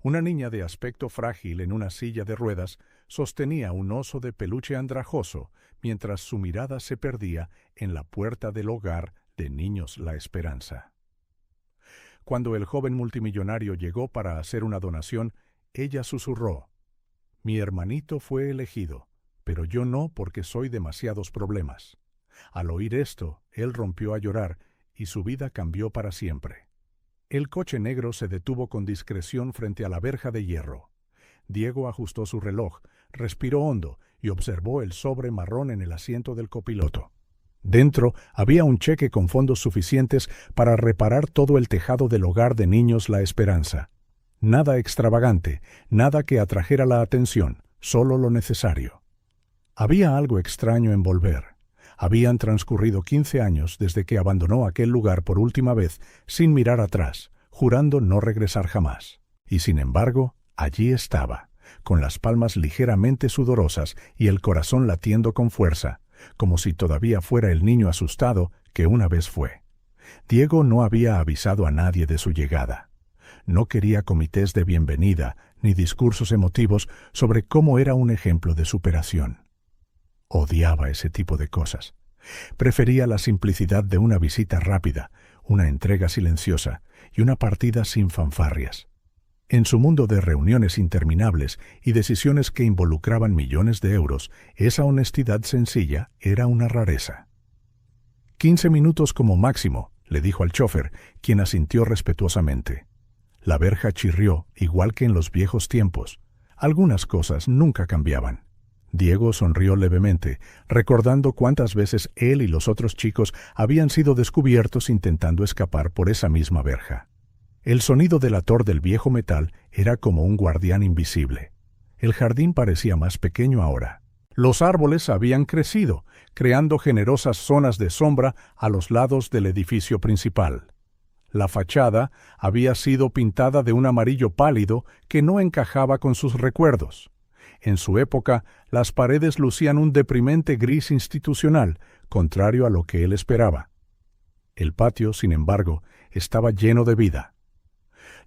Una niña de aspecto frágil en una silla de ruedas sostenía un oso de peluche andrajoso mientras su mirada se perdía en la puerta del hogar de Niños La Esperanza. Cuando el joven multimillonario llegó para hacer una donación, ella susurró: «Mi hermanito fue elegido, pero yo no porque soy demasiados problemas». Al oír esto, él rompió a llorar y su vida cambió para siempre. El coche negro se detuvo con discreción frente a la verja de hierro. Diego ajustó su reloj, respiró hondo y observó el sobre marrón en el asiento del copiloto. Dentro había un cheque con fondos suficientes para reparar todo el tejado del hogar de Niños La Esperanza. Nada extravagante, nada que atrajera la atención, solo lo necesario. Había algo extraño en volver. Habían transcurrido 15 años desde que abandonó aquel lugar por última vez sin mirar atrás, jurando no regresar jamás. Y sin embargo, allí estaba, con las palmas ligeramente sudorosas y el corazón latiendo con fuerza, como si todavía fuera el niño asustado que una vez fue. Diego no había avisado a nadie de su llegada. No quería comités de bienvenida ni discursos emotivos sobre cómo era un ejemplo de superación. Odiaba ese tipo de cosas. Prefería la simplicidad de una visita rápida, una entrega silenciosa y una partida sin fanfarrias. En su mundo de reuniones interminables y decisiones que involucraban millones de euros, esa honestidad sencilla era una rareza. 15 minutos como máximo, le dijo al chofer, quien asintió respetuosamente. La verja chirrió, igual que en los viejos tiempos. Algunas cosas nunca cambiaban. Diego sonrió levemente, recordando cuántas veces él y los otros chicos habían sido descubiertos intentando escapar por esa misma verja. El sonido delator del viejo metal era como un guardián invisible. El jardín parecía más pequeño ahora. Los árboles habían crecido, creando generosas zonas de sombra a los lados del edificio principal. La fachada había sido pintada de un amarillo pálido que no encajaba con sus recuerdos. En su época, las paredes lucían un deprimente gris institucional, contrario a lo que él esperaba. El patio, sin embargo, estaba lleno de vida.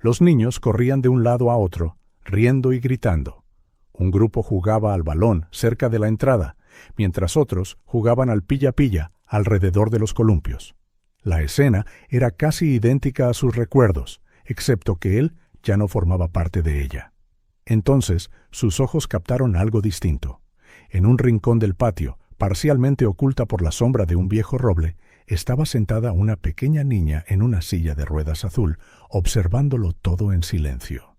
Los niños corrían de un lado a otro, riendo y gritando. Un grupo jugaba al balón cerca de la entrada, mientras otros jugaban al pilla-pilla alrededor de los columpios. La escena era casi idéntica a sus recuerdos, excepto que él ya no formaba parte de ella. Entonces, sus ojos captaron algo distinto. En un rincón del patio, parcialmente oculta por la sombra de un viejo roble, estaba sentada una pequeña niña en una silla de ruedas azul, observándolo todo en silencio.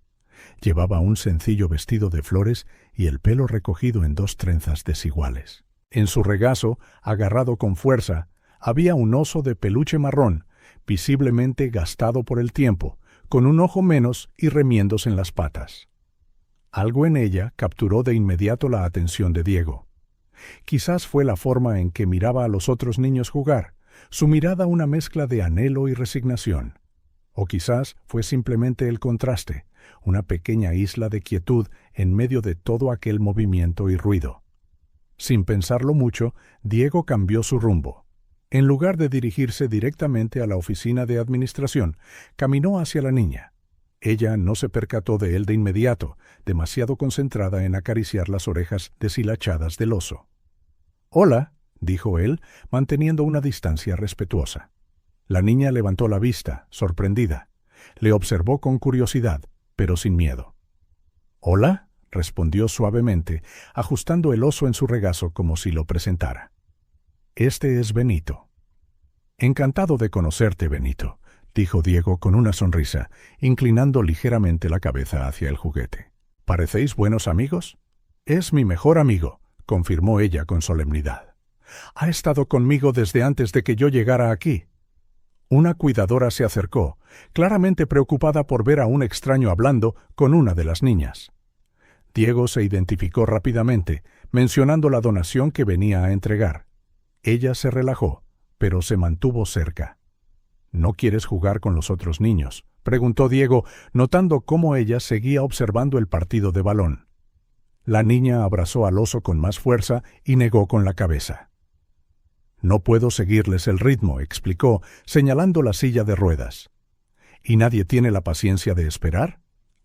Llevaba un sencillo vestido de flores y el pelo recogido en 2 trenzas desiguales. En su regazo, agarrado con fuerza, había un oso de peluche marrón, visiblemente gastado por el tiempo, con un ojo menos y remiendos en las patas. Algo en ella capturó de inmediato la atención de Diego. Quizás fue la forma en que miraba a los otros niños jugar, su mirada una mezcla de anhelo y resignación. O quizás fue simplemente el contraste, una pequeña isla de quietud en medio de todo aquel movimiento y ruido. Sin pensarlo mucho, Diego cambió su rumbo. En lugar de dirigirse directamente a la oficina de administración, caminó hacia la niña. Ella no se percató de él de inmediato, demasiado concentrada en acariciar las orejas deshilachadas del oso. «Hola», dijo él, manteniendo una distancia respetuosa. La niña levantó la vista, sorprendida. Le observó con curiosidad, pero sin miedo. «¿Hola?», respondió suavemente, ajustando el oso en su regazo como si lo presentara. «Este es Benito». «Encantado de conocerte, Benito», dijo Diego con una sonrisa, inclinando ligeramente la cabeza hacia el juguete. «¿Parecéis buenos amigos?» «Es mi mejor amigo», confirmó ella con solemnidad. «Ha estado conmigo desde antes de que yo llegara aquí». Una cuidadora se acercó, claramente preocupada por ver a un extraño hablando con una de las niñas. Diego se identificó rápidamente, mencionando la donación que venía a entregar. Ella se relajó, pero se mantuvo cerca. «¿No quieres jugar con los otros niños?», preguntó Diego, notando cómo ella seguía observando el partido de balón. La niña abrazó al oso con más fuerza y negó con la cabeza. «No puedo seguirles el ritmo», explicó, señalando la silla de ruedas. «¿Y nadie tiene la paciencia de esperar?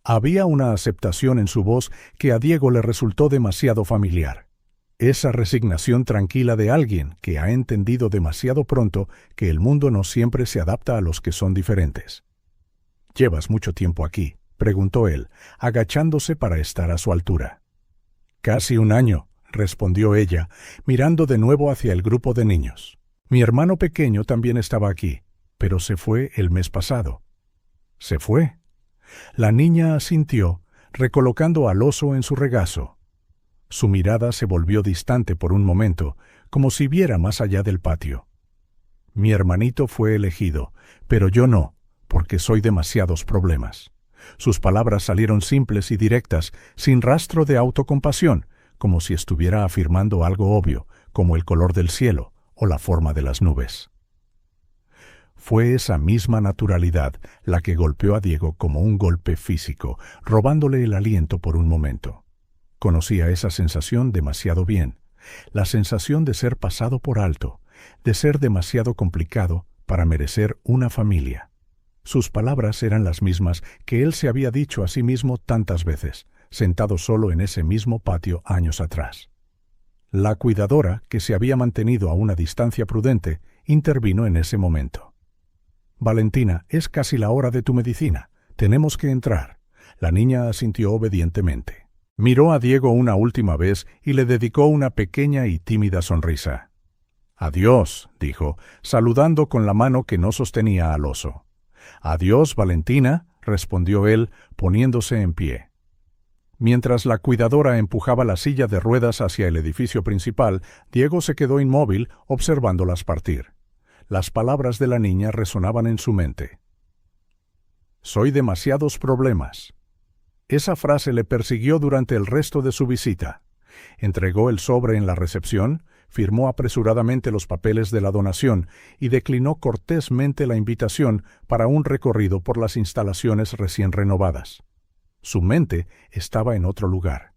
Había una aceptación en su voz que a Diego le resultó demasiado familiar. Esa resignación tranquila de alguien que ha entendido demasiado pronto que el mundo no siempre se adapta a los que son diferentes. «¿Llevas mucho tiempo aquí?», preguntó él, agachándose para estar a su altura. «Casi un año», respondió ella, mirando de nuevo hacia el grupo de niños. «Mi hermano pequeño también estaba aquí, pero se fue el mes pasado». «¿Se fue?». La niña asintió, recolocando al oso en su regazo. Su mirada se volvió distante por un momento, como si viera más allá del patio. «Mi hermanito fue elegido, pero yo no, porque soy demasiados problemas». Sus palabras salieron simples y directas, sin rastro de autocompasión, como si estuviera afirmando algo obvio, como el color del cielo o la forma de las nubes. Fue esa misma naturalidad la que golpeó a Diego como un golpe físico, robándole el aliento por un momento. Conocía esa sensación demasiado bien, la sensación de ser pasado por alto, de ser demasiado complicado para merecer una familia. Sus palabras eran las mismas que él se había dicho a sí mismo tantas veces, sentado solo en ese mismo patio años atrás. La cuidadora, que se había mantenido a una distancia prudente, intervino en ese momento. «Valentina, es casi la hora de tu medicina. Tenemos que entrar». La niña asintió obedientemente. Miró a Diego una última vez y le dedicó una pequeña y tímida sonrisa. «Adiós», dijo, saludando con la mano que no sostenía al oso. «Adiós, Valentina», respondió él, poniéndose en pie. Mientras la cuidadora empujaba la silla de ruedas hacia el edificio principal, Diego se quedó inmóvil observándolas partir. Las palabras de la niña resonaban en su mente. «Soy demasiados problemas». Esa frase le persiguió durante el resto de su visita. Entregó el sobre en la recepción, firmó apresuradamente los papeles de la donación y declinó cortésmente la invitación para un recorrido por las instalaciones recién renovadas. Su mente estaba en otro lugar.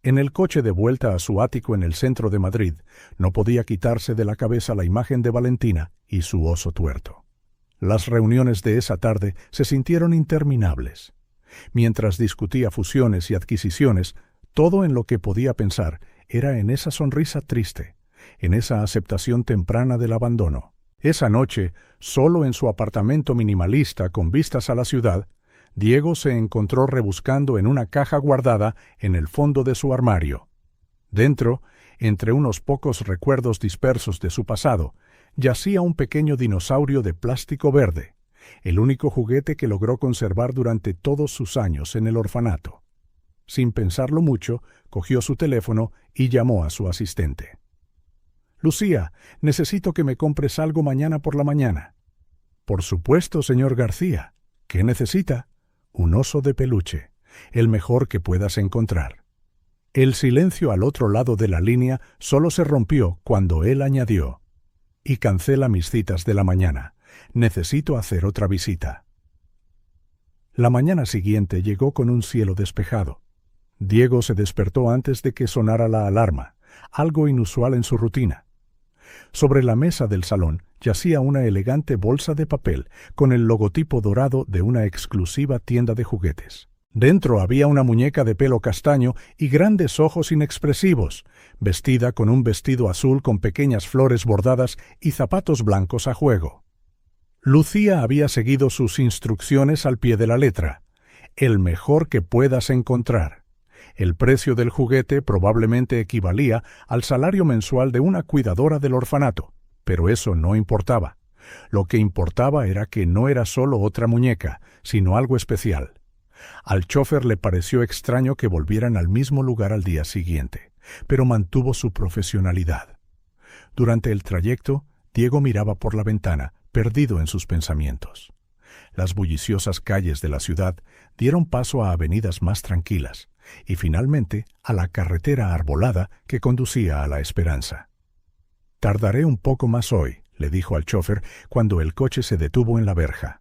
En el coche de vuelta a su ático en el centro de Madrid, no podía quitarse de la cabeza la imagen de Valentina y su oso tuerto. Las reuniones de esa tarde se sintieron interminables. Mientras discutía fusiones y adquisiciones, todo en lo que podía pensar era en esa sonrisa triste, en esa aceptación temprana del abandono. Esa noche, solo en su apartamento minimalista con vistas a la ciudad, Diego se encontró rebuscando en una caja guardada en el fondo de su armario. Dentro, entre unos pocos recuerdos dispersos de su pasado, yacía un pequeño dinosaurio de plástico verde, el único juguete que logró conservar durante todos sus años en el orfanato. Sin pensarlo mucho, cogió su teléfono y llamó a su asistente. «Lucía, necesito que me compres algo mañana por la mañana». «Por supuesto, señor García. ¿Qué necesita?» «Un oso de peluche, el mejor que puedas encontrar». El silencio al otro lado de la línea solo se rompió cuando él añadió: «Y cancela mis citas de la mañana. Necesito hacer otra visita». La mañana siguiente llegó con un cielo despejado. Diego se despertó antes de que sonara la alarma, algo inusual en su rutina. Sobre la mesa del salón yacía una elegante bolsa de papel con el logotipo dorado de una exclusiva tienda de juguetes. Dentro había una muñeca de pelo castaño y grandes ojos inexpresivos, vestida con un vestido azul con pequeñas flores bordadas y zapatos blancos a juego. Lucía había seguido sus instrucciones al pie de la letra. El mejor que puedas encontrar. El precio del juguete probablemente equivalía al salario mensual de una cuidadora del orfanato, pero eso no importaba. Lo que importaba era que no era solo otra muñeca, sino algo especial. Al chófer le pareció extraño que volvieran al mismo lugar al día siguiente, pero mantuvo su profesionalidad. Durante el trayecto, Diego miraba por la ventana, perdido en sus pensamientos. Las bulliciosas calles de la ciudad dieron paso a avenidas más tranquilas, y finalmente a la carretera arbolada que conducía a La Esperanza. «Tardaré un poco más hoy», le dijo al chófer cuando el coche se detuvo en la verja.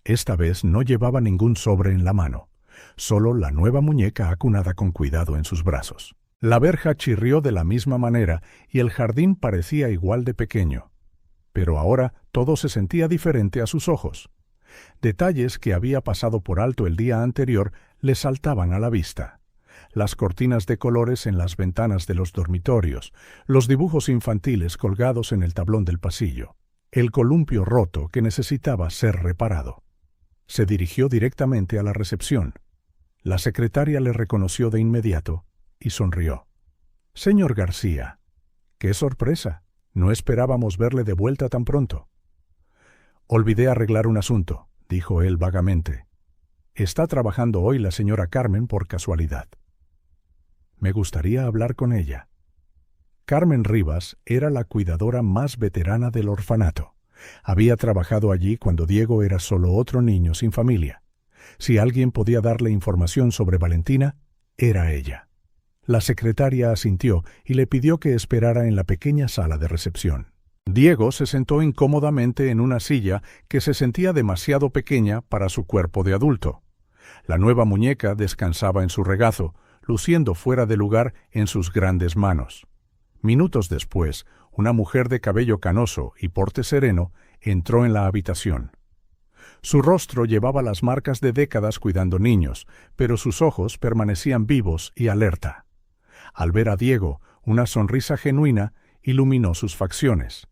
Esta vez no llevaba ningún sobre en la mano, solo la nueva muñeca acunada con cuidado en sus brazos. La verja chirrió de la misma manera y el jardín parecía igual de pequeño. Pero ahora todo se sentía diferente a sus ojos. Detalles que había pasado por alto el día anterior le saltaban a la vista. Las cortinas de colores en las ventanas de los dormitorios, los dibujos infantiles colgados en el tablón del pasillo, el columpio roto que necesitaba ser reparado. Se dirigió directamente a la recepción. La secretaria le reconoció de inmediato y sonrió. «Señor García, qué sorpresa. No esperábamos verle de vuelta tan pronto». «Olvidé arreglar un asunto», dijo él vagamente. «Está trabajando hoy la señora Carmen por casualidad. Me gustaría hablar con ella». Carmen Rivas era la cuidadora más veterana del orfanato. Había trabajado allí cuando Diego era solo otro niño sin familia. Si alguien podía darle información sobre Valentina, era ella. La secretaria asintió y le pidió que esperara en la pequeña sala de recepción. Diego se sentó incómodamente en una silla que se sentía demasiado pequeña para su cuerpo de adulto. La nueva muñeca descansaba en su regazo, luciendo fuera de lugar en sus grandes manos. Minutos después, una mujer de cabello canoso y porte sereno entró en la habitación. Su rostro llevaba las marcas de décadas cuidando niños, pero sus ojos permanecían vivos y alerta. Al ver a Diego, una sonrisa genuina iluminó sus facciones.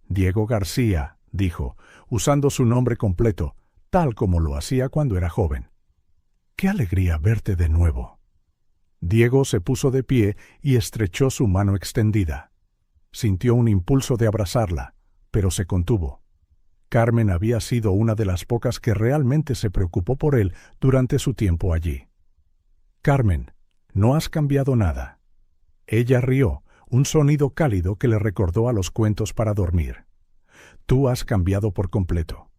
«Diego García», dijo, usando su nombre completo, tal como lo hacía cuando era joven. «Qué alegría verte de nuevo». Diego se puso de pie y estrechó su mano extendida. Sintió un impulso de abrazarla, pero se contuvo. Carmen había sido una de las pocas que realmente se preocupó por él durante su tiempo allí. «Carmen, no has cambiado nada». Ella rió, un sonido cálido que le recordó a los cuentos para dormir. «Tú has cambiado por completo.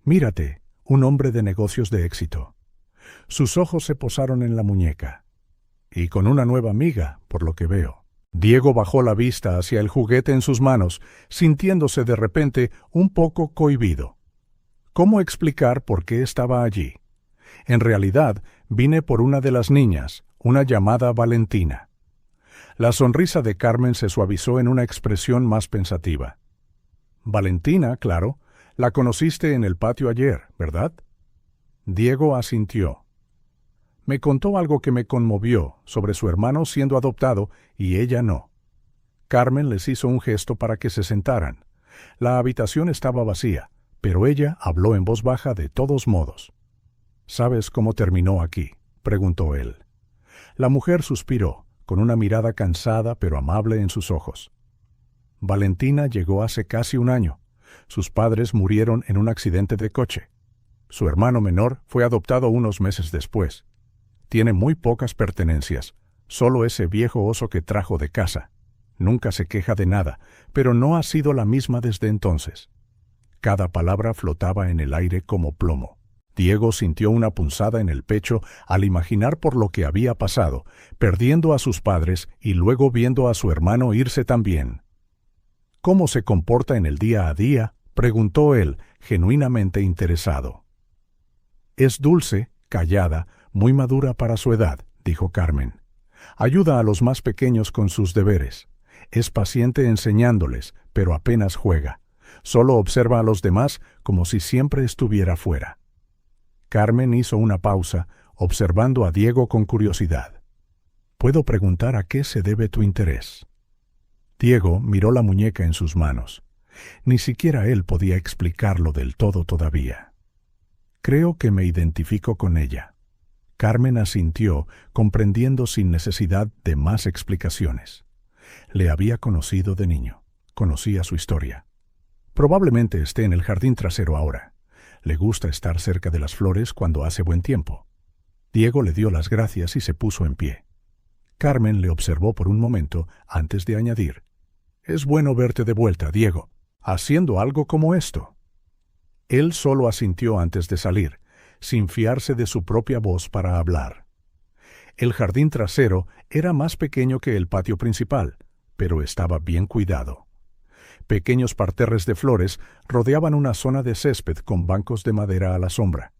Mírate, un hombre de negocios de éxito». Sus ojos se posaron en la muñeca. «Y con una nueva amiga, por lo que veo». Diego bajó la vista hacia el juguete en sus manos, sintiéndose de repente un poco cohibido. ¿Cómo explicar por qué estaba allí? En realidad, vine por una de las niñas, una llamada Valentina. La sonrisa de Carmen se suavizó en una expresión más pensativa. «Valentina, claro. La conociste en el patio ayer, ¿verdad?» Diego asintió. «Me contó algo que me conmovió sobre su hermano siendo adoptado y ella no». Carmen les hizo un gesto para que se sentaran. La habitación estaba vacía, pero ella habló en voz baja de todos modos. «¿Sabes cómo terminó aquí?», preguntó él. La mujer suspiró, con una mirada cansada pero amable en sus ojos. «Valentina llegó hace casi un año. Sus padres murieron en un accidente de coche. Su hermano menor fue adoptado unos meses después. Tiene muy pocas pertenencias, solo ese viejo oso que trajo de casa. Nunca se queja de nada, pero no ha sido la misma desde entonces». Cada palabra flotaba en el aire como plomo. Diego sintió una punzada en el pecho al imaginar por lo que había pasado, perdiendo a sus padres y luego viendo a su hermano irse también. «¿Cómo se comporta en el día a día?», preguntó él, genuinamente interesado. «Es dulce, callada, muy madura para su edad», dijo Carmen. «Ayuda a los más pequeños con sus deberes. Es paciente enseñándoles, pero apenas juega. Solo observa a los demás como si siempre estuviera fuera». Carmen hizo una pausa, observando a Diego con curiosidad. «¿Puedo preguntar a qué se debe tu interés?». Diego miró la muñeca en sus manos. Ni siquiera él podía explicarlo del todo todavía. «Creo que me identifico con ella». Carmen asintió, comprendiendo sin necesidad de más explicaciones. Le había conocido de niño. Conocía su historia. Probablemente esté en el jardín trasero ahora. Le gusta estar cerca de las flores cuando hace buen tiempo. Diego le dio las gracias y se puso en pie. Carmen le observó por un momento antes de añadir: «Es bueno verte de vuelta, Diego, haciendo algo como esto». Él solo asintió antes de salir, sin fiarse de su propia voz para hablar. El jardín trasero era más pequeño que el patio principal, pero estaba bien cuidado. Pequeños parterres de flores rodeaban una zona de césped con bancos de madera a la sombra.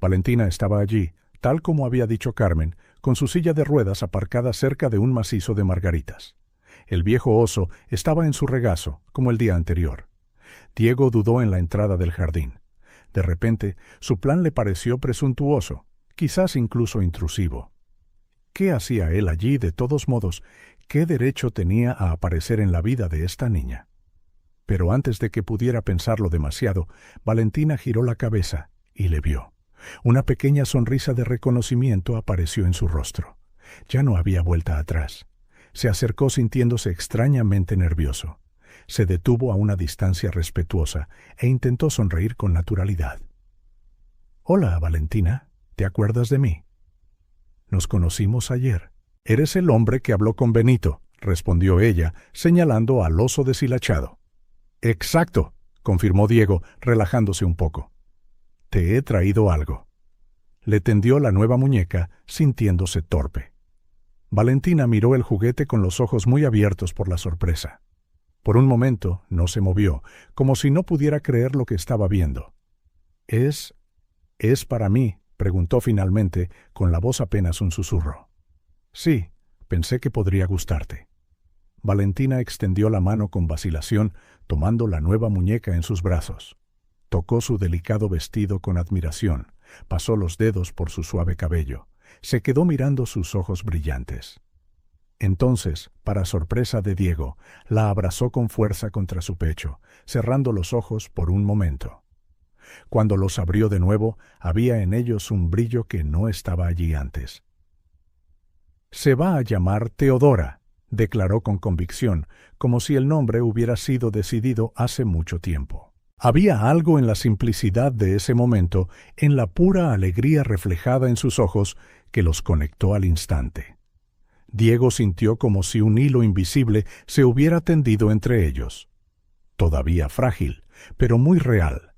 Valentina estaba allí, tal como había dicho Carmen, con su silla de ruedas aparcada cerca de un macizo de margaritas. El viejo oso estaba en su regazo, como el día anterior. Diego dudó en la entrada del jardín. De repente, su plan le pareció presuntuoso, quizás incluso intrusivo. ¿Qué hacía él allí de todos modos? ¿Qué derecho tenía a aparecer en la vida de esta niña? Pero antes de que pudiera pensarlo demasiado, Valentina giró la cabeza y le vio. Una pequeña sonrisa de reconocimiento apareció en su rostro. Ya no había vuelta atrás. Se acercó sintiéndose extrañamente nervioso. Se detuvo a una distancia respetuosa e intentó sonreír con naturalidad. «Hola, Valentina, ¿te acuerdas de mí? Nos conocimos ayer. Eres el hombre que habló con Benito», respondió ella, señalando al oso deshilachado. «Exacto», confirmó Diego, relajándose un poco. «Te he traído algo». Le tendió la nueva muñeca, sintiéndose torpe. Valentina miró el juguete con los ojos muy abiertos por la sorpresa. Por un momento no se movió, como si no pudiera creer lo que estaba viendo. «¿Es para mí?», preguntó finalmente, con la voz apenas un susurro. «Sí, pensé que podría gustarte». Valentina extendió la mano con vacilación, tomando la nueva muñeca en sus brazos. Tocó su delicado vestido con admiración, pasó los dedos por su suave cabello, se quedó mirando sus ojos brillantes. Entonces, para sorpresa de Diego, la abrazó con fuerza contra su pecho, cerrando los ojos por un momento. Cuando los abrió de nuevo, había en ellos un brillo que no estaba allí antes. «Se va a llamar Teodora», declaró con convicción, como si el nombre hubiera sido decidido hace mucho tiempo. Había algo en la simplicidad de ese momento, en la pura alegría reflejada en sus ojos, que los conectó al instante. Diego sintió como si un hilo invisible se hubiera tendido entre ellos. Todavía frágil, pero muy real.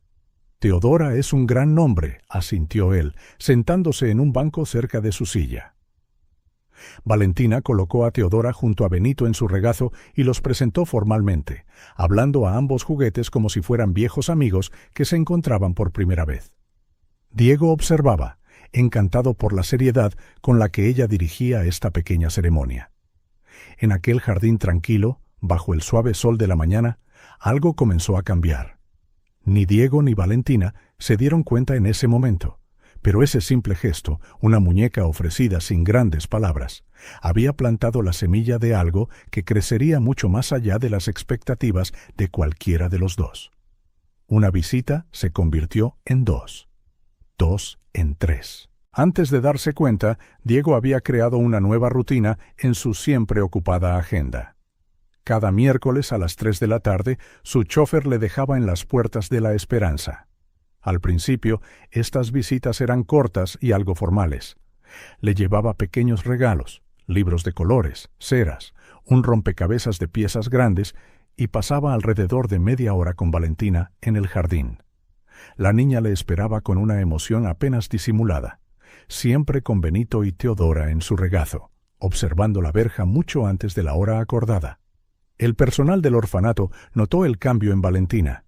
«Teodora es un gran nombre», asintió él, sentándose en un banco cerca de su silla. Valentina colocó a Teodora junto a Benito en su regazo y los presentó formalmente, hablando a ambos juguetes como si fueran viejos amigos que se encontraban por primera vez. Diego observaba, encantado por la seriedad con la que ella dirigía esta pequeña ceremonia. En aquel jardín tranquilo, bajo el suave sol de la mañana, algo comenzó a cambiar. Ni Diego ni Valentina se dieron cuenta en ese momento, pero ese simple gesto, una muñeca ofrecida sin grandes palabras, había plantado la semilla de algo que crecería mucho más allá de las expectativas de cualquiera de los dos. Una visita se convirtió en dos en tres. Antes de darse cuenta, Diego había creado una nueva rutina en su siempre ocupada agenda. Cada miércoles a las 3 de la tarde, su chofer le dejaba en las puertas de La Esperanza. Al principio, estas visitas eran cortas y algo formales. Le llevaba pequeños regalos, libros de colores, ceras, un rompecabezas de piezas grandes y pasaba alrededor de media hora con Valentina en el jardín. La niña le esperaba con una emoción apenas disimulada, siempre con Benito y Teodora en su regazo, observando la verja mucho antes de la hora acordada. El personal del orfanato notó el cambio en Valentina.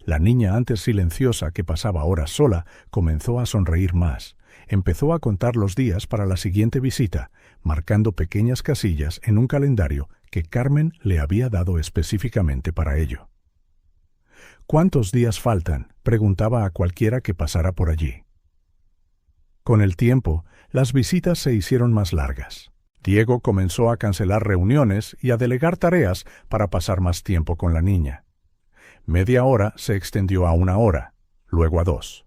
La niña, antes silenciosa, que pasaba horas sola, comenzó a sonreír más. Empezó a contar los días para la siguiente visita, marcando pequeñas casillas en un calendario que Carmen le había dado específicamente para ello. «¿Cuántos días faltan?», preguntaba a cualquiera que pasara por allí. Con el tiempo, las visitas se hicieron más largas. Diego comenzó a cancelar reuniones y a delegar tareas para pasar más tiempo con la niña. Media hora se extendió a 1 hora, luego a 2.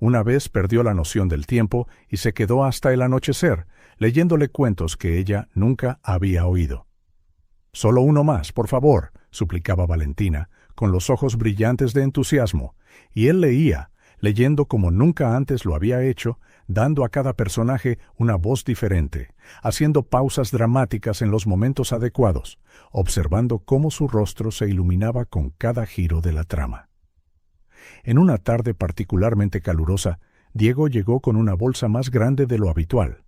Una vez perdió la noción del tiempo y se quedó hasta el anochecer, leyéndole cuentos que ella nunca había oído. «Solo uno más, por favor», suplicaba Valentina, con los ojos brillantes de entusiasmo, y él leía, leyendo como nunca antes lo había hecho, dando a cada personaje una voz diferente, haciendo pausas dramáticas en los momentos adecuados, observando cómo su rostro se iluminaba con cada giro de la trama. En una tarde particularmente calurosa, Diego llegó con una bolsa más grande de lo habitual.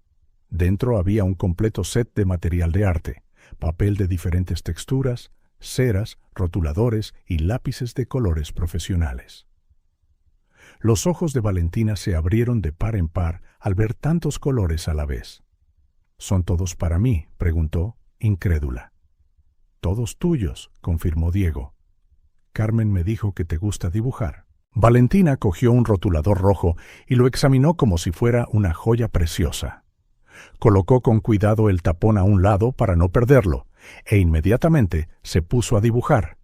Dentro había un completo set de material de arte, papel de diferentes texturas, ceras, rotuladores y lápices de colores profesionales. Los ojos de Valentina se abrieron de par en par al ver tantos colores a la vez. «¿Son todos para mí?», preguntó, incrédula. «Todos tuyos», confirmó Diego. «Carmen me dijo que te gusta dibujar». Valentina cogió un rotulador rojo y lo examinó como si fuera una joya preciosa. Colocó con cuidado el tapón a un lado para no perderlo, e inmediatamente se puso a dibujar.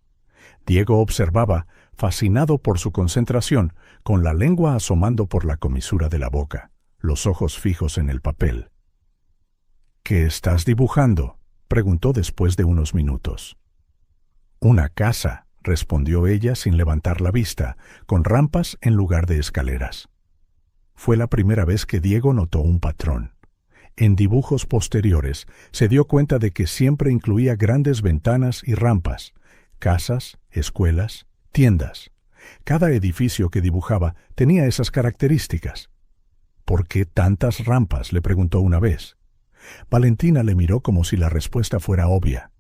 Diego observaba, fascinado por su concentración, con la lengua asomando por la comisura de la boca, los ojos fijos en el papel. —¿Qué estás dibujando? —preguntó después de unos minutos. —Una casa —respondió ella sin levantar la vista, con rampas en lugar de escaleras. Fue la primera vez que Diego notó un patrón. En dibujos posteriores se dio cuenta de que siempre incluía grandes ventanas y rampas, casas, escuelas, tiendas. Cada edificio que dibujaba tenía esas características. —¿Por qué tantas rampas? —le preguntó una vez. Valentina le miró como si la respuesta fuera obvia.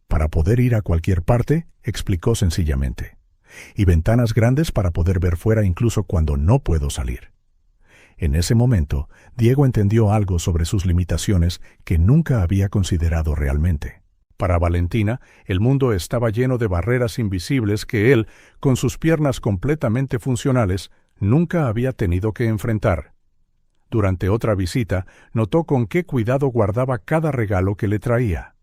—Para poder ir a cualquier parte —explicó sencillamente—, y ventanas grandes para poder ver fuera incluso cuando no puedo salir. En ese momento, Diego entendió algo sobre sus limitaciones que nunca había considerado realmente. Para Valentina, el mundo estaba lleno de barreras invisibles que él, con sus piernas completamente funcionales, nunca había tenido que enfrentar. Durante otra visita, notó con qué cuidado guardaba cada regalo que le traía.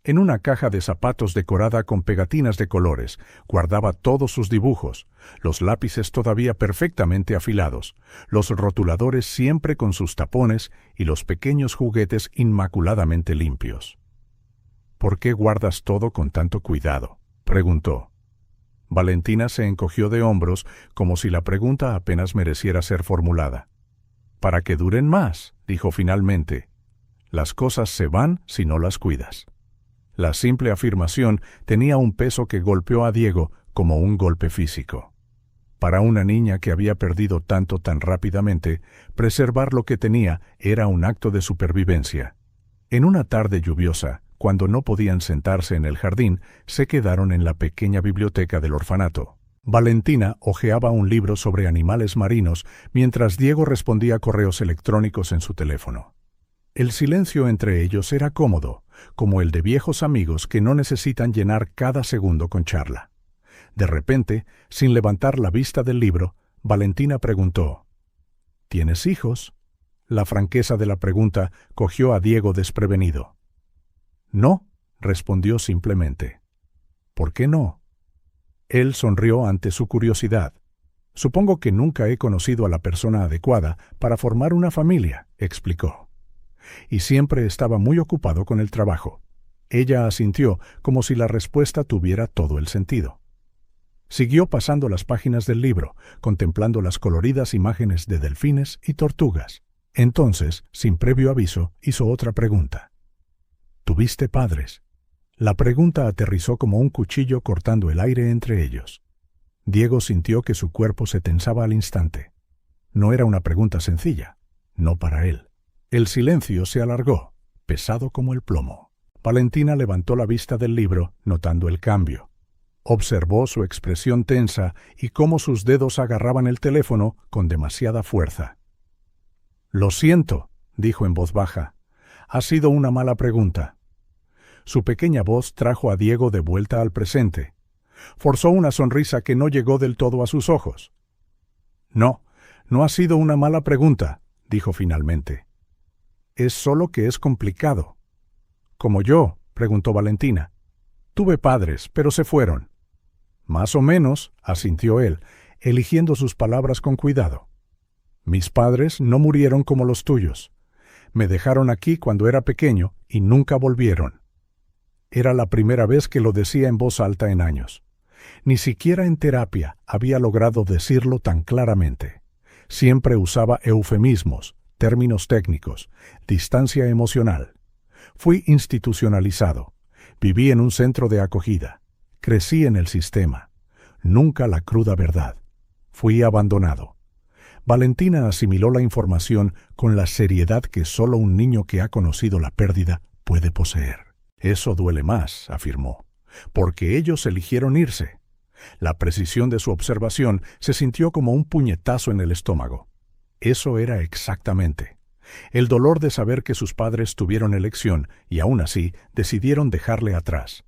En una caja de zapatos decorada con pegatinas de colores, guardaba todos sus dibujos, los lápices todavía perfectamente afilados, los rotuladores siempre con sus tapones y los pequeños juguetes inmaculadamente limpios. —¿Por qué guardas todo con tanto cuidado? —preguntó. Valentina se encogió de hombros como si la pregunta apenas mereciera ser formulada. —Para que duren más —dijo finalmente—. Las cosas se van si no las cuidas. La simple afirmación tenía un peso que golpeó a Diego como un golpe físico. Para una niña que había perdido tanto tan rápidamente, preservar lo que tenía era un acto de supervivencia. En una tarde lluviosa, cuando no podían sentarse en el jardín, se quedaron en la pequeña biblioteca del orfanato. Valentina hojeaba un libro sobre animales marinos mientras Diego respondía correos electrónicos en su teléfono. El silencio entre ellos era cómodo, como el de viejos amigos que no necesitan llenar cada segundo con charla. De repente, sin levantar la vista del libro, Valentina preguntó: —¿Tienes hijos? La franqueza de la pregunta cogió a Diego desprevenido. —No —respondió simplemente. —¿Por qué no? Él sonrió ante su curiosidad. —Supongo que nunca he conocido a la persona adecuada para formar una familia —explicó—. Y siempre estaba muy ocupado con el trabajo. Ella asintió como si la respuesta tuviera todo el sentido. Siguió pasando las páginas del libro, contemplando las coloridas imágenes de delfines y tortugas. Entonces, sin previo aviso, hizo otra pregunta. —¿Tuviste padres? La pregunta aterrizó como un cuchillo cortando el aire entre ellos. Diego sintió que su cuerpo se tensaba al instante. No era una pregunta sencilla, no para él. El silencio se alargó, pesado como el plomo. Valentina levantó la vista del libro, notando el cambio. Observó su expresión tensa y cómo sus dedos agarraban el teléfono con demasiada fuerza. —Lo siento —dijo en voz baja—, ha sido una mala pregunta. Su pequeña voz trajo a Diego de vuelta al presente. Forzó una sonrisa que no llegó del todo a sus ojos. —No, no ha sido una mala pregunta —dijo finalmente—. Es solo que es complicado. —¿Como yo? —preguntó Valentina. —Tuve padres, pero se fueron. —Más o menos —asintió él, eligiendo sus palabras con cuidado—. Mis padres no murieron como los tuyos. Me dejaron aquí cuando era pequeño y nunca volvieron. Era la primera vez que lo decía en voz alta en años. Ni siquiera en terapia había logrado decirlo tan claramente. Siempre usaba eufemismos, términos técnicos, distancia emocional. Fui institucionalizado. Viví en un centro de acogida. Crecí en el sistema. Nunca la cruda verdad. Fui abandonado. Valentina asimiló la información con la seriedad que solo un niño que ha conocido la pérdida puede poseer. Eso duele más, afirmó, porque ellos eligieron irse. La precisión de su observación se sintió como un puñetazo en el estómago. Eso era exactamente. El dolor de saber que sus padres tuvieron elección y aún así decidieron dejarle atrás.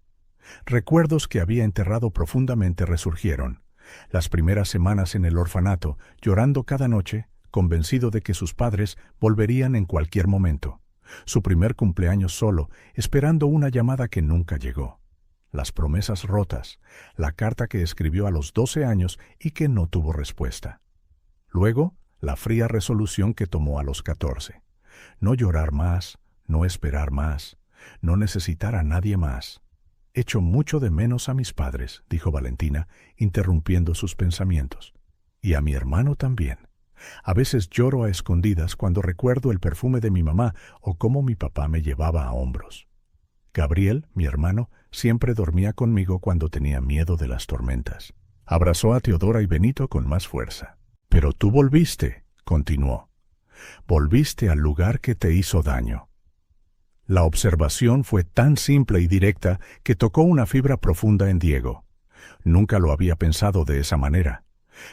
Recuerdos que había enterrado profundamente resurgieron. Las primeras semanas en el orfanato, llorando cada noche, convencido de que sus padres volverían en cualquier momento. Su primer cumpleaños solo, esperando una llamada que nunca llegó. Las promesas rotas, la carta que escribió a los 12 años y que no tuvo respuesta. Luego, la fría resolución que tomó a los 14. No llorar más, no esperar más, no necesitar a nadie más. Echo mucho de menos a mis padres, dijo Valentina, interrumpiendo sus pensamientos. Y a mi hermano también. A veces lloro a escondidas cuando recuerdo el perfume de mi mamá o cómo mi papá me llevaba a hombros. Gabriel, mi hermano, siempre dormía conmigo cuando tenía miedo de las tormentas. Abrazó a Teodora y Benito con más fuerza. Pero tú volviste, continuó. Volviste al lugar que te hizo daño. La observación fue tan simple y directa que tocó una fibra profunda en Diego. Nunca lo había pensado de esa manera.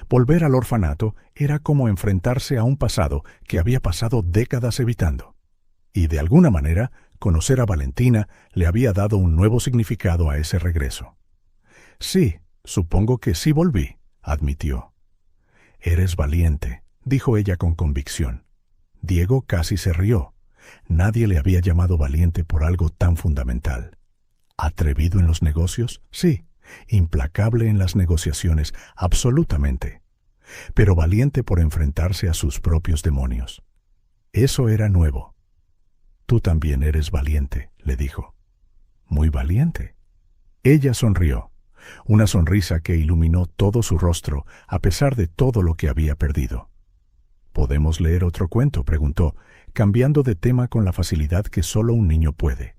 Volver al orfanato era como enfrentarse a un pasado que había pasado décadas evitando. Y de alguna manera, conocer a Valentina le había dado un nuevo significado a ese regreso. Sí, supongo que sí volví, admitió. Eres valiente, dijo ella con convicción. Diego casi se rió. Nadie le había llamado valiente por algo tan fundamental. ¿Atrevido en los negocios? Sí. Implacable en las negociaciones, absolutamente. Pero valiente por enfrentarse a sus propios demonios. Eso era nuevo. Tú también eres valiente, le dijo. Muy valiente. Ella sonrió, una sonrisa que iluminó todo su rostro a pesar de todo lo que había perdido. ¿Podemos leer otro cuento?, preguntó, cambiando de tema con la facilidad que solo un niño puede.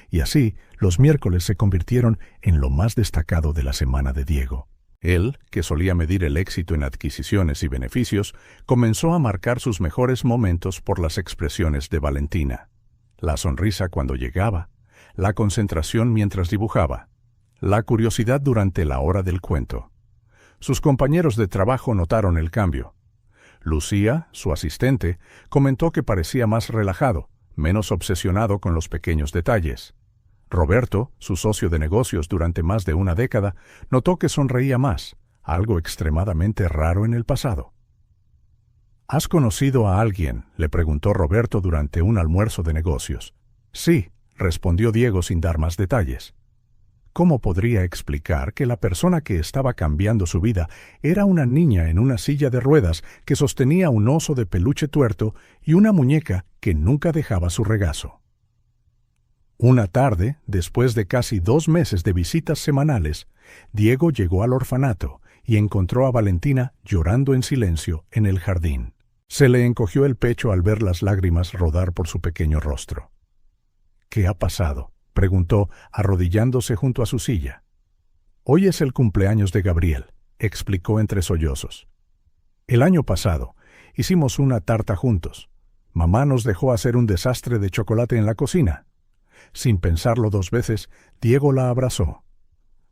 Y así, los miércoles se convirtieron en lo más destacado de la semana de Diego. Él, que solía medir el éxito en adquisiciones y beneficios, comenzó a marcar sus mejores momentos por las expresiones de Valentina. La sonrisa cuando llegaba, la concentración mientras dibujaba, la curiosidad durante la hora del cuento. Sus compañeros de trabajo notaron el cambio. Lucía, su asistente, comentó que parecía más relajado, menos obsesionado con los pequeños detalles. Roberto, su socio de negocios durante más de una década, notó que sonreía más, algo extremadamente raro en el pasado. ¿Has conocido a alguien?, le preguntó Roberto durante un almuerzo de negocios. Sí, respondió Diego sin dar más detalles. ¿Cómo podría explicar que la persona que estaba cambiando su vida era una niña en una silla de ruedas que sostenía un oso de peluche tuerto y una muñeca que nunca dejaba su regazo? Una tarde, después de casi 2 meses de visitas semanales, Diego llegó al orfanato y encontró a Valentina llorando en silencio en el jardín. Se le encogió el pecho al ver las lágrimas rodar por su pequeño rostro. ¿Qué ha pasado?, preguntó, arrodillándose junto a su silla. Hoy es el cumpleaños de Gabriel, explicó entre sollozos. El año pasado hicimos una tarta juntos. Mamá nos dejó hacer un desastre de chocolate en la cocina. Sin pensarlo 2 veces, Diego la abrazó.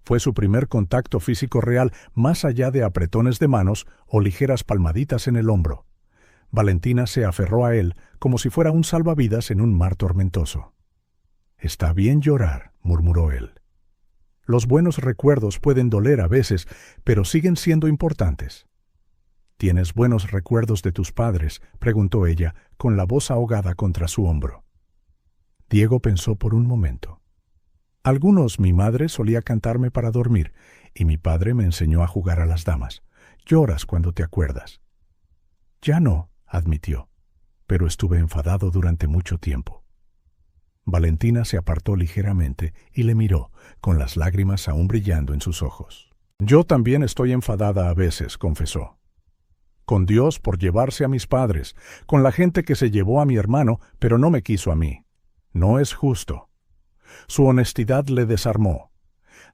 Fue su primer contacto físico real, más allá de apretones de manos o ligeras palmaditas en el hombro. Valentina se aferró a él como si fuera un salvavidas en un mar tormentoso. «Está bien llorar», murmuró él. «Los buenos recuerdos pueden doler a veces, pero siguen siendo importantes». «¿Tienes buenos recuerdos de tus padres?», preguntó ella, con la voz ahogada contra su hombro. Diego pensó por un momento. «Algunos mi madre solía cantarme para dormir, y mi padre me enseñó a jugar a las damas. Lloras cuando te acuerdas». «Ya no», admitió, «pero estuve enfadado durante mucho tiempo». Valentina se apartó ligeramente y le miró, con las lágrimas aún brillando en sus ojos. «Yo también estoy enfadada a veces», confesó. «Con Dios por llevarse a mis padres, con la gente que se llevó a mi hermano, pero no me quiso a mí. No es justo». Su honestidad le desarmó.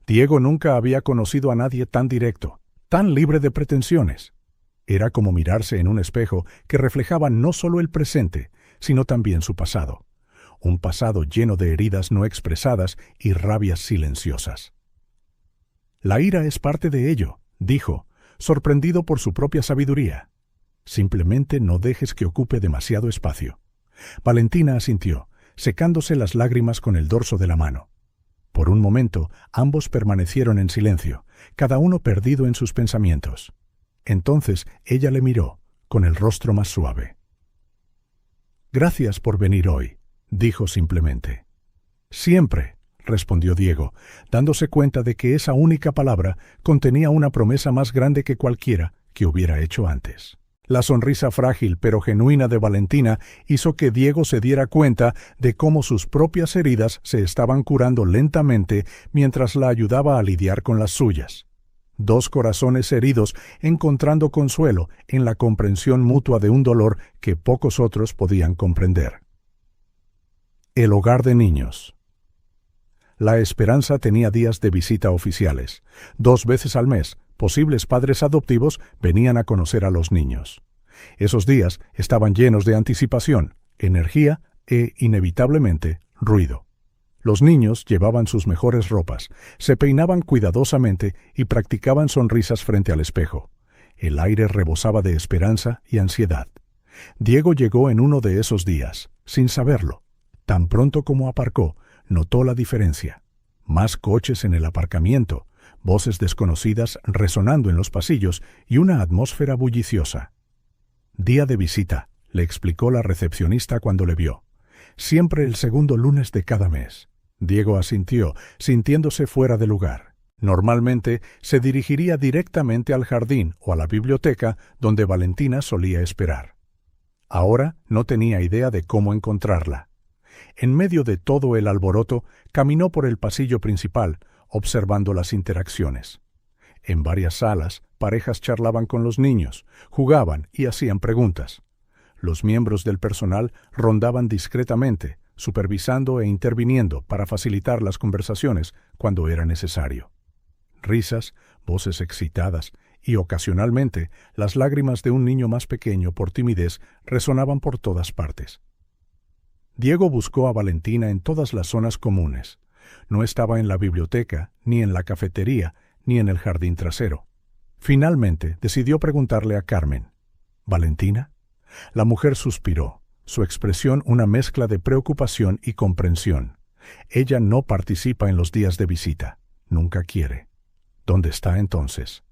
Diego nunca había conocido a nadie tan directo, tan libre de pretensiones. Era como mirarse en un espejo que reflejaba no solo el presente, sino también su pasado. Un pasado lleno de heridas no expresadas y rabias silenciosas. «La ira es parte de ello», dijo, sorprendido por su propia sabiduría. «Simplemente no dejes que ocupe demasiado espacio». Valentina asintió, secándose las lágrimas con el dorso de la mano. Por un momento, ambos permanecieron en silencio, cada uno perdido en sus pensamientos. Entonces ella le miró, con el rostro más suave. «Gracias por venir hoy», dijo simplemente. «Siempre», respondió Diego, dándose cuenta de que esa única palabra contenía una promesa más grande que cualquiera que hubiera hecho antes. La sonrisa frágil pero genuina de Valentina hizo que Diego se diera cuenta de cómo sus propias heridas se estaban curando lentamente mientras la ayudaba a lidiar con las suyas. Dos corazones heridos encontrando consuelo en la comprensión mutua de un dolor que pocos otros podían comprender. El hogar de niños. La Esperanza tenía días de visita oficiales. 2 veces al mes, posibles padres adoptivos venían a conocer a los niños. Esos días estaban llenos de anticipación, energía e, inevitablemente, ruido. Los niños llevaban sus mejores ropas, se peinaban cuidadosamente y practicaban sonrisas frente al espejo. El aire rebosaba de esperanza y ansiedad. Diego llegó en uno de esos días, sin saberlo. Tan pronto como aparcó, notó la diferencia. Más coches en el aparcamiento, voces desconocidas resonando en los pasillos y una atmósfera bulliciosa. «Día de visita», le explicó la recepcionista cuando le vio. «Siempre el segundo lunes de cada mes». Diego asintió, sintiéndose fuera de lugar. Normalmente se dirigiría directamente al jardín o a la biblioteca donde Valentina solía esperar. Ahora no tenía idea de cómo encontrarla. En medio de todo el alboroto, caminó por el pasillo principal, observando las interacciones. En varias salas, parejas charlaban con los niños, jugaban y hacían preguntas. Los miembros del personal rondaban discretamente, supervisando e interviniendo para facilitar las conversaciones cuando era necesario. Risas, voces excitadas y, ocasionalmente, las lágrimas de un niño más pequeño por timidez resonaban por todas partes. Diego buscó a Valentina en todas las zonas comunes. No estaba en la biblioteca, ni en la cafetería, ni en el jardín trasero. Finalmente decidió preguntarle a Carmen. «¿Valentina?» La mujer suspiró, su expresión una mezcla de preocupación y comprensión. Ella no participa en los días de visita. Nunca quiere. ¿Dónde está entonces?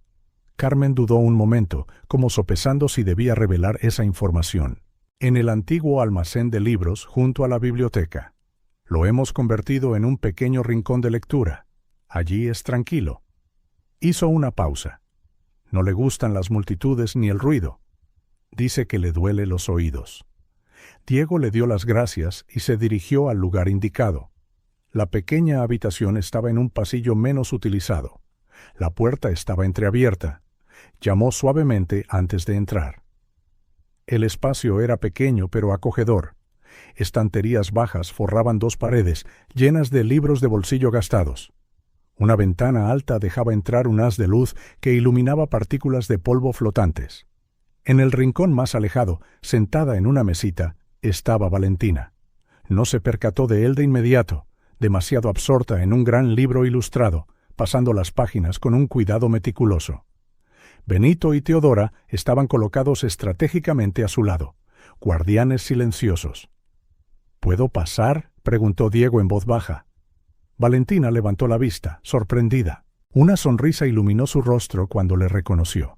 Carmen dudó un momento, como sopesando si debía revelar esa información. En el antiguo almacén de libros junto a la biblioteca. Lo hemos convertido en un pequeño rincón de lectura. Allí es tranquilo. Hizo una pausa. No le gustan las multitudes ni el ruido. Dice que le duele los oídos. Diego le dio las gracias y se dirigió al lugar indicado. La pequeña habitación estaba en un pasillo menos utilizado. La puerta estaba entreabierta. Llamó suavemente antes de entrar. El espacio era pequeño pero acogedor. Estanterías bajas forraban 2 paredes, llenas de libros de bolsillo gastados. Una ventana alta dejaba entrar un haz de luz que iluminaba partículas de polvo flotantes. En el rincón más alejado, sentada en una mesita, estaba Valentina. No se percató de él de inmediato, demasiado absorta en un gran libro ilustrado, pasando las páginas con un cuidado meticuloso. Benito y Teodora estaban colocados estratégicamente a su lado, guardianes silenciosos. «¿Puedo pasar?», preguntó Diego en voz baja. Valentina levantó la vista, sorprendida. Una sonrisa iluminó su rostro cuando le reconoció.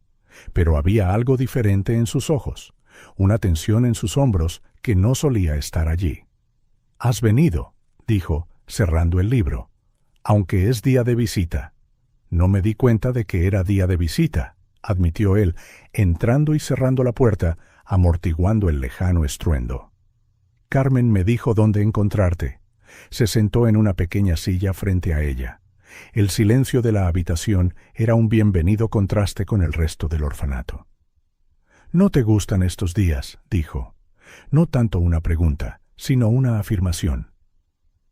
Pero había algo diferente en sus ojos, una tensión en sus hombros que no solía estar allí. «Has venido», dijo, cerrando el libro, «aunque es día de visita». «No me di cuenta de que era día de visita», admitió él, entrando y cerrando la puerta, amortiguando el lejano estruendo. «Carmen me dijo dónde encontrarte». Se sentó en una pequeña silla frente a ella. El silencio de la habitación era un bienvenido contraste con el resto del orfanato. «¿No te gustan estos días?», dijo. No tanto una pregunta, sino una afirmación.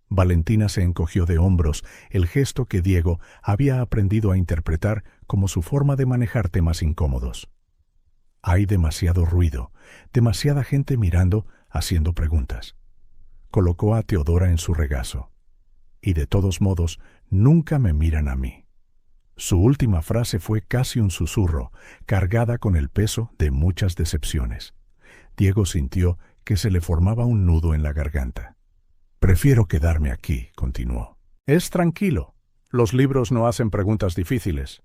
Valentina se encogió de hombros, el gesto que Diego había aprendido a interpretar como su forma de manejar temas incómodos. «Hay demasiado ruido, demasiada gente mirando, haciendo preguntas». Colocó a Teodora en su regazo. «Y de todos modos, nunca me miran a mí». Su última frase fue casi un susurro, cargada con el peso de muchas decepciones. Diego sintió que se le formaba un nudo en la garganta. «Prefiero quedarme aquí», continuó. Es tranquilo. Los libros no hacen preguntas difíciles.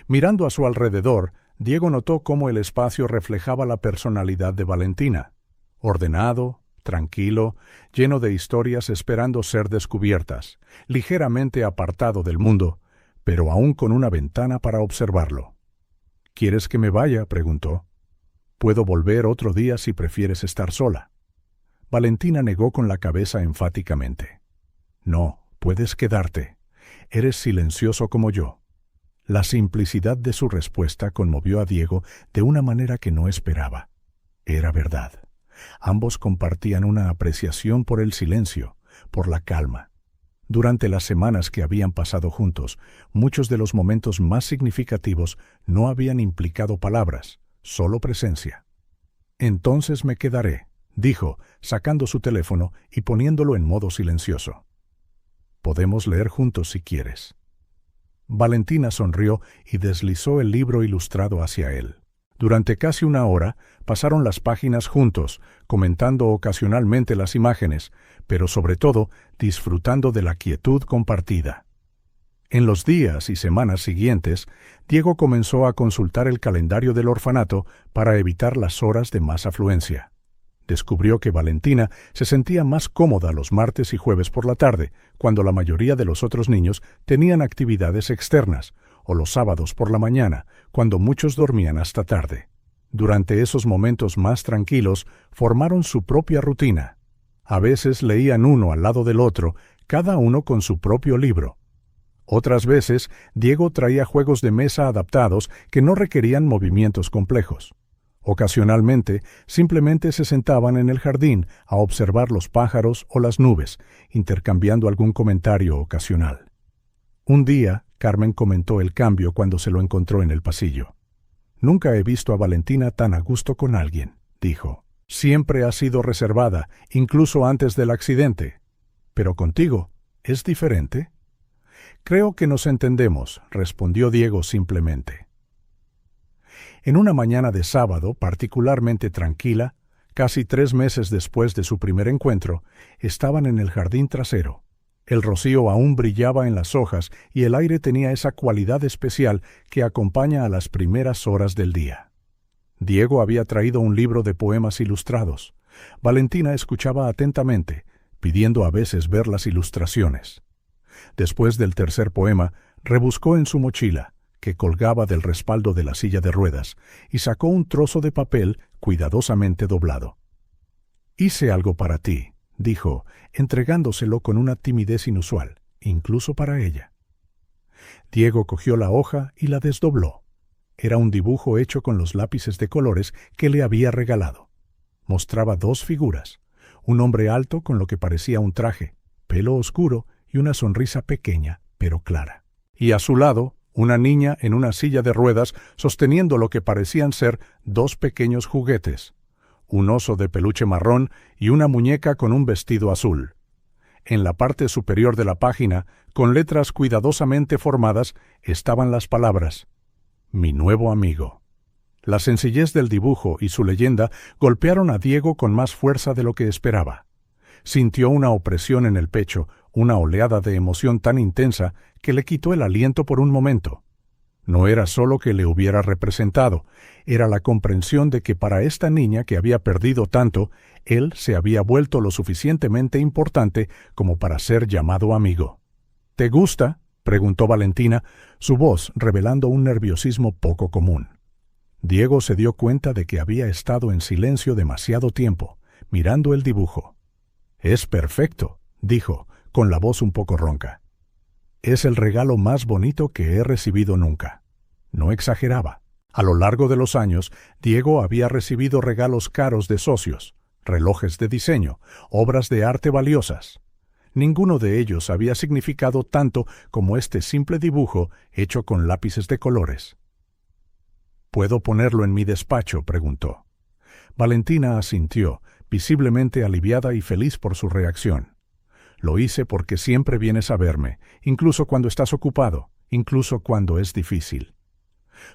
Mirando a su alrededor, Diego notó cómo el espacio reflejaba la personalidad de Valentina. Ordenado, tranquilo, lleno de historias esperando ser descubiertas, ligeramente apartado del mundo, pero aún con una ventana para observarlo. ¿Quieres que me vaya?, preguntó. Puedo volver otro día si prefieres estar sola. Valentina negó con la cabeza enfáticamente. No, puedes quedarte. Eres silencioso como yo. La simplicidad de su respuesta conmovió a Diego de una manera que no esperaba. Era verdad. Ambos compartían una apreciación por el silencio, por la calma. Durante las semanas que habían pasado juntos, muchos de los momentos más significativos no habían implicado palabras, solo presencia. Entonces me quedaré, dijo, sacando su teléfono y poniéndolo en modo silencioso. Podemos leer juntos si quieres. Valentina sonrió y deslizó el libro ilustrado hacia él. Durante casi una hora pasaron las páginas juntos, comentando ocasionalmente las imágenes, pero sobre todo disfrutando de la quietud compartida. En los días y semanas siguientes, Diego comenzó a consultar el calendario del orfanato para evitar las horas de más afluencia. Descubrió que Valentina se sentía más cómoda los martes y jueves por la tarde, cuando la mayoría de los otros niños tenían actividades externas, o los sábados por la mañana, cuando muchos dormían hasta tarde. Durante esos momentos más tranquilos, formaron su propia rutina. A veces leían uno al lado del otro, cada uno con su propio libro. Otras veces, Diego traía juegos de mesa adaptados que no requerían movimientos complejos. Ocasionalmente, simplemente se sentaban en el jardín a observar los pájaros o las nubes, intercambiando algún comentario ocasional. Un día, Carmen comentó el cambio cuando se lo encontró en el pasillo. «Nunca he visto a Valentina tan a gusto con alguien», dijo. «Siempre ha sido reservada, incluso antes del accidente. Pero contigo, ¿es diferente?» «Creo que nos entendemos», respondió Diego simplemente. En una mañana de sábado particularmente tranquila, casi 3 meses después de su primer encuentro, estaban en el jardín trasero. El rocío aún brillaba en las hojas y el aire tenía esa cualidad especial que acompaña a las primeras horas del día. Diego había traído un libro de poemas ilustrados. Valentina escuchaba atentamente, pidiendo a veces ver las ilustraciones. Después del tercer poema, rebuscó en su mochila, que colgaba del respaldo de la silla de ruedas, y sacó un trozo de papel cuidadosamente doblado. «Hice algo para ti», dijo, entregándoselo con una timidez inusual, incluso para ella. Diego cogió la hoja y la desdobló. Era un dibujo hecho con los lápices de colores que le había regalado. Mostraba 2 figuras, un hombre alto con lo que parecía un traje, pelo oscuro y una sonrisa pequeña, pero clara. Y a su lado, una niña en una silla de ruedas sosteniendo lo que parecían ser 2 pequeños juguetes, un oso de peluche marrón y una muñeca con un vestido azul. En la parte superior de la página, con letras cuidadosamente formadas, estaban las palabras «Mi nuevo amigo». La sencillez del dibujo y su leyenda golpearon a Diego con más fuerza de lo que esperaba. Sintió una opresión en el pecho, una oleada de emoción tan intensa que le quitó el aliento por un momento. No era solo que le hubiera representado, era la comprensión de que para esta niña que había perdido tanto, él se había vuelto lo suficientemente importante como para ser llamado amigo. «¿Te gusta?», preguntó Valentina, su voz revelando un nerviosismo poco común. Diego se dio cuenta de que había estado en silencio demasiado tiempo, mirando el dibujo. «Es perfecto», dijo, con la voz un poco ronca. «Es el regalo más bonito que he recibido nunca». No exageraba. A lo largo de los años, Diego había recibido regalos caros de socios, relojes de diseño, obras de arte valiosas. Ninguno de ellos había significado tanto como este simple dibujo hecho con lápices de colores. «¿Puedo ponerlo en mi despacho?», preguntó. Valentina asintió, visiblemente aliviada y feliz por su reacción. «Lo hice porque siempre vienes a verme, incluso cuando estás ocupado, incluso cuando es difícil».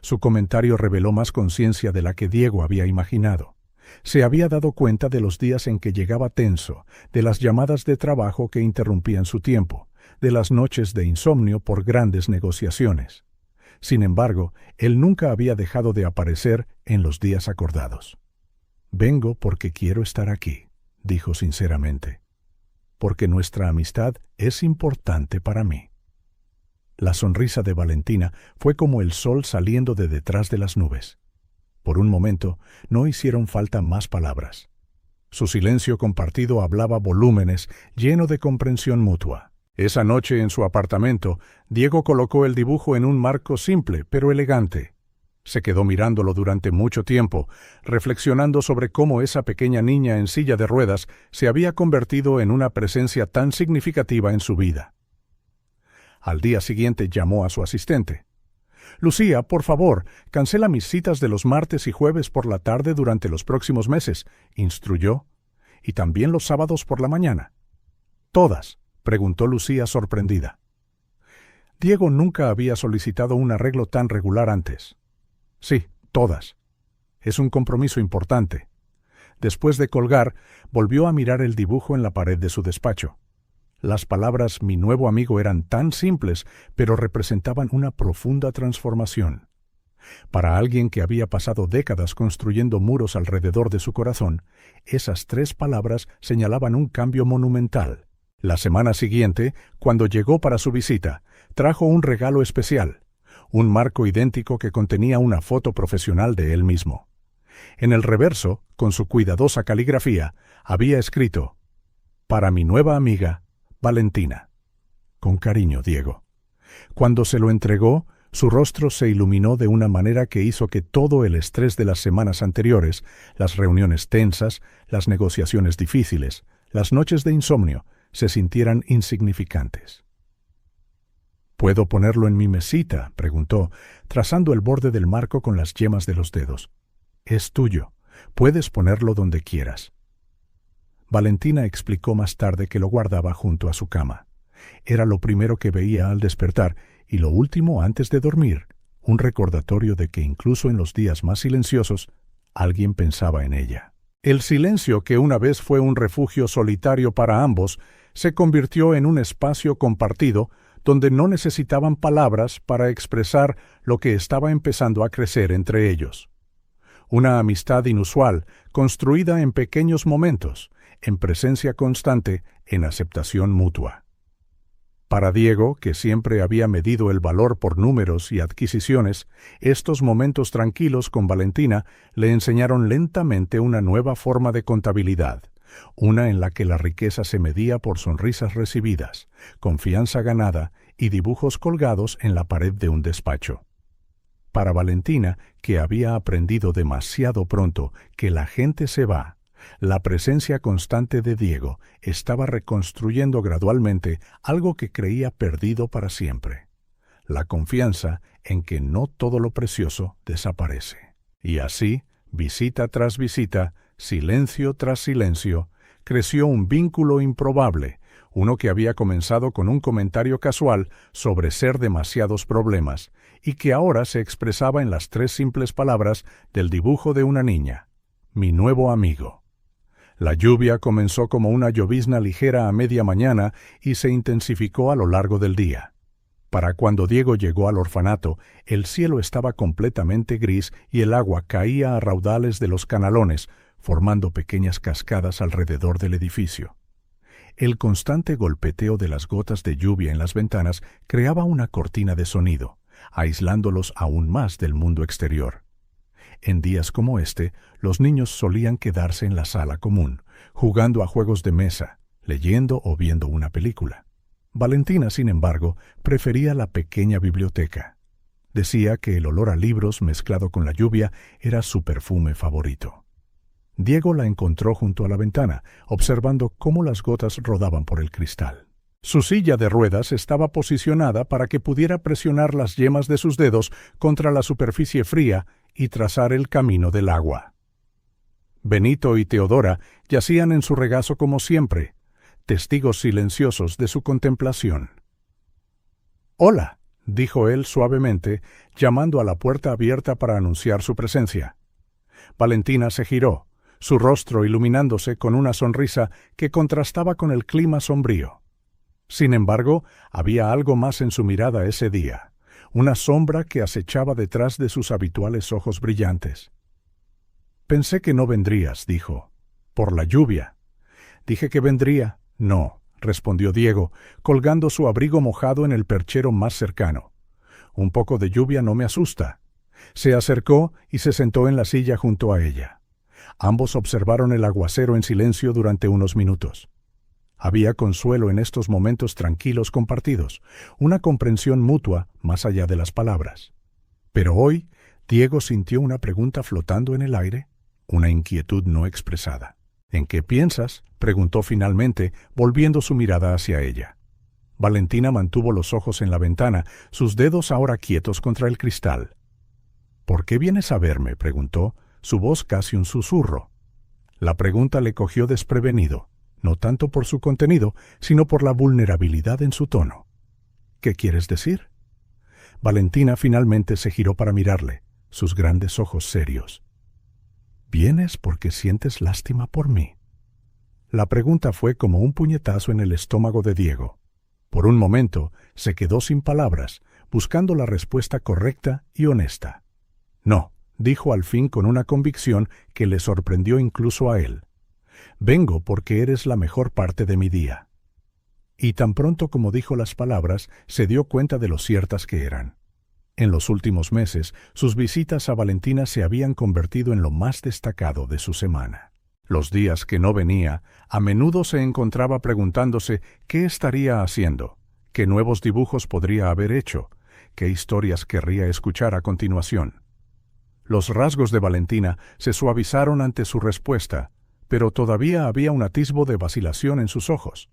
Su comentario reveló más conciencia de la que Diego había imaginado. Se había dado cuenta de los días en que llegaba tenso, de las llamadas de trabajo que interrumpían su tiempo, de las noches de insomnio por grandes negociaciones. Sin embargo, él nunca había dejado de aparecer en los días acordados. «Vengo porque quiero estar aquí», dijo sinceramente, «porque nuestra amistad es importante para mí». La sonrisa de Valentina fue como el sol saliendo de detrás de las nubes. Por un momento, no hicieron falta más palabras. Su silencio compartido hablaba volúmenes, lleno de comprensión mutua. Esa noche en su apartamento, Diego colocó el dibujo en un marco simple pero elegante. Se quedó mirándolo durante mucho tiempo, reflexionando sobre cómo esa pequeña niña en silla de ruedas se había convertido en una presencia tan significativa en su vida. Al día siguiente llamó a su asistente. «Lucía, por favor, cancela mis citas de los martes y jueves por la tarde durante los próximos meses», instruyó, «y también los sábados por la mañana». «¿Todas?», preguntó Lucía sorprendida. Diego nunca había solicitado un arreglo tan regular antes. «Sí, todas. Es un compromiso importante». Después de colgar, volvió a mirar el dibujo en la pared de su despacho. Las palabras «mi nuevo amigo» eran tan simples, pero representaban una profunda transformación. Para alguien que había pasado décadas construyendo muros alrededor de su corazón, esas 3 palabras señalaban un cambio monumental. La semana siguiente, cuando llegó para su visita, trajo un regalo especial, un marco idéntico que contenía una foto profesional de él mismo. En el reverso, con su cuidadosa caligrafía, había escrito: «Para mi nueva amiga, Valentina. Con cariño, Diego». Cuando se lo entregó, su rostro se iluminó de una manera que hizo que todo el estrés de las semanas anteriores, las reuniones tensas, las negociaciones difíciles, las noches de insomnio, se sintieran insignificantes. «¿Puedo ponerlo en mi mesita?», preguntó, trazando el borde del marco con las yemas de los dedos. «Es tuyo. Puedes ponerlo donde quieras». Valentina explicó más tarde que lo guardaba junto a su cama. Era lo primero que veía al despertar y lo último antes de dormir, un recordatorio de que incluso en los días más silenciosos, alguien pensaba en ella. El silencio, que una vez fue un refugio solitario para ambos, se convirtió en un espacio compartido donde no necesitaban palabras para expresar lo que estaba empezando a crecer entre ellos. Una amistad inusual, construida en pequeños momentos, en presencia constante, en aceptación mutua. Para Diego, que siempre había medido el valor por números y adquisiciones, estos momentos tranquilos con Valentina le enseñaron lentamente una nueva forma de contabilidad, una en la que la riqueza se medía por sonrisas recibidas, confianza ganada y dibujos colgados en la pared de un despacho. Para Valentina, que había aprendido demasiado pronto que la gente se va, la presencia constante de Diego estaba reconstruyendo gradualmente algo que creía perdido para siempre: la confianza en que no todo lo precioso desaparece. Y así, visita tras visita, silencio tras silencio, creció un vínculo improbable, uno que había comenzado con un comentario casual sobre ser demasiados problemas, y que ahora se expresaba en las 3 simples palabras del dibujo de una niña: «mi nuevo amigo». La lluvia comenzó como una llovizna ligera a media mañana y se intensificó a lo largo del día. Para cuando Diego llegó al orfanato, el cielo estaba completamente gris y el agua caía a raudales de los canalones, formando pequeñas cascadas alrededor del edificio. El constante golpeteo de las gotas de lluvia en las ventanas creaba una cortina de sonido, aislándolos aún más del mundo exterior. En días como este, los niños solían quedarse en la sala común, jugando a juegos de mesa, leyendo o viendo una película. Valentina, sin embargo, prefería la pequeña biblioteca. Decía que el olor a libros mezclado con la lluvia era su perfume favorito. Diego la encontró junto a la ventana, observando cómo las gotas rodaban por el cristal. Su silla de ruedas estaba posicionada para que pudiera presionar las yemas de sus dedos contra la superficie fría y trazar el camino del agua. Benito y Teodora yacían en su regazo como siempre, testigos silenciosos de su contemplación. «Hola», dijo él suavemente, llamando a la puerta abierta para anunciar su presencia. Valentina se giró, su rostro iluminándose con una sonrisa que contrastaba con el clima sombrío. Sin embargo, había algo más en su mirada ese día, una sombra que acechaba detrás de sus habituales ojos brillantes. «Pensé que no vendrías», dijo. «Por la lluvia». «Dije que vendría». «No», respondió Diego, colgando su abrigo mojado en el perchero más cercano. «Un poco de lluvia no me asusta». Se acercó y se sentó en la silla junto a ella. Ambos observaron el aguacero en silencio durante unos minutos. Había consuelo en estos momentos tranquilos compartidos, una comprensión mutua más allá de las palabras. Pero hoy, Diego sintió una pregunta flotando en el aire, una inquietud no expresada. «¿En qué piensas?», preguntó finalmente, volviendo su mirada hacia ella. Valentina mantuvo los ojos en la ventana, sus dedos ahora quietos contra el cristal. «¿Por qué vienes a verme?», preguntó, su voz casi un susurro. La pregunta le cogió desprevenido, no tanto por su contenido, sino por la vulnerabilidad en su tono. «¿Qué quieres decir?». Valentina finalmente se giró para mirarle, sus grandes ojos serios. «¿Vienes porque sientes lástima por mí?». La pregunta fue como un puñetazo en el estómago de Diego. Por un momento se quedó sin palabras, buscando la respuesta correcta y honesta. «No», dijo al fin con una convicción que le sorprendió incluso a él. «Vengo porque eres la mejor parte de mi día». Y tan pronto como dijo las palabras, se dio cuenta de lo ciertas que eran. En los últimos meses, sus visitas a Valentina se habían convertido en lo más destacado de su semana. Los días que no venía, a menudo se encontraba preguntándose qué estaría haciendo, qué nuevos dibujos podría haber hecho, qué historias querría escuchar a continuación. Los rasgos de Valentina se suavizaron ante su respuesta, pero todavía había un atisbo de vacilación en sus ojos.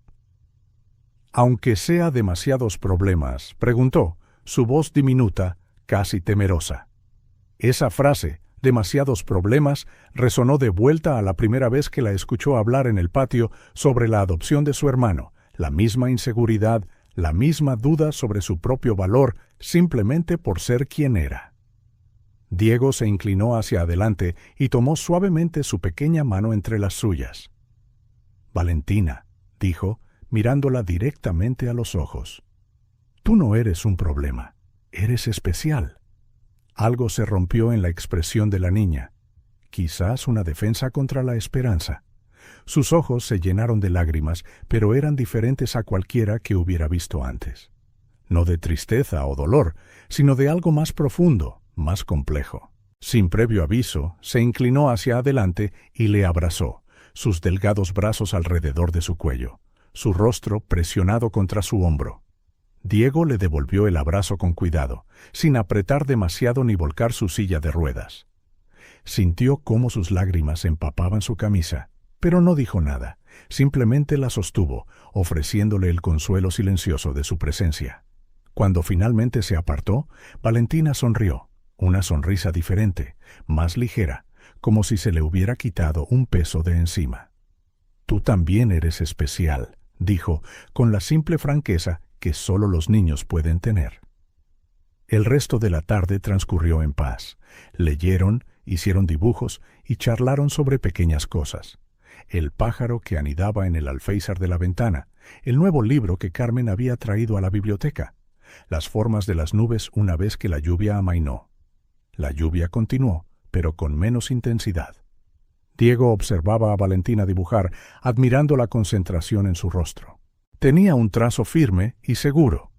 «Aunque sea demasiados problemas», preguntó, su voz diminuta, casi temerosa. Esa frase, «demasiados problemas», resonó de vuelta a la primera vez que la escuchó hablar en el patio sobre la adopción de su hermano, la misma inseguridad, la misma duda sobre su propio valor, simplemente por ser quien era. Diego se inclinó hacia adelante y tomó suavemente su pequeña mano entre las suyas. «Valentina», dijo, mirándola directamente a los ojos. «Tú no eres un problema, eres especial». Algo se rompió en la expresión de la niña, quizás una defensa contra la esperanza. Sus ojos se llenaron de lágrimas, pero eran diferentes a cualquiera que hubiera visto antes. No de tristeza o dolor, sino de algo más profundo, más complejo. Sin previo aviso, se inclinó hacia adelante y le abrazó, sus delgados brazos alrededor de su cuello, su rostro presionado contra su hombro. Diego le devolvió el abrazo con cuidado, sin apretar demasiado ni volcar su silla de ruedas. Sintió cómo sus lágrimas empapaban su camisa, pero no dijo nada, simplemente la sostuvo, ofreciéndole el consuelo silencioso de su presencia. Cuando finalmente se apartó, Valentina sonrió, una sonrisa diferente, más ligera, como si se le hubiera quitado un peso de encima. «Tú también eres especial», dijo, con la simple franqueza que solo los niños pueden tener. El resto de la tarde transcurrió en paz. Leyeron, hicieron dibujos y charlaron sobre pequeñas cosas. El pájaro que anidaba en el alféizar de la ventana, el nuevo libro que Carmen había traído a la biblioteca, las formas de las nubes una vez que la lluvia amainó. La lluvia continuó, pero con menos intensidad. Diego observaba a Valentina dibujar, admirando la concentración en su rostro. Tenía un trazo firme y seguro.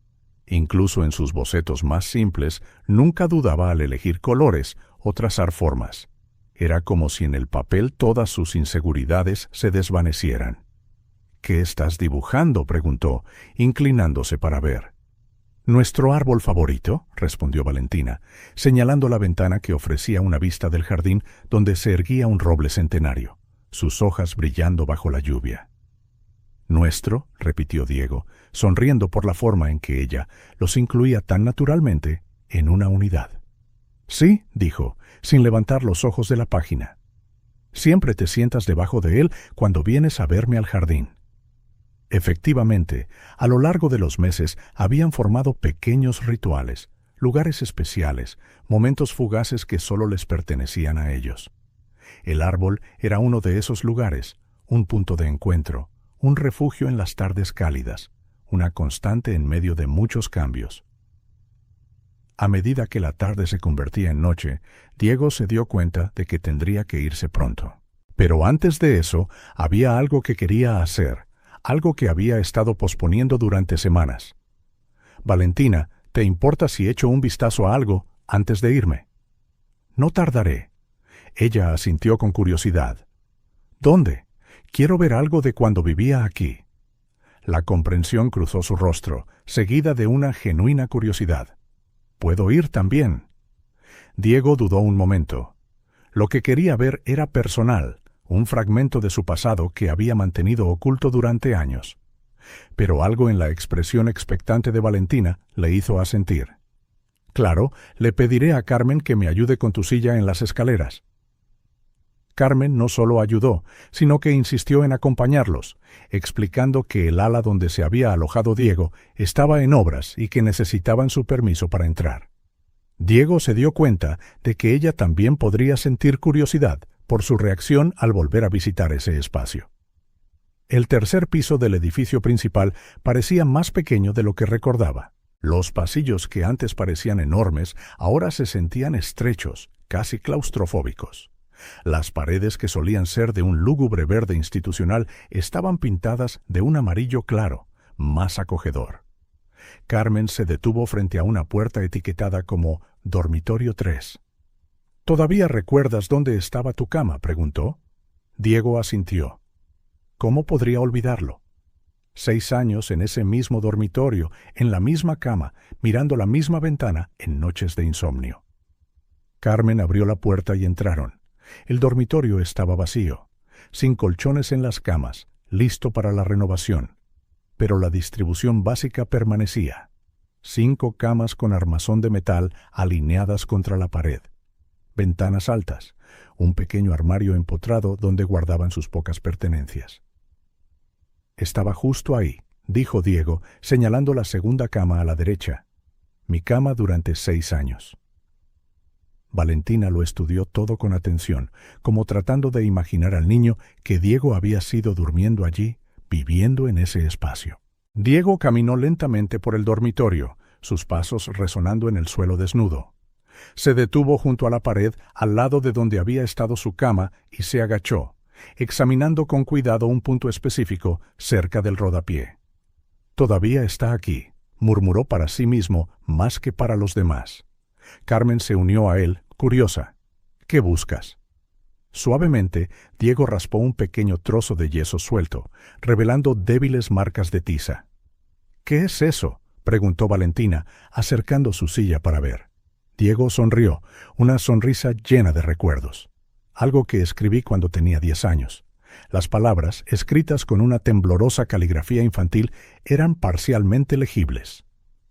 Incluso en sus bocetos más simples, nunca dudaba al elegir colores o trazar formas. Era como si en el papel todas sus inseguridades se desvanecieran. «¿Qué estás dibujando?», preguntó, inclinándose para ver. «Nuestro árbol favorito», respondió Valentina, señalando la ventana que ofrecía una vista del jardín donde se erguía un roble centenario, sus hojas brillando bajo la lluvia. «Nuestro», repitió Diego, sonriendo por la forma en que ella los incluía tan naturalmente en una unidad. «Sí», dijo, sin levantar los ojos de la página. «Siempre te sientas debajo de él cuando vienes a verme al jardín». Efectivamente, a lo largo de los meses habían formado pequeños rituales, lugares especiales, momentos fugaces que solo les pertenecían a ellos. El árbol era uno de esos lugares, un punto de encuentro, un refugio en las tardes cálidas, una constante en medio de muchos cambios. A medida que la tarde se convertía en noche, Diego se dio cuenta de que tendría que irse pronto. Pero antes de eso, había algo que quería hacer, algo que había estado posponiendo durante semanas. «Valentina, ¿te importa si echo un vistazo a algo antes de irme?» «No tardaré». Ella asintió con curiosidad. «¿Dónde? Quiero ver algo de cuando vivía aquí». La comprensión cruzó su rostro, seguida de una genuina curiosidad. «¿Puedo ir también?» Diego dudó un momento. Lo que quería ver era personal, un fragmento de su pasado que había mantenido oculto durante años. Pero algo en la expresión expectante de Valentina le hizo asentir. «Claro, le pediré a Carmen que me ayude con tu silla en las escaleras». Carmen no solo ayudó, sino que insistió en acompañarlos, explicando que el ala donde se había alojado Diego estaba en obras y que necesitaban su permiso para entrar. Diego se dio cuenta de que ella también podría sentir curiosidad por su reacción al volver a visitar ese espacio. El tercer piso del edificio principal parecía más pequeño de lo que recordaba. Los pasillos que antes parecían enormes ahora se sentían estrechos, casi claustrofóbicos. Las paredes, que solían ser de un lúgubre verde institucional, estaban pintadas de un amarillo claro, más acogedor. Carmen se detuvo frente a una puerta etiquetada como «Dormitorio 3». «¿Todavía recuerdas dónde estaba tu cama?», preguntó. Diego asintió. ¿Cómo podría olvidarlo? 6 años en ese mismo dormitorio, en la misma cama, mirando la misma ventana en noches de insomnio. Carmen abrió la puerta y entraron. El dormitorio estaba vacío, sin colchones en las camas, listo para la renovación. Pero la distribución básica permanecía. 5 camas con armazón de metal alineadas contra la pared. Ventanas altas, un pequeño armario empotrado donde guardaban sus pocas pertenencias. «Estaba justo ahí», dijo Diego, señalando la segunda cama a la derecha. «Mi cama durante 6 años». Valentina lo estudió todo con atención, como tratando de imaginar al niño que Diego había sido durmiendo allí, viviendo en ese espacio. Diego caminó lentamente por el dormitorio, sus pasos resonando en el suelo desnudo. Se detuvo junto a la pared, al lado de donde había estado su cama, y se agachó, examinando con cuidado un punto específico cerca del rodapié. «Todavía está aquí», murmuró para sí mismo más que para los demás. Carmen se unió a él, curiosa. «¿Qué buscas?». Suavemente, Diego raspó un pequeño trozo de yeso suelto, revelando débiles marcas de tiza. «¿Qué es eso?», preguntó Valentina, acercando su silla para ver. Diego sonrió, una sonrisa llena de recuerdos. «Algo que escribí cuando tenía 10 años. Las palabras, escritas con una temblorosa caligrafía infantil, eran parcialmente legibles.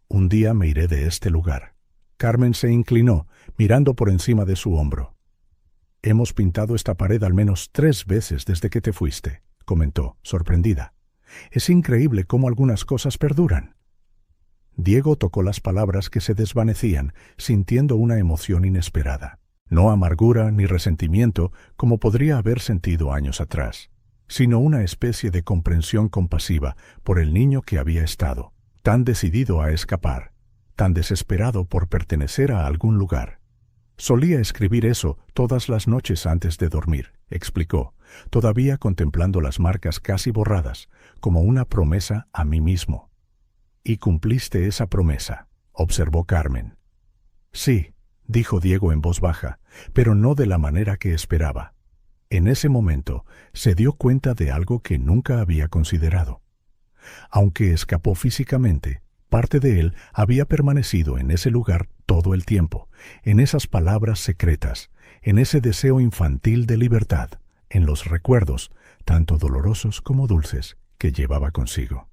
Un día me iré de este lugar». Carmen se inclinó, mirando por encima de su hombro. «Hemos pintado esta pared al menos 3 veces desde que te fuiste», comentó, sorprendida. «Es increíble cómo algunas cosas perduran». Diego tocó las palabras que se desvanecían, sintiendo una emoción inesperada. No amargura ni resentimiento, como podría haber sentido años atrás, sino una especie de comprensión compasiva por el niño que había estado, tan decidido a escapar, tan desesperado por pertenecer a algún lugar. «Solía escribir eso todas las noches antes de dormir», explicó, todavía contemplando las marcas casi borradas, como una promesa a mí mismo. «¿Y cumpliste esa promesa?», observó Carmen. «Sí», dijo Diego en voz baja, pero no de la manera que esperaba. En ese momento se dio cuenta de algo que nunca había considerado. Aunque escapó físicamente, parte de él había permanecido en ese lugar todo el tiempo, en esas palabras secretas, en ese deseo infantil de libertad, en los recuerdos, tanto dolorosos como dulces, que llevaba consigo.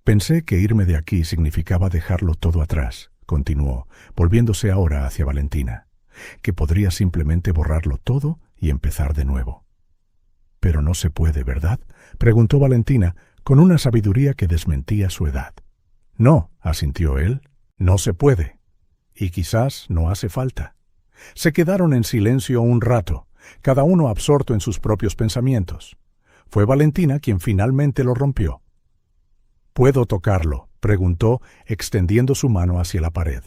«Pensé que irme de aquí significaba dejarlo todo atrás», continuó, volviéndose ahora hacia Valentina, «que podría simplemente borrarlo todo y empezar de nuevo». «Pero no se puede, ¿verdad?», preguntó Valentina, con una sabiduría que desmentía su edad. «No», asintió él, «no se puede. Y quizás no hace falta». Se quedaron en silencio un rato, cada uno absorto en sus propios pensamientos. Fue Valentina quien finalmente lo rompió. ¿Puedo tocarlo?, preguntó, extendiendo su mano hacia la pared.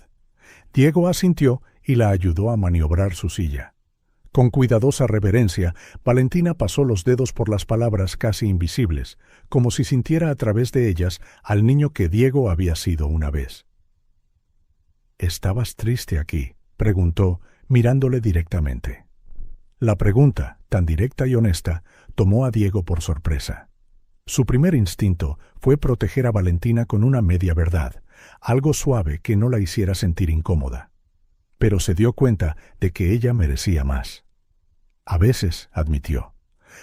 Diego asintió y la ayudó a maniobrar su silla. Con cuidadosa reverencia, Valentina pasó los dedos por las palabras casi invisibles, como si sintiera a través de ellas al niño que Diego había sido una vez. «¿Estabas triste aquí?», preguntó, mirándole directamente. La pregunta, tan directa y honesta, tomó a Diego por sorpresa. Su primer instinto fue proteger a Valentina con una media verdad, algo suave que no la hiciera sentir incómoda. Pero se dio cuenta de que ella merecía más. A veces, admitió,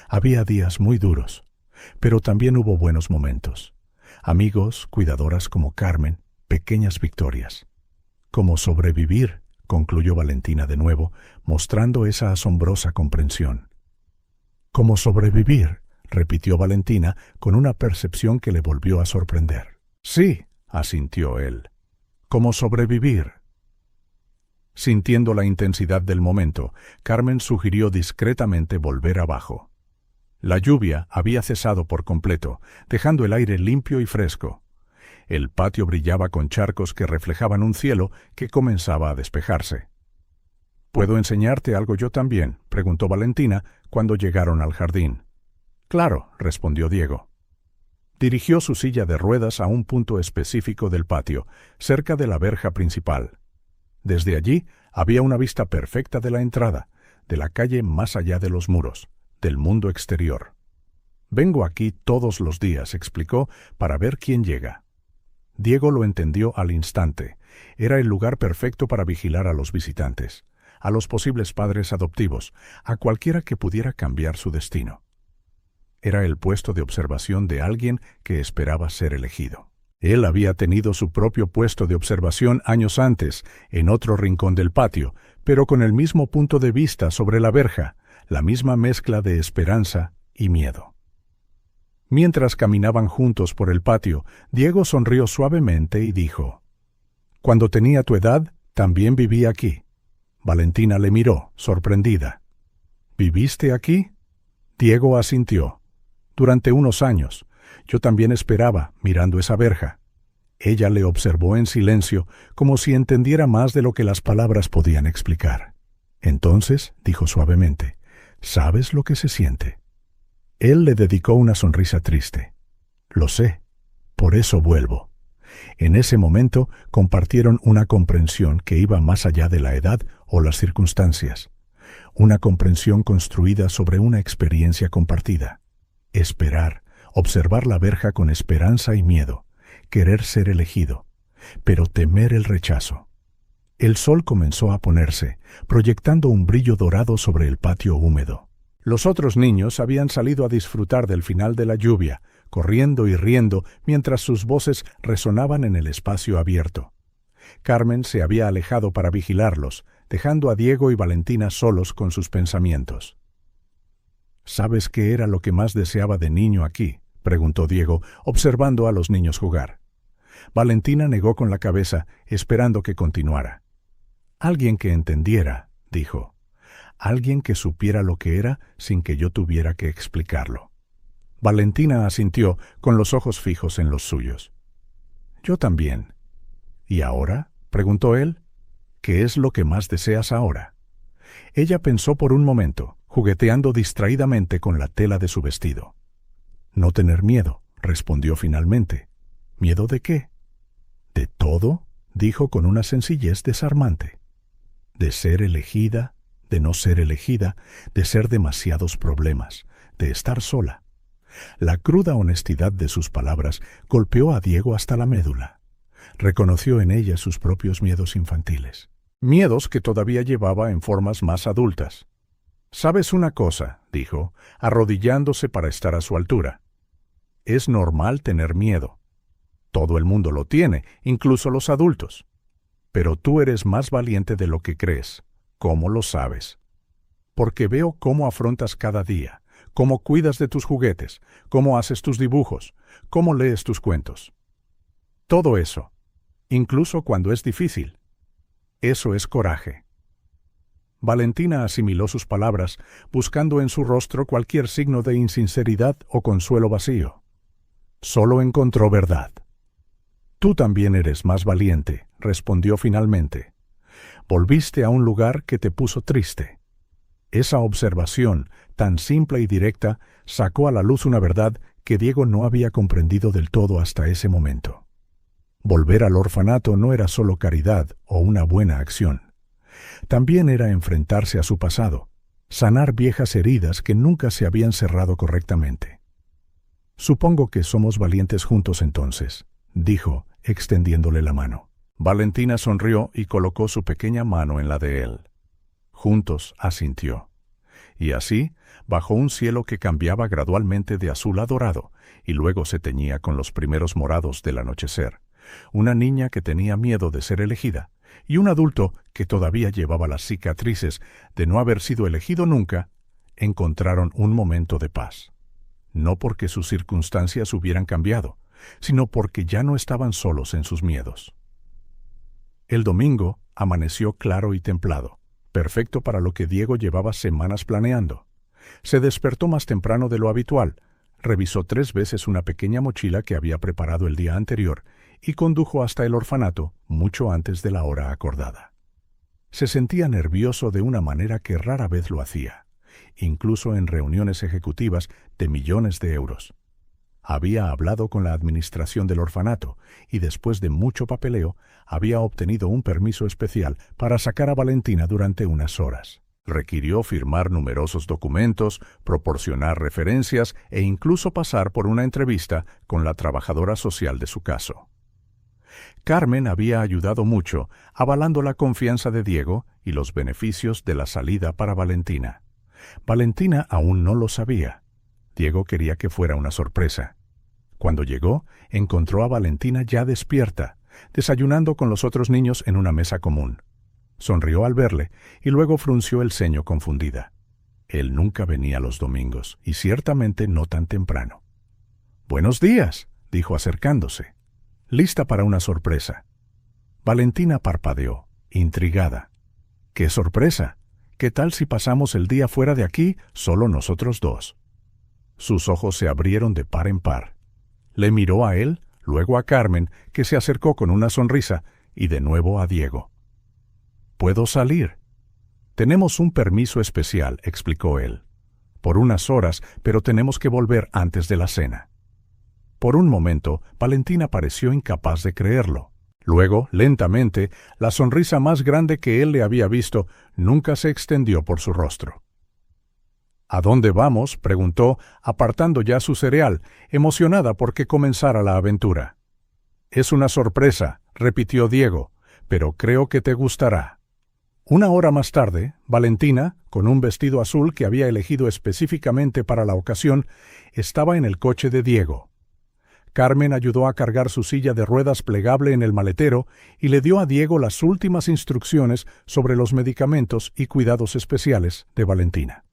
había días muy duros, pero también hubo buenos momentos. Amigos, cuidadoras como Carmen, pequeñas victorias. Como sobrevivir, concluyó Valentina de nuevo, mostrando esa asombrosa comprensión. Como sobrevivir, repitió Valentina con una percepción que le volvió a sorprender. Sí, asintió él. Como sobrevivir. Sintiendo la intensidad del momento, Carmen sugirió discretamente volver abajo. La lluvia había cesado por completo, dejando el aire limpio y fresco. El patio brillaba con charcos que reflejaban un cielo que comenzaba a despejarse. «¿Puedo enseñarte algo yo también?», preguntó Valentina cuando llegaron al jardín. «Claro», respondió Diego. Dirigió su silla de ruedas a un punto específico del patio, cerca de la verja principal. Desde allí había una vista perfecta de la entrada, de la calle más allá de los muros, del mundo exterior. «Vengo aquí todos los días», explicó, «para ver quién llega». Diego lo entendió al instante. Era el lugar perfecto para vigilar a los visitantes, a los posibles padres adoptivos, a cualquiera que pudiera cambiar su destino. Era el puesto de observación de alguien que esperaba ser elegido. Él había tenido su propio puesto de observación años antes, en otro rincón del patio, pero con el mismo punto de vista sobre la verja, la misma mezcla de esperanza y miedo. Mientras caminaban juntos por el patio, Diego sonrió suavemente y dijo: «Cuando tenía tu edad, también viví aquí». Valentina le miró, sorprendida. «¿Viviste aquí?». Diego asintió. «Durante unos años. Yo también esperaba, mirando esa verja». Ella le observó en silencio, como si entendiera más de lo que las palabras podían explicar. «Entonces», dijo suavemente, «¿sabes lo que se siente?». Él le dedicó una sonrisa triste. «Lo sé. Por eso vuelvo». En ese momento compartieron una comprensión que iba más allá de la edad o las circunstancias. Una comprensión construida sobre una experiencia compartida. Esperar, observar la verja con esperanza y miedo, querer ser elegido, pero temer el rechazo. El sol comenzó a ponerse, proyectando un brillo dorado sobre el patio húmedo. Los otros niños habían salido a disfrutar del final de la lluvia, corriendo y riendo mientras sus voces resonaban en el espacio abierto. Carmen se había alejado para vigilarlos, dejando a Diego y Valentina solos con sus pensamientos. «¿Sabes qué era lo que más deseaba de niño aquí?», preguntó Diego, observando a los niños jugar. Valentina negó con la cabeza, esperando que continuara. «Alguien que entendiera», dijo. «Alguien que supiera lo que era sin que yo tuviera que explicarlo». Valentina asintió, con los ojos fijos en los suyos. «Yo también». «¿Y ahora?», preguntó él. «¿Qué es lo que más deseas ahora?». Ella pensó por un momento, jugueteando distraídamente con la tela de su vestido. «No tener miedo», respondió finalmente. «¿Miedo de qué?». «De todo», dijo con una sencillez desarmante. «De ser elegida, de no ser elegida, de ser demasiados problemas, de estar sola». La cruda honestidad de sus palabras golpeó a Diego hasta la médula. Reconoció en ella sus propios miedos infantiles. Miedos que todavía llevaba en formas más adultas. «¿Sabes una cosa?», dijo, arrodillándose para estar a su altura. «Es normal tener miedo. Todo el mundo lo tiene, incluso los adultos. Pero tú eres más valiente de lo que crees. ¿Cómo lo sabes? Porque veo cómo afrontas cada día, cómo cuidas de tus juguetes, cómo haces tus dibujos, cómo lees tus cuentos. Todo eso, incluso cuando es difícil. Eso es coraje». Valentina asimiló sus palabras, buscando en su rostro cualquier signo de insinceridad o consuelo vacío. Solo encontró verdad. Tú también eres más valiente, respondió finalmente. Volviste a un lugar que te puso triste. Esa observación, tan simple y directa, sacó a la luz una verdad que Diego no había comprendido del todo hasta ese momento. Volver al orfanato no era solo caridad o una buena acción. También era enfrentarse a su pasado, sanar viejas heridas que nunca se habían cerrado correctamente. Supongo que somos valientes juntos entonces, dijo, extendiéndole la mano. Valentina sonrió y colocó su pequeña mano en la de él. Juntos asintió. Y así, bajo un cielo que cambiaba gradualmente de azul a dorado y luego se teñía con los primeros morados del anochecer, una niña que tenía miedo de ser elegida y un adulto que todavía llevaba las cicatrices de no haber sido elegido nunca, encontraron un momento de paz. No porque sus circunstancias hubieran cambiado, sino porque ya no estaban solos en sus miedos. El domingo amaneció claro y templado, perfecto para lo que Diego llevaba semanas planeando. Se despertó más temprano de lo habitual, revisó 3 veces una pequeña mochila que había preparado el día anterior y condujo hasta el orfanato mucho antes de la hora acordada. Se sentía nervioso de una manera que rara vez lo hacía, incluso en reuniones ejecutivas de millones de euros. Había hablado con la administración del orfanato y después de mucho papeleo había obtenido un permiso especial para sacar a Valentina durante unas horas. Requirió firmar numerosos documentos, proporcionar referencias e incluso pasar por una entrevista con la trabajadora social de su caso. Carmen había ayudado mucho, avalando la confianza de Diego y los beneficios de la salida para Valentina. Valentina aún no lo sabía. Diego quería que fuera una sorpresa. Cuando llegó, encontró a Valentina ya despierta, desayunando con los otros niños en una mesa común. Sonrió al verle y luego frunció el ceño confundida. Él nunca venía los domingos, y ciertamente no tan temprano. «Buenos días», dijo acercándose. Lista para una sorpresa. Valentina parpadeó, intrigada. «¿Qué sorpresa? ¿Qué tal si pasamos el día fuera de aquí, solo nosotros dos?» Sus ojos se abrieron de par en par. Le miró a él, luego a Carmen, que se acercó con una sonrisa, y de nuevo a Diego. «¿Puedo salir?» «Tenemos un permiso especial», explicó él. «Por unas horas, pero tenemos que volver antes de la cena». Por un momento, Valentina pareció incapaz de creerlo. Luego, lentamente, la sonrisa más grande que él le había visto nunca se extendió por su rostro. «¿A dónde vamos?», preguntó, apartando ya su cereal, emocionada porque comenzara la aventura. «Es una sorpresa», repitió Diego, «pero creo que te gustará». Una hora más tarde, Valentina, con un vestido azul que había elegido específicamente para la ocasión, estaba en el coche de Diego. Carmen ayudó a cargar su silla de ruedas plegable en el maletero y le dio a Diego las últimas instrucciones sobre los medicamentos y cuidados especiales de Valentina.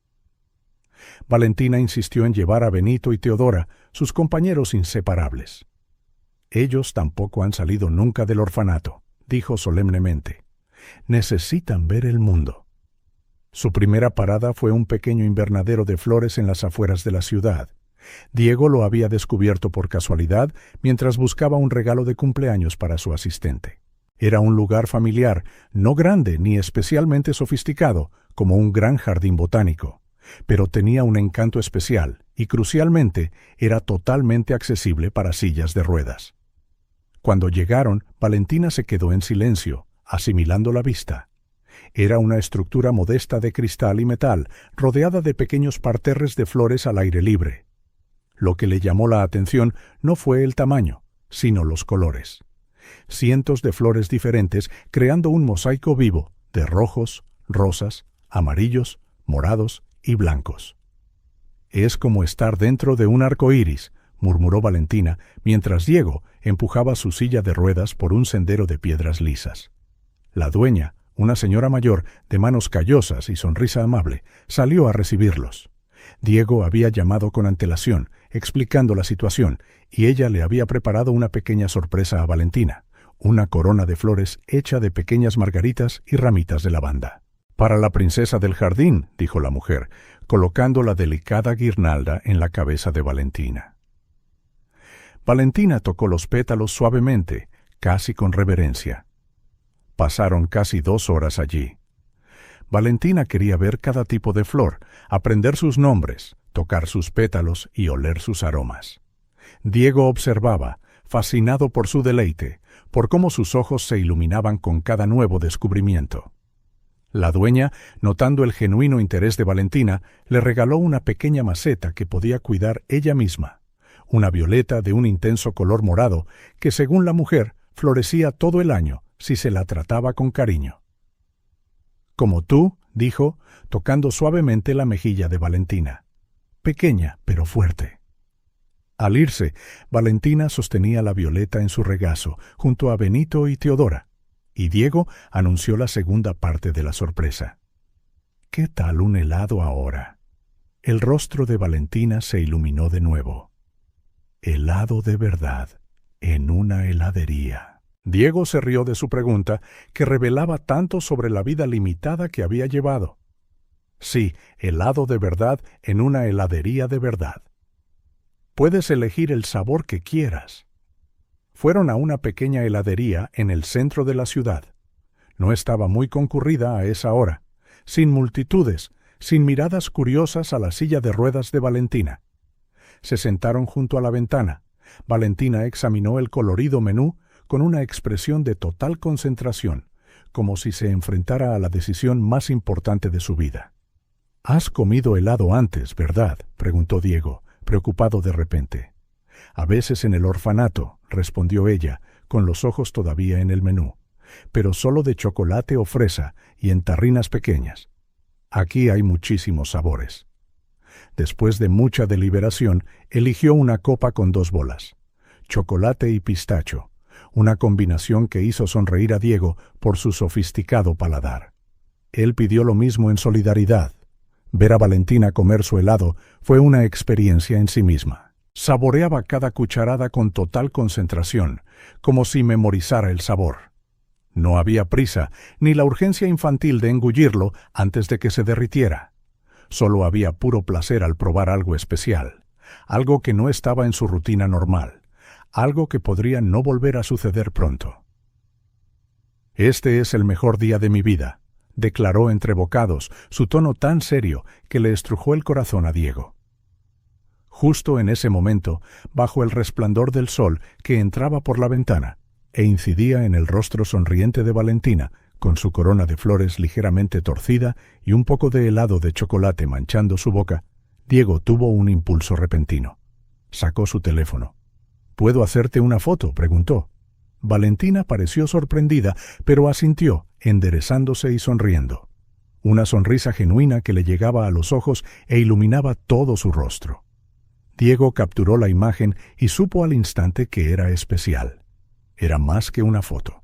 Valentina insistió en llevar a Benito y Teodora, sus compañeros inseparables. «Ellos tampoco han salido nunca del orfanato», dijo solemnemente. «Necesitan ver el mundo». Su primera parada fue un pequeño invernadero de flores en las afueras de la ciudad. Diego lo había descubierto por casualidad mientras buscaba un regalo de cumpleaños para su asistente. Era un lugar familiar, no grande ni especialmente sofisticado, como un gran jardín botánico, pero tenía un encanto especial y, crucialmente, era totalmente accesible para sillas de ruedas. Cuando llegaron, Valentina se quedó en silencio, asimilando la vista. Era una estructura modesta de cristal y metal, rodeada de pequeños parterres de flores al aire libre. Lo que le llamó la atención no fue el tamaño, sino los colores. Cientos de flores diferentes creando un mosaico vivo de rojos, rosas, amarillos, morados y blancos. «Es como estar dentro de un arco iris», murmuró Valentina, mientras Diego empujaba su silla de ruedas por un sendero de piedras lisas. La dueña, una señora mayor, de manos callosas y sonrisa amable, salió a recibirlos. Diego había llamado con antelación, explicando la situación, y ella le había preparado una pequeña sorpresa a Valentina, una corona de flores hecha de pequeñas margaritas y ramitas de lavanda. «Para la princesa del jardín», dijo la mujer, colocando la delicada guirnalda en la cabeza de Valentina. Valentina tocó los pétalos suavemente, casi con reverencia. Pasaron casi 2 horas allí. Valentina quería ver cada tipo de flor, aprender sus nombres, tocar sus pétalos y oler sus aromas. Diego observaba, fascinado por su deleite, por cómo sus ojos se iluminaban con cada nuevo descubrimiento. La dueña, notando el genuino interés de Valentina, le regaló una pequeña maceta que podía cuidar ella misma, una violeta de un intenso color morado que, según la mujer, florecía todo el año si se la trataba con cariño. «Como tú», dijo, tocando suavemente la mejilla de Valentina. «Pequeña, pero fuerte». Al irse, Valentina sostenía la violeta en su regazo, junto a Benito y Teodora, y Diego anunció la segunda parte de la sorpresa. «¿Qué tal un helado ahora?». El rostro de Valentina se iluminó de nuevo. «Helado de verdad, en una heladería». Diego se rió de su pregunta, que revelaba tanto sobre la vida limitada que había llevado. Sí, helado de verdad en una heladería de verdad. Puedes elegir el sabor que quieras. Fueron a una pequeña heladería en el centro de la ciudad. No estaba muy concurrida a esa hora, sin multitudes, sin miradas curiosas a la silla de ruedas de Valentina. Se sentaron junto a la ventana. Valentina examinó el colorido menú con una expresión de total concentración, como si se enfrentara a la decisión más importante de su vida. «¿Has comido helado antes, verdad?», preguntó Diego, preocupado de repente. «A veces en el orfanato», respondió ella, con los ojos todavía en el menú, «pero solo de chocolate o fresa y en tarrinas pequeñas. Aquí hay muchísimos sabores». Después de mucha deliberación, eligió una copa con 2 bolas, chocolate y pistacho, una combinación que hizo sonreír a Diego por su sofisticado paladar. Él pidió lo mismo en solidaridad. Ver a Valentina comer su helado fue una experiencia en sí misma. Saboreaba cada cucharada con total concentración, como si memorizara el sabor. No había prisa, ni la urgencia infantil de engullirlo antes de que se derritiera. Solo había puro placer al probar algo especial, algo que no estaba en su rutina normal, algo que podría no volver a suceder pronto. «Este es el mejor día de mi vida», declaró entre bocados, su tono tan serio que le estrujó el corazón a Diego. Justo en ese momento, bajo el resplandor del sol que entraba por la ventana e incidía en el rostro sonriente de Valentina, con su corona de flores ligeramente torcida y un poco de helado de chocolate manchando su boca, Diego tuvo un impulso repentino. Sacó su teléfono. «¿Puedo hacerte una foto?», preguntó. Valentina pareció sorprendida, pero asintió, enderezándose y sonriendo. Una sonrisa genuina que le llegaba a los ojos e iluminaba todo su rostro. Diego capturó la imagen y supo al instante que era especial. Era más que una foto.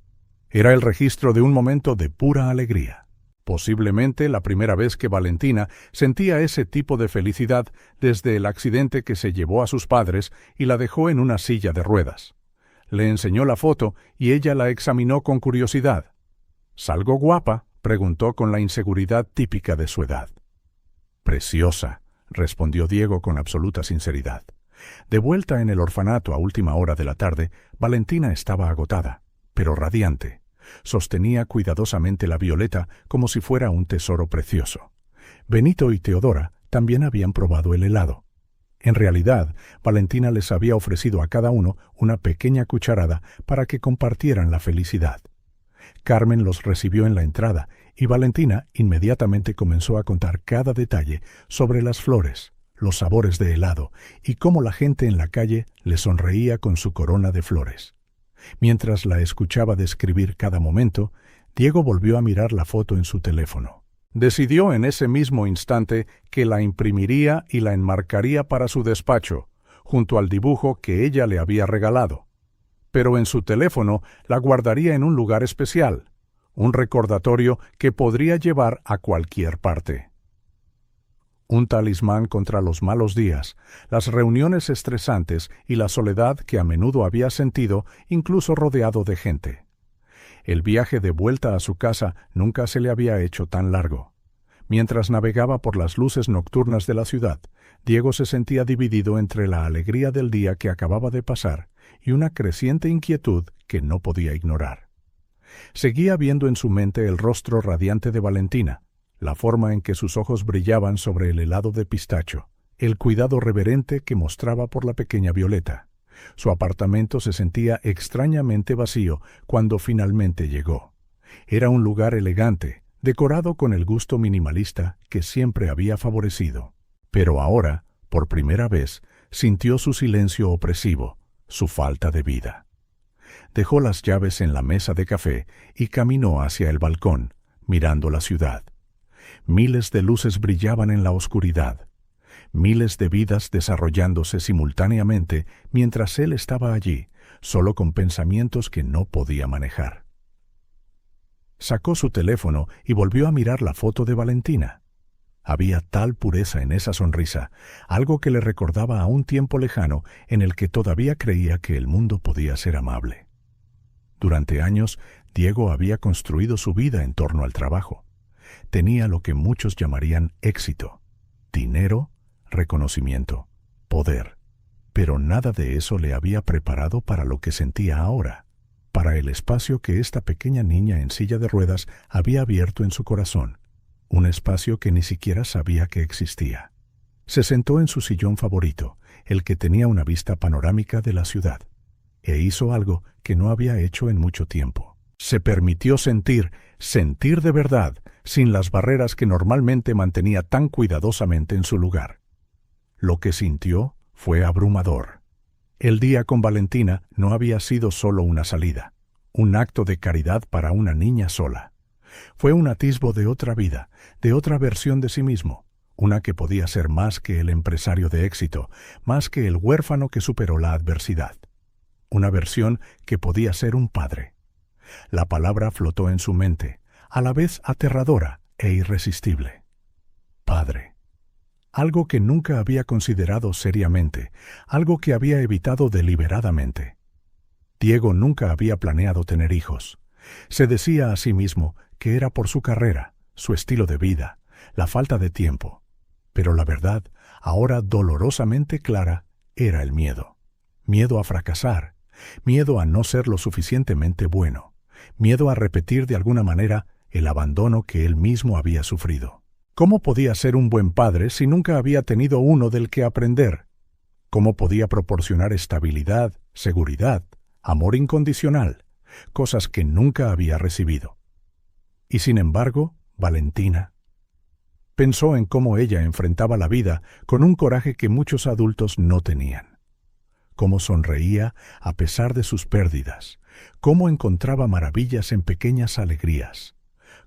Era el registro de un momento de pura alegría. Posiblemente la primera vez que Valentina sentía ese tipo de felicidad desde el accidente que se llevó a sus padres y la dejó en una silla de ruedas. Le enseñó la foto y ella la examinó con curiosidad. «¿Salgo guapa?», preguntó con la inseguridad típica de su edad. «Preciosa», respondió Diego con absoluta sinceridad. De vuelta en el orfanato a última hora de la tarde, Valentina estaba agotada, pero radiante. Sostenía cuidadosamente la violeta como si fuera un tesoro precioso. Benito y Teodora también habían probado el helado. En realidad, Valentina les había ofrecido a cada uno una pequeña cucharada para que compartieran la felicidad. Carmen los recibió en la entrada y Valentina inmediatamente comenzó a contar cada detalle sobre las flores, los sabores de helado y cómo la gente en la calle le sonreía con su corona de flores. Mientras la escuchaba describir cada momento, Diego volvió a mirar la foto en su teléfono. Decidió en ese mismo instante que la imprimiría y la enmarcaría para su despacho, junto al dibujo que ella le había regalado. Pero en su teléfono la guardaría en un lugar especial, un recordatorio que podría llevar a cualquier parte. Un talismán contra los malos días, las reuniones estresantes y la soledad que a menudo había sentido, incluso rodeado de gente. El viaje de vuelta a su casa nunca se le había hecho tan largo. Mientras navegaba por las luces nocturnas de la ciudad, Diego se sentía dividido entre la alegría del día que acababa de pasar y una creciente inquietud que no podía ignorar. Seguía viendo en su mente el rostro radiante de Valentina, la forma en que sus ojos brillaban sobre el helado de pistacho, el cuidado reverente que mostraba por la pequeña Violeta. Su apartamento se sentía extrañamente vacío cuando finalmente llegó. Era un lugar elegante, decorado con el gusto minimalista que siempre había favorecido. Pero ahora, por primera vez, sintió su silencio opresivo, su falta de vida. Dejó las llaves en la mesa de café y caminó hacia el balcón, mirando la ciudad. Miles de luces brillaban en la oscuridad. Miles de vidas desarrollándose simultáneamente mientras él estaba allí, solo con pensamientos que no podía manejar. Sacó su teléfono y volvió a mirar la foto de Valentina. Había tal pureza en esa sonrisa, algo que le recordaba a un tiempo lejano en el que todavía creía que el mundo podía ser amable. Durante años, Diego había construido su vida en torno al trabajo. Tenía lo que muchos llamarían éxito: dinero, reconocimiento, poder. Pero nada de eso le había preparado para lo que sentía ahora, para el espacio que esta pequeña niña en silla de ruedas había abierto en su corazón, un espacio que ni siquiera sabía que existía. Se sentó en su sillón favorito, el que tenía una vista panorámica de la ciudad, e hizo algo que no había hecho en mucho tiempo. Se permitió sentir de verdad, sin las barreras que normalmente mantenía tan cuidadosamente en su lugar. Lo que sintió fue abrumador. El día con Valentina no había sido solo una salida, un acto de caridad para una niña sola. Fue un atisbo de otra vida, de otra versión de sí mismo, una que podía ser más que el empresario de éxito, más que el huérfano que superó la adversidad. Una versión que podía ser un padre. La palabra flotó en su mente, a la vez aterradora e irresistible. Padre. Algo que nunca había considerado seriamente, algo que había evitado deliberadamente. Diego nunca había planeado tener hijos. Se decía a sí mismo que era por su carrera, su estilo de vida, la falta de tiempo. Pero la verdad, ahora dolorosamente clara, era el miedo. Miedo a fracasar, miedo a no ser lo suficientemente bueno, miedo a repetir de alguna manera el abandono que él mismo había sufrido. ¿Cómo podía ser un buen padre si nunca había tenido uno del que aprender? ¿Cómo podía proporcionar estabilidad, seguridad, amor incondicional, cosas que nunca había recibido? Y sin embargo, Valentina. Pensó en cómo ella enfrentaba la vida con un coraje que muchos adultos no tenían. Cómo sonreía a pesar de sus pérdidas, cómo encontraba maravillas en pequeñas alegrías,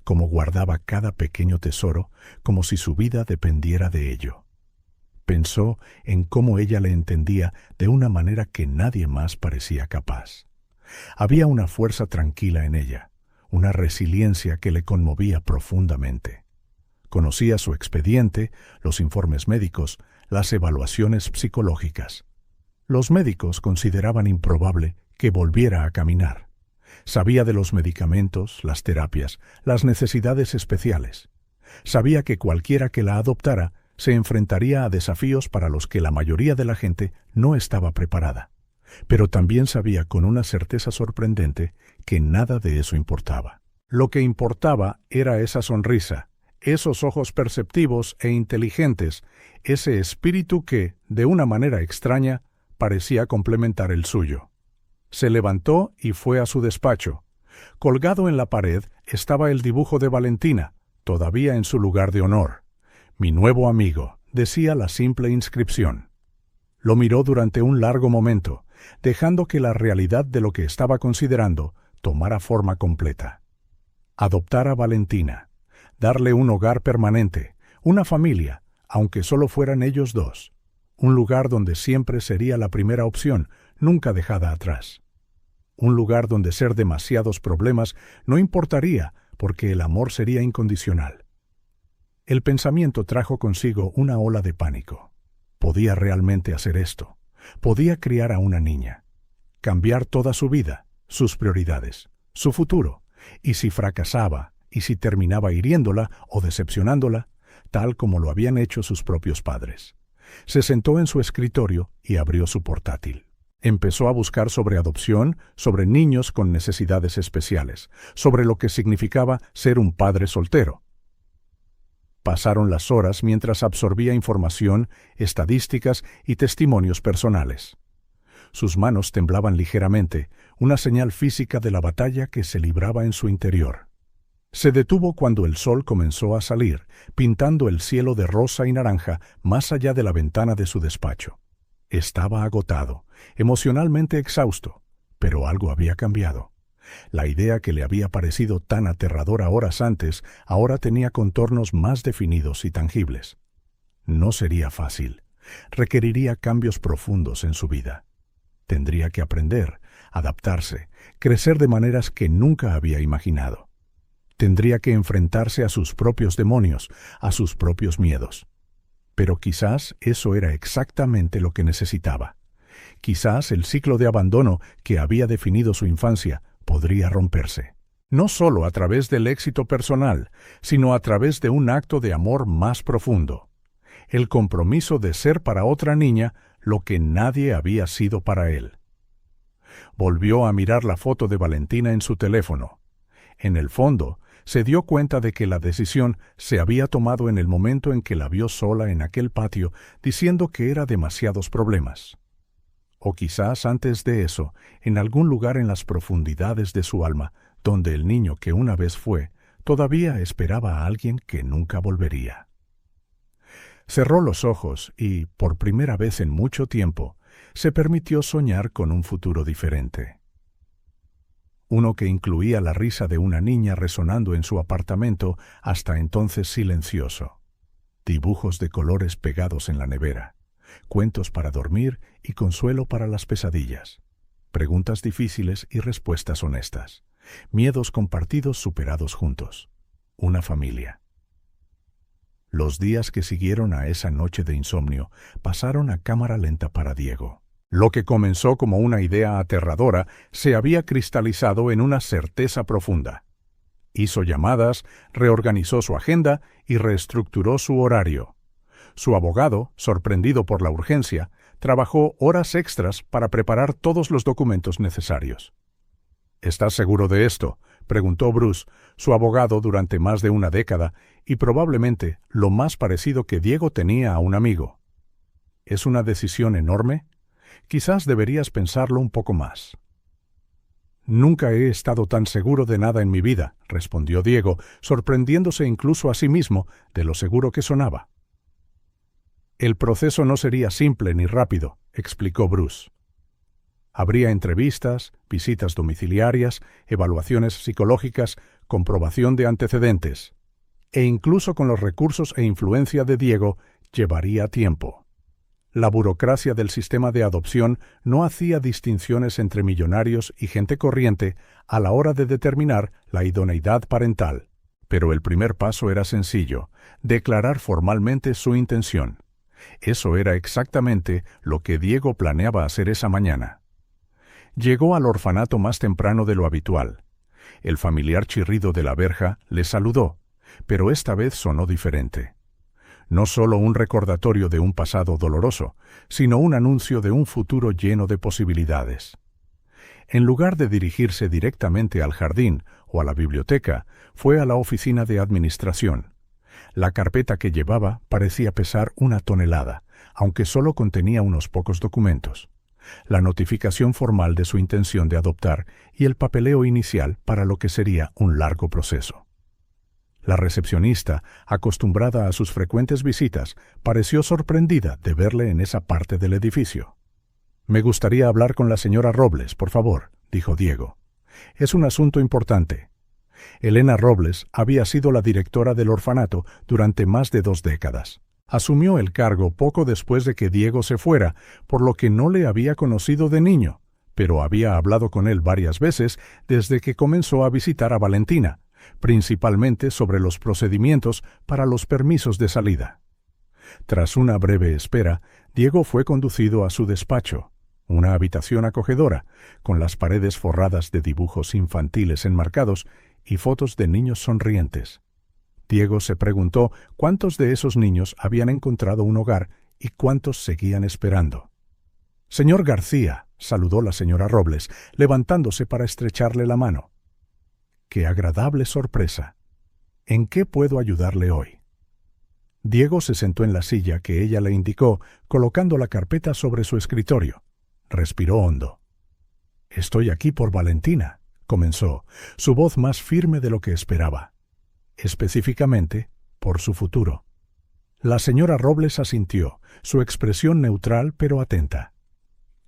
cómo guardaba cada pequeño tesoro como si su vida dependiera de ello. Pensó en cómo ella le entendía de una manera que nadie más parecía capaz. Había una fuerza tranquila en ella, una resiliencia que le conmovía profundamente. Conocía su expediente, los informes médicos, las evaluaciones psicológicas. Los médicos consideraban improbable que volviera a caminar. Sabía de los medicamentos, las terapias, las necesidades especiales. Sabía que cualquiera que la adoptara se enfrentaría a desafíos para los que la mayoría de la gente no estaba preparada. Pero también sabía con una certeza sorprendente que nada de eso importaba. Lo que importaba era esa sonrisa, esos ojos perceptivos e inteligentes, ese espíritu que, de una manera extraña, parecía complementar el suyo. Se levantó y fue a su despacho. Colgado en la pared estaba el dibujo de Valentina, todavía en su lugar de honor. «Mi nuevo amigo», decía la simple inscripción. Lo miró durante un largo momento, dejando que la realidad de lo que estaba considerando tomara forma completa. Adoptar a Valentina, darle un hogar permanente, una familia, aunque solo fueran ellos dos. Un lugar donde siempre sería la primera opción, nunca dejada atrás. Un lugar donde ser demasiados problemas no importaría, porque el amor sería incondicional. El pensamiento trajo consigo una ola de pánico. Podía realmente hacer esto. Podía criar a una niña. Cambiar toda su vida, sus prioridades, su futuro. Y si fracasaba, ¿Y si terminaba hiriéndola o decepcionándola, tal como lo habían hecho sus propios padres? Se sentó en su escritorio y abrió su portátil. Empezó a buscar sobre adopción, sobre niños con necesidades especiales, sobre lo que significaba ser un padre soltero. Pasaron las horas mientras absorbía información, estadísticas y testimonios personales. Sus manos temblaban ligeramente, una señal física de la batalla que se libraba en su interior. Se detuvo cuando el sol comenzó a salir, pintando el cielo de rosa y naranja más allá de la ventana de su despacho. Estaba agotado, emocionalmente exhausto, pero algo había cambiado. La idea que le había parecido tan aterradora horas antes ahora tenía contornos más definidos y tangibles. No sería fácil. Requeriría cambios profundos en su vida. Tendría que aprender, adaptarse, crecer de maneras que nunca había imaginado. Tendría que enfrentarse a sus propios demonios, a sus propios miedos. Pero quizás eso era exactamente lo que necesitaba. Quizás el ciclo de abandono que había definido su infancia podría romperse. No solo a través del éxito personal, sino a través de un acto de amor más profundo. El compromiso de ser para otra niña lo que nadie había sido para él. Volvió a mirar la foto de Valentina en su teléfono. En el fondo, se dio cuenta de que la decisión se había tomado en el momento en que la vio sola en aquel patio, diciendo que era demasiados problemas. O quizás antes de eso, en algún lugar en las profundidades de su alma, donde el niño que una vez fue, todavía esperaba a alguien que nunca volvería. Cerró los ojos y, por primera vez en mucho tiempo, se permitió soñar con un futuro diferente. Uno que incluía la risa de una niña resonando en su apartamento, hasta entonces silencioso. Dibujos de colores pegados en la nevera. Cuentos para dormir y consuelo para las pesadillas. Preguntas difíciles y respuestas honestas. Miedos compartidos superados juntos. Una familia. Los días que siguieron a esa noche de insomnio pasaron a cámara lenta para Diego. Lo que comenzó como una idea aterradora se había cristalizado en una certeza profunda. Hizo llamadas, reorganizó su agenda y reestructuró su horario. Su abogado, sorprendido por la urgencia, trabajó horas extras para preparar todos los documentos necesarios. ¿Estás seguro de esto?, preguntó Bruce, su abogado durante más de una década y probablemente lo más parecido que Diego tenía a un amigo. ¿Es una decisión enorme? Quizás deberías pensarlo un poco más. Nunca he estado tan seguro de nada en mi vida, respondió Diego, sorprendiéndose incluso a sí mismo de lo seguro que sonaba. El proceso no sería simple ni rápido, explicó Bruce. Habría entrevistas, visitas domiciliarias, evaluaciones psicológicas, comprobación de antecedentes. E incluso con los recursos e influencia de Diego, llevaría tiempo. La burocracia del sistema de adopción no hacía distinciones entre millonarios y gente corriente a la hora de determinar la idoneidad parental. Pero el primer paso era sencillo: declarar formalmente su intención. Eso era exactamente lo que Diego planeaba hacer esa mañana. Llegó al orfanato más temprano de lo habitual. El familiar chirrido de la verja le saludó, pero esta vez sonó diferente. No solo un recordatorio de un pasado doloroso, sino un anuncio de un futuro lleno de posibilidades. En lugar de dirigirse directamente al jardín o a la biblioteca, fue a la oficina de administración. La carpeta que llevaba parecía pesar 1 tonelada, aunque solo contenía unos pocos documentos. La notificación formal de su intención de adoptar y el papeleo inicial para lo que sería un largo proceso. La recepcionista, acostumbrada a sus frecuentes visitas, pareció sorprendida de verle en esa parte del edificio. «Me gustaría hablar con la señora Robles, por favor», dijo Diego. «Es un asunto importante». Elena Robles había sido la directora del orfanato durante más de 2 décadas. Asumió el cargo poco después de que Diego se fuera, por lo que no le había conocido de niño, pero había hablado con él varias veces desde que comenzó a visitar a Valentina, principalmente sobre los procedimientos para los permisos de salida. Tras una breve espera, Diego fue conducido a su despacho, una habitación acogedora, con las paredes forradas de dibujos infantiles enmarcados y fotos de niños sonrientes. Diego se preguntó cuántos de esos niños habían encontrado un hogar y cuántos seguían esperando. «Señor García», saludó la señora Robles, levantándose para estrecharle la mano. «Qué agradable sorpresa. ¿En qué puedo ayudarle hoy?» Diego se sentó en la silla que ella le indicó, colocando la carpeta sobre su escritorio. Respiró hondo. «Estoy aquí por Valentina», comenzó, su voz más firme de lo que esperaba. «Específicamente, por su futuro». La señora Robles asintió, su expresión neutral pero atenta.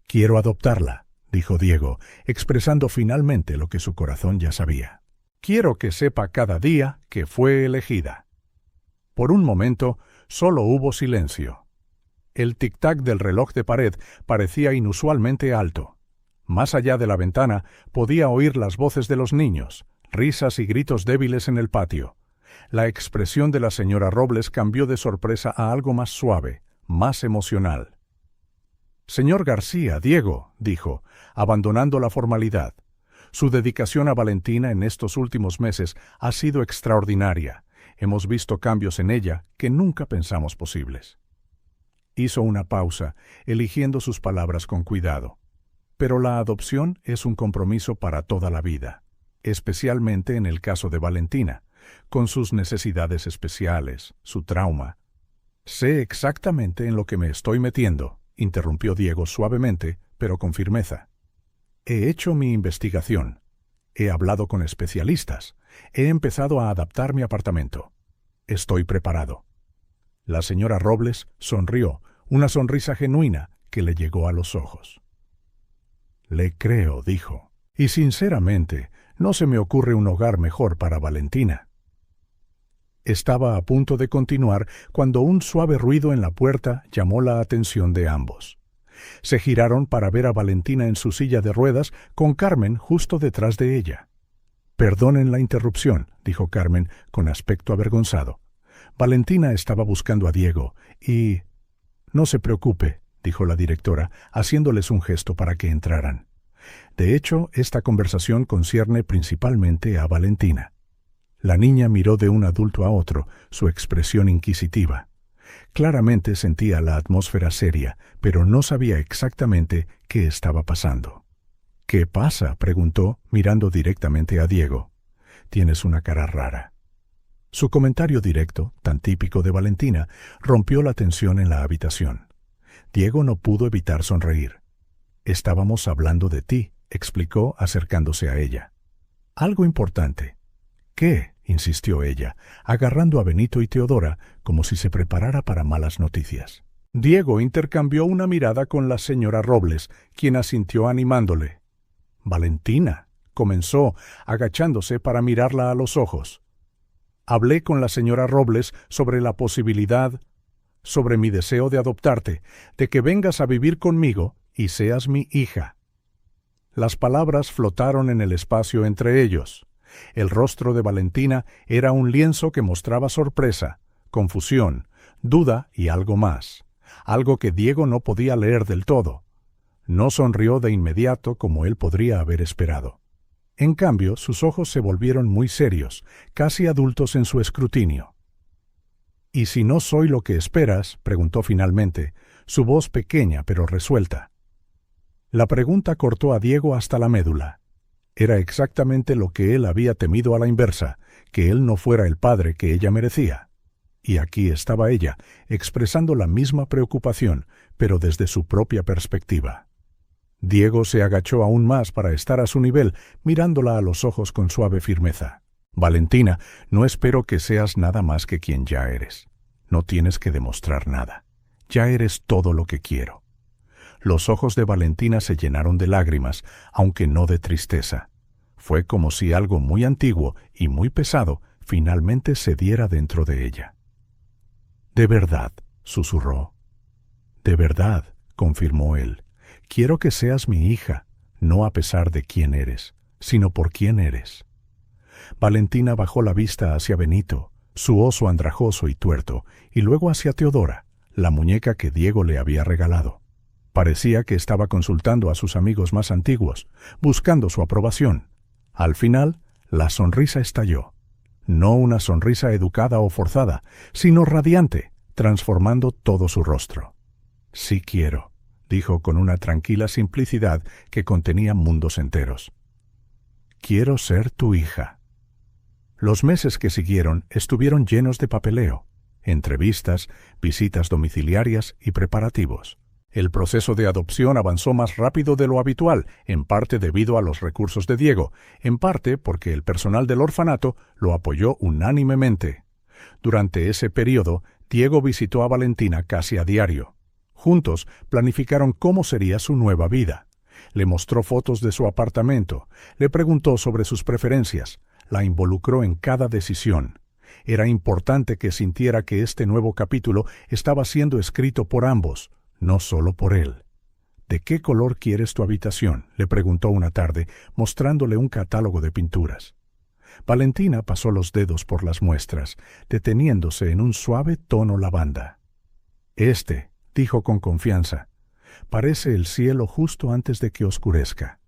«Quiero adoptarla», dijo Diego, expresando finalmente lo que su corazón ya sabía. «Quiero que sepa cada día que fue elegida». Por un momento, solo hubo silencio. El tic-tac del reloj de pared parecía inusualmente alto. Más allá de la ventana podía oír las voces de los niños, risas y gritos débiles en el patio. La expresión de la señora Robles cambió de sorpresa a algo más suave, más emocional. «Señor García, Diego», dijo, abandonando la formalidad. Su dedicación a Valentina en estos últimos meses ha sido extraordinaria. Hemos visto cambios en ella que nunca pensamos posibles. Hizo una pausa, eligiendo sus palabras con cuidado. Pero la adopción es un compromiso para toda la vida, especialmente en el caso de Valentina, con sus necesidades especiales, su trauma. «Sé exactamente en lo que me estoy metiendo», interrumpió Diego suavemente, pero con firmeza. «He hecho mi investigación. He hablado con especialistas. He empezado a adaptar mi apartamento. Estoy preparado». La señora Robles sonrió, una sonrisa genuina que le llegó a los ojos. «Le creo», dijo, «y sinceramente no se me ocurre un hogar mejor para Valentina». Estaba a punto de continuar cuando un suave ruido en la puerta llamó la atención de ambos. Se giraron para ver a Valentina en su silla de ruedas con Carmen justo detrás de ella. «Perdonen la interrupción», dijo Carmen con aspecto avergonzado. «Valentina estaba buscando a Diego y...» «No se preocupe», dijo la directora, haciéndoles un gesto para que entraran. «De hecho, esta conversación concierne principalmente a Valentina». La niña miró de un adulto a otro, su expresión inquisitiva. Claramente sentía la atmósfera seria, pero no sabía exactamente qué estaba pasando. «¿Qué pasa?», preguntó, mirando directamente a Diego. «Tienes una cara rara». Su comentario directo, tan típico de Valentina, rompió la tensión en la habitación. Diego no pudo evitar sonreír. «Estábamos hablando de ti», explicó, acercándose a ella. «Algo importante». «¿Qué?», insistió ella, agarrando a Benito y Teodora como si se preparara para malas noticias. Diego intercambió una mirada con la señora Robles, quien asintió animándole. «Valentina», comenzó, agachándose para mirarla a los ojos. «Hablé con la señora Robles sobre la posibilidad, sobre mi deseo de adoptarte, de que vengas a vivir conmigo y seas mi hija». Las palabras flotaron en el espacio entre ellos. El rostro de Valentina era un lienzo que mostraba sorpresa, confusión, duda y algo más, algo que Diego no podía leer del todo. No sonrió de inmediato como él podría haber esperado. En cambio, sus ojos se volvieron muy serios, casi adultos en su escrutinio. «¿Y si no soy lo que esperas?», preguntó finalmente, su voz pequeña pero resuelta. La pregunta cortó a Diego hasta la médula. Era exactamente lo que él había temido a la inversa, que él no fuera el padre que ella merecía. Y aquí estaba ella, expresando la misma preocupación, pero desde su propia perspectiva. Diego se agachó aún más para estar a su nivel, mirándola a los ojos con suave firmeza. «Valentina, no espero que seas nada más que quien ya eres. No tienes que demostrar nada. Ya eres todo lo que quiero». Los ojos de Valentina se llenaron de lágrimas, aunque no de tristeza. Fue como si algo muy antiguo y muy pesado finalmente cediera dentro de ella. «De verdad», susurró. «De verdad», confirmó él. «Quiero que seas mi hija, no a pesar de quién eres, sino por quién eres». Valentina bajó la vista hacia Benito, su oso andrajoso y tuerto, y luego hacia Teodora, la muñeca que Diego le había regalado. Parecía que estaba consultando a sus amigos más antiguos, buscando su aprobación. Al final, La sonrisa estalló. No una sonrisa educada o forzada, sino radiante, transformando todo su rostro. «Sí quiero», dijo con una tranquila simplicidad que contenía mundos enteros. «Quiero ser tu hija». Los meses que siguieron estuvieron llenos de papeleo, entrevistas, visitas domiciliarias y preparativos. El proceso de adopción avanzó más rápido de lo habitual, en parte debido a los recursos de Diego, en parte porque el personal del orfanato lo apoyó unánimemente. Durante ese periodo, Diego visitó a Valentina casi a diario. Juntos planificaron cómo sería su nueva vida. Le mostró fotos de su apartamento, le preguntó sobre sus preferencias, la involucró en cada decisión. Era importante que sintiera que este nuevo capítulo estaba siendo escrito por ambos, no solo por él. «¿De qué color quieres tu habitación?», le preguntó una tarde, mostrándole un catálogo de pinturas. Valentina pasó los dedos por las muestras, deteniéndose en un suave tono lavanda. «Este», dijo con confianza, «parece el cielo justo antes de que oscurezca».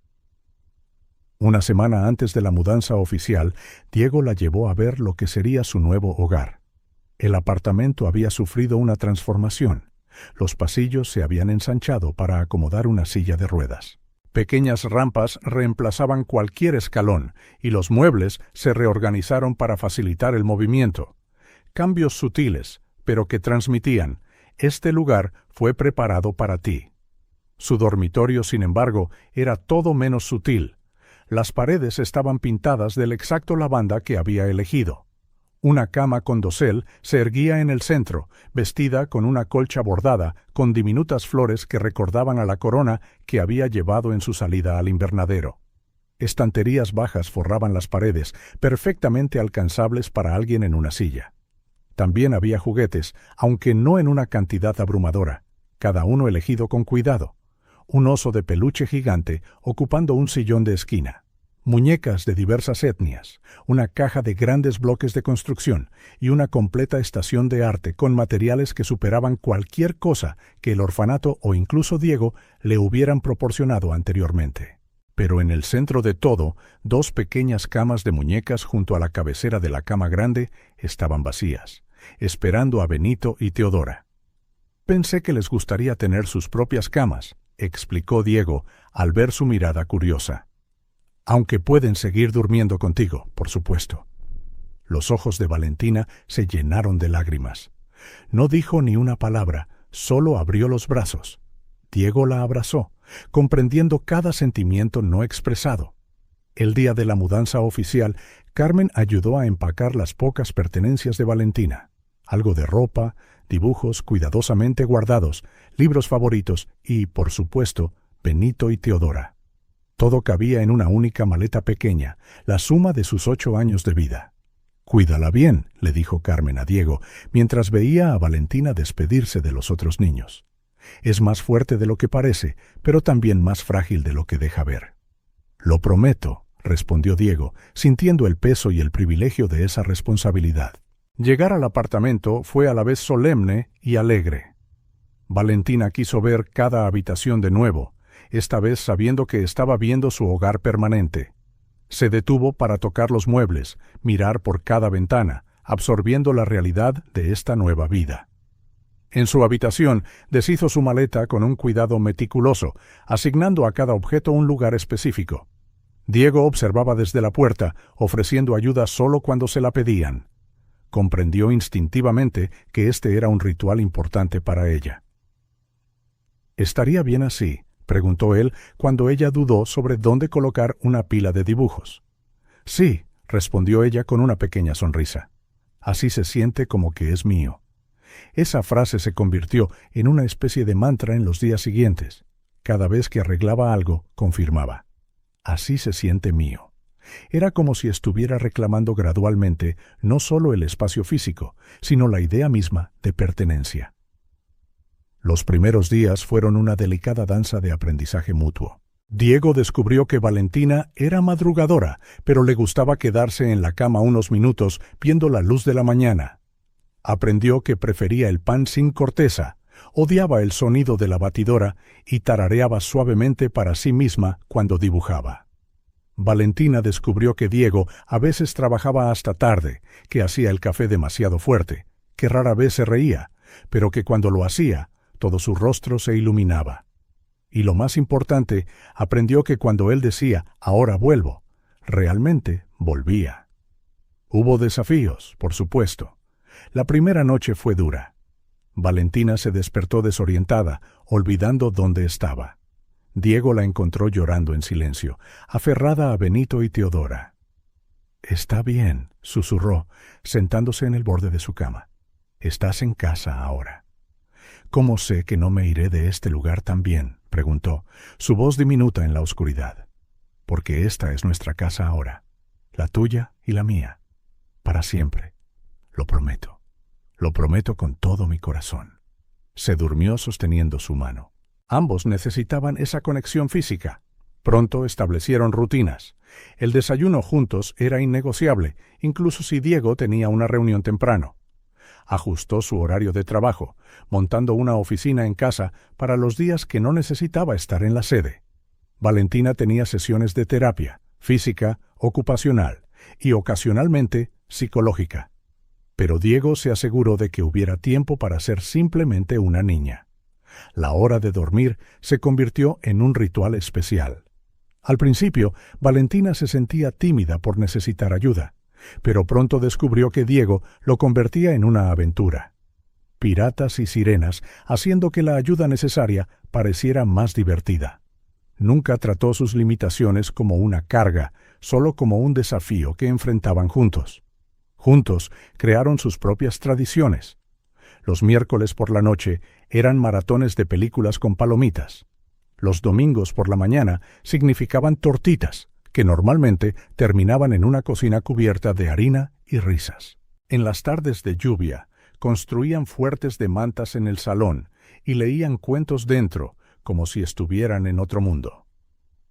Una semana antes de la mudanza oficial, Diego la llevó a ver lo que sería su nuevo hogar. El apartamento había sufrido una transformación. Los pasillos se habían ensanchado para acomodar una silla de ruedas. Pequeñas rampas reemplazaban cualquier escalón y los muebles se reorganizaron para facilitar el movimiento. Cambios sutiles, pero que transmitían: «Este lugar fue preparado para ti». Su dormitorio, sin embargo, era todo menos sutil. Las paredes estaban pintadas del exacto lavanda que había elegido. Una cama con dosel se erguía en el centro, vestida con una colcha bordada con diminutas flores que recordaban a la corona que había llevado en su salida al invernadero. Estanterías bajas forraban las paredes, perfectamente alcanzables para alguien en una silla. También había juguetes, aunque no en una cantidad abrumadora, cada uno elegido con cuidado. Un oso de peluche gigante ocupando un sillón de esquina. Muñecas de diversas etnias, una caja de grandes bloques de construcción y una completa estación de arte con materiales que superaban cualquier cosa que el orfanato o incluso Diego le hubieran proporcionado anteriormente. Pero en el centro de todo, 2 pequeñas camas de muñecas junto a la cabecera de la cama grande estaban vacías, esperando a Benito y Teodora. «Pensé que les gustaría tener sus propias camas», explicó Diego al ver su mirada curiosa. «Aunque pueden seguir durmiendo contigo, por supuesto». Los ojos de Valentina se llenaron de lágrimas. No dijo ni una palabra, solo abrió los brazos. Diego la abrazó, comprendiendo cada sentimiento no expresado. El día de la mudanza oficial, Carmen ayudó a empacar las pocas pertenencias de Valentina. Algo de ropa, dibujos cuidadosamente guardados, libros favoritos y, por supuesto, Benito y Teodora. Todo cabía en una única maleta pequeña, la suma de sus 8 años de vida. «Cuídala bien», le dijo Carmen a Diego, mientras veía a Valentina despedirse de los otros niños. «Es más fuerte de lo que parece, pero también más frágil de lo que deja ver». «Lo prometo», respondió Diego, sintiendo el peso y el privilegio de esa responsabilidad. Llegar al apartamento fue a la vez solemne y alegre. Valentina quiso ver cada habitación de nuevo, esta vez sabiendo que estaba viendo su hogar permanente. Se detuvo para tocar los muebles, mirar por cada ventana, absorbiendo la realidad de esta nueva vida. En su habitación deshizo su maleta con un cuidado meticuloso, asignando a cada objeto un lugar específico. Diego observaba desde la puerta, ofreciendo ayuda solo cuando se la pedían. Comprendió instintivamente que este era un ritual importante para ella. «¿Estaría bien así?», preguntó él cuando ella dudó sobre dónde colocar una pila de dibujos. «Sí», respondió ella con una pequeña sonrisa. «Así se siente como que es mío». Esa frase se convirtió en una especie de mantra en los días siguientes. Cada vez que arreglaba algo, confirmaba: «Así se siente mío». Era como si estuviera reclamando gradualmente no solo el espacio físico, sino la idea misma de pertenencia. Los primeros días fueron una delicada danza de aprendizaje mutuo. Diego descubrió que Valentina era madrugadora, pero le gustaba quedarse en la cama unos minutos viendo la luz de la mañana. Aprendió que prefería el pan sin corteza, odiaba el sonido de la batidora y tarareaba suavemente para sí misma cuando dibujaba. Valentina descubrió que Diego a veces trabajaba hasta tarde, que hacía el café demasiado fuerte, que rara vez se reía, pero que cuando lo hacía, todo su rostro se iluminaba. Y lo más importante, aprendió que cuando él decía, ahora vuelvo, realmente volvía. Hubo desafíos, por supuesto. La primera noche fue dura. Valentina se despertó desorientada, olvidando dónde estaba. Diego la encontró llorando en silencio, aferrada a Benito y Teodora. «Está bien», susurró, sentándose en el borde de su cama. «Estás en casa ahora». «¿Cómo sé que no me iré de este lugar también?», preguntó, su voz diminuta en la oscuridad. «Porque esta es nuestra casa ahora, la tuya y la mía, para siempre. Lo prometo con todo mi corazón». Se durmió sosteniendo su mano. Ambos necesitaban esa conexión física. Pronto establecieron rutinas. El desayuno juntos era innegociable, incluso si Diego tenía una reunión temprano. Ajustó su horario de trabajo, montando una oficina en casa para los días que no necesitaba estar en la sede. Valentina tenía sesiones de terapia, física, ocupacional y ocasionalmente psicológica. Pero Diego se aseguró de que hubiera tiempo para ser simplemente una niña. La hora de dormir se convirtió en un ritual especial. Al principio, Valentina se sentía tímida por necesitar ayuda, pero pronto descubrió que Diego lo convertía en una aventura. Piratas y sirenas, haciendo que la ayuda necesaria pareciera más divertida. Nunca trató sus limitaciones como una carga, solo como un desafío que enfrentaban juntos. Juntos crearon sus propias tradiciones. Los miércoles por la noche eran maratones de películas con palomitas. Los domingos por la mañana significaban tortitas, que normalmente terminaban en una cocina cubierta de harina y risas. En las tardes de lluvia, construían fuertes de mantas en el salón y leían cuentos dentro, como si estuvieran en otro mundo.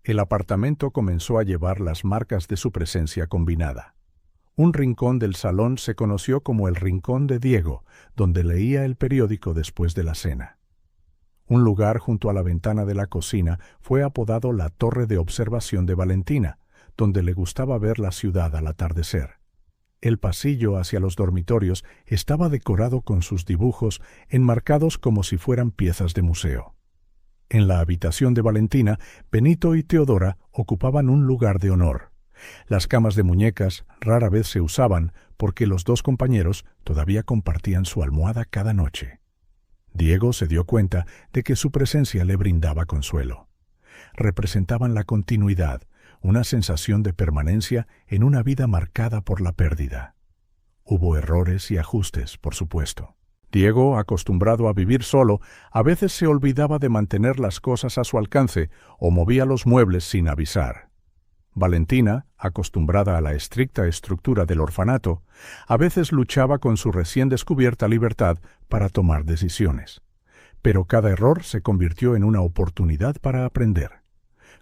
El apartamento comenzó a llevar las marcas de su presencia combinada. Un rincón del salón se conoció como el Rincón de Diego, donde leía el periódico después de la cena. Un lugar junto a la ventana de la cocina fue apodado la Torre de Observación de Valentina, donde le gustaba ver la ciudad al atardecer. El pasillo hacia los dormitorios estaba decorado con sus dibujos enmarcados como si fueran piezas de museo. En la habitación de Valentina, Benito y Teodora ocupaban un lugar de honor. Las camas de muñecas rara vez se usaban porque los dos compañeros todavía compartían su almohada cada noche. Diego se dio cuenta de que su presencia le brindaba consuelo. Representaban la continuidad, una sensación de permanencia en una vida marcada por la pérdida. Hubo errores y ajustes, por supuesto. Diego, acostumbrado a vivir solo, a veces se olvidaba de mantener las cosas a su alcance o movía los muebles sin avisar. Valentina, acostumbrada a la estricta estructura del orfanato, a veces luchaba con su recién descubierta libertad para tomar decisiones. Pero cada error se convirtió en una oportunidad para aprender.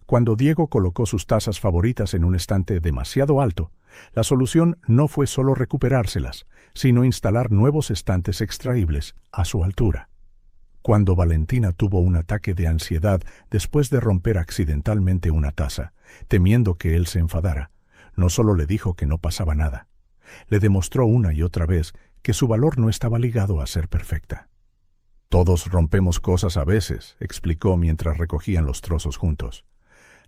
Cuando Diego colocó sus tazas favoritas en un estante demasiado alto, la solución no fue solo recuperárselas, sino instalar nuevos estantes extraíbles a su altura. Cuando Valentina tuvo un ataque de ansiedad después de romper accidentalmente una taza, temiendo que él se enfadara, no solo le dijo que no pasaba nada, le demostró una y otra vez que su valor no estaba ligado a ser perfecta. «Todos rompemos cosas a veces», explicó mientras recogían los trozos juntos.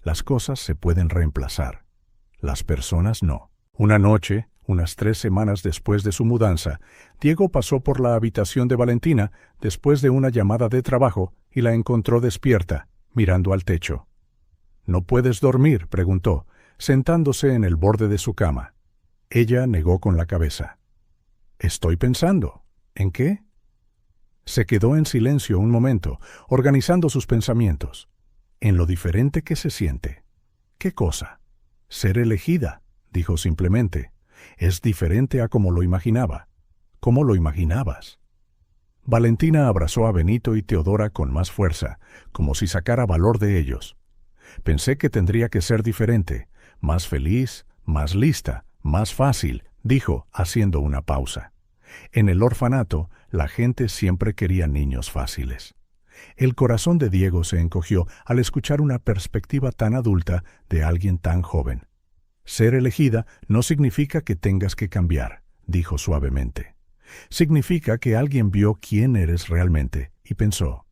«Las cosas se pueden reemplazar, las personas no». Una noche, unas 3 semanas después de su mudanza, Diego pasó por la habitación de Valentina después de una llamada de trabajo y la encontró despierta, mirando al techo. «¿No puedes dormir?», preguntó, sentándose en el borde de su cama. Ella negó con la cabeza. «Estoy pensando». «¿En qué?». Se quedó en silencio un momento, organizando sus pensamientos. «En lo diferente que se siente». «¿Qué cosa?». «Ser elegida», dijo simplemente. «Es diferente a como lo imaginaba». «¿Cómo lo imaginabas?». Valentina abrazó a Benito y Teodora con más fuerza, como si sacara valor de ellos. «Pensé que tendría que ser diferente, más feliz, más lista, más fácil», dijo, haciendo una pausa. En el orfanato, la gente siempre quería niños fáciles. El corazón de Diego se encogió al escuchar una perspectiva tan adulta de alguien tan joven. Ser elegida no significa que tengas que cambiar, dijo suavemente. Significa que alguien vio quién eres realmente y pensó,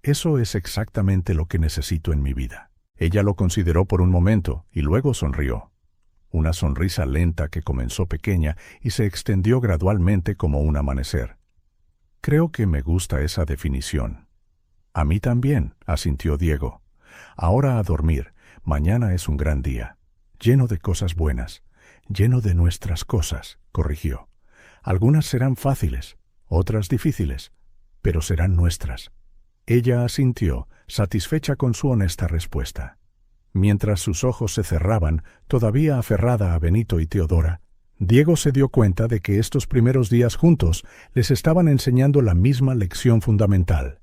eso es exactamente lo que necesito en mi vida. Ella lo consideró por un momento y luego sonrió. Una sonrisa lenta que comenzó pequeña y se extendió gradualmente como un amanecer. Creo que me gusta esa definición. A mí también, asintió Diego. Ahora a dormir, mañana es un gran día, lleno de cosas buenas, lleno de nuestras cosas, corrigió. Algunas serán fáciles, otras difíciles, pero serán nuestras. Ella asintió, satisfecha con su honesta respuesta. Mientras sus ojos se cerraban, todavía aferrada a Benito y Teodora, Diego se dio cuenta de que estos primeros días juntos les estaban enseñando la misma lección fundamental,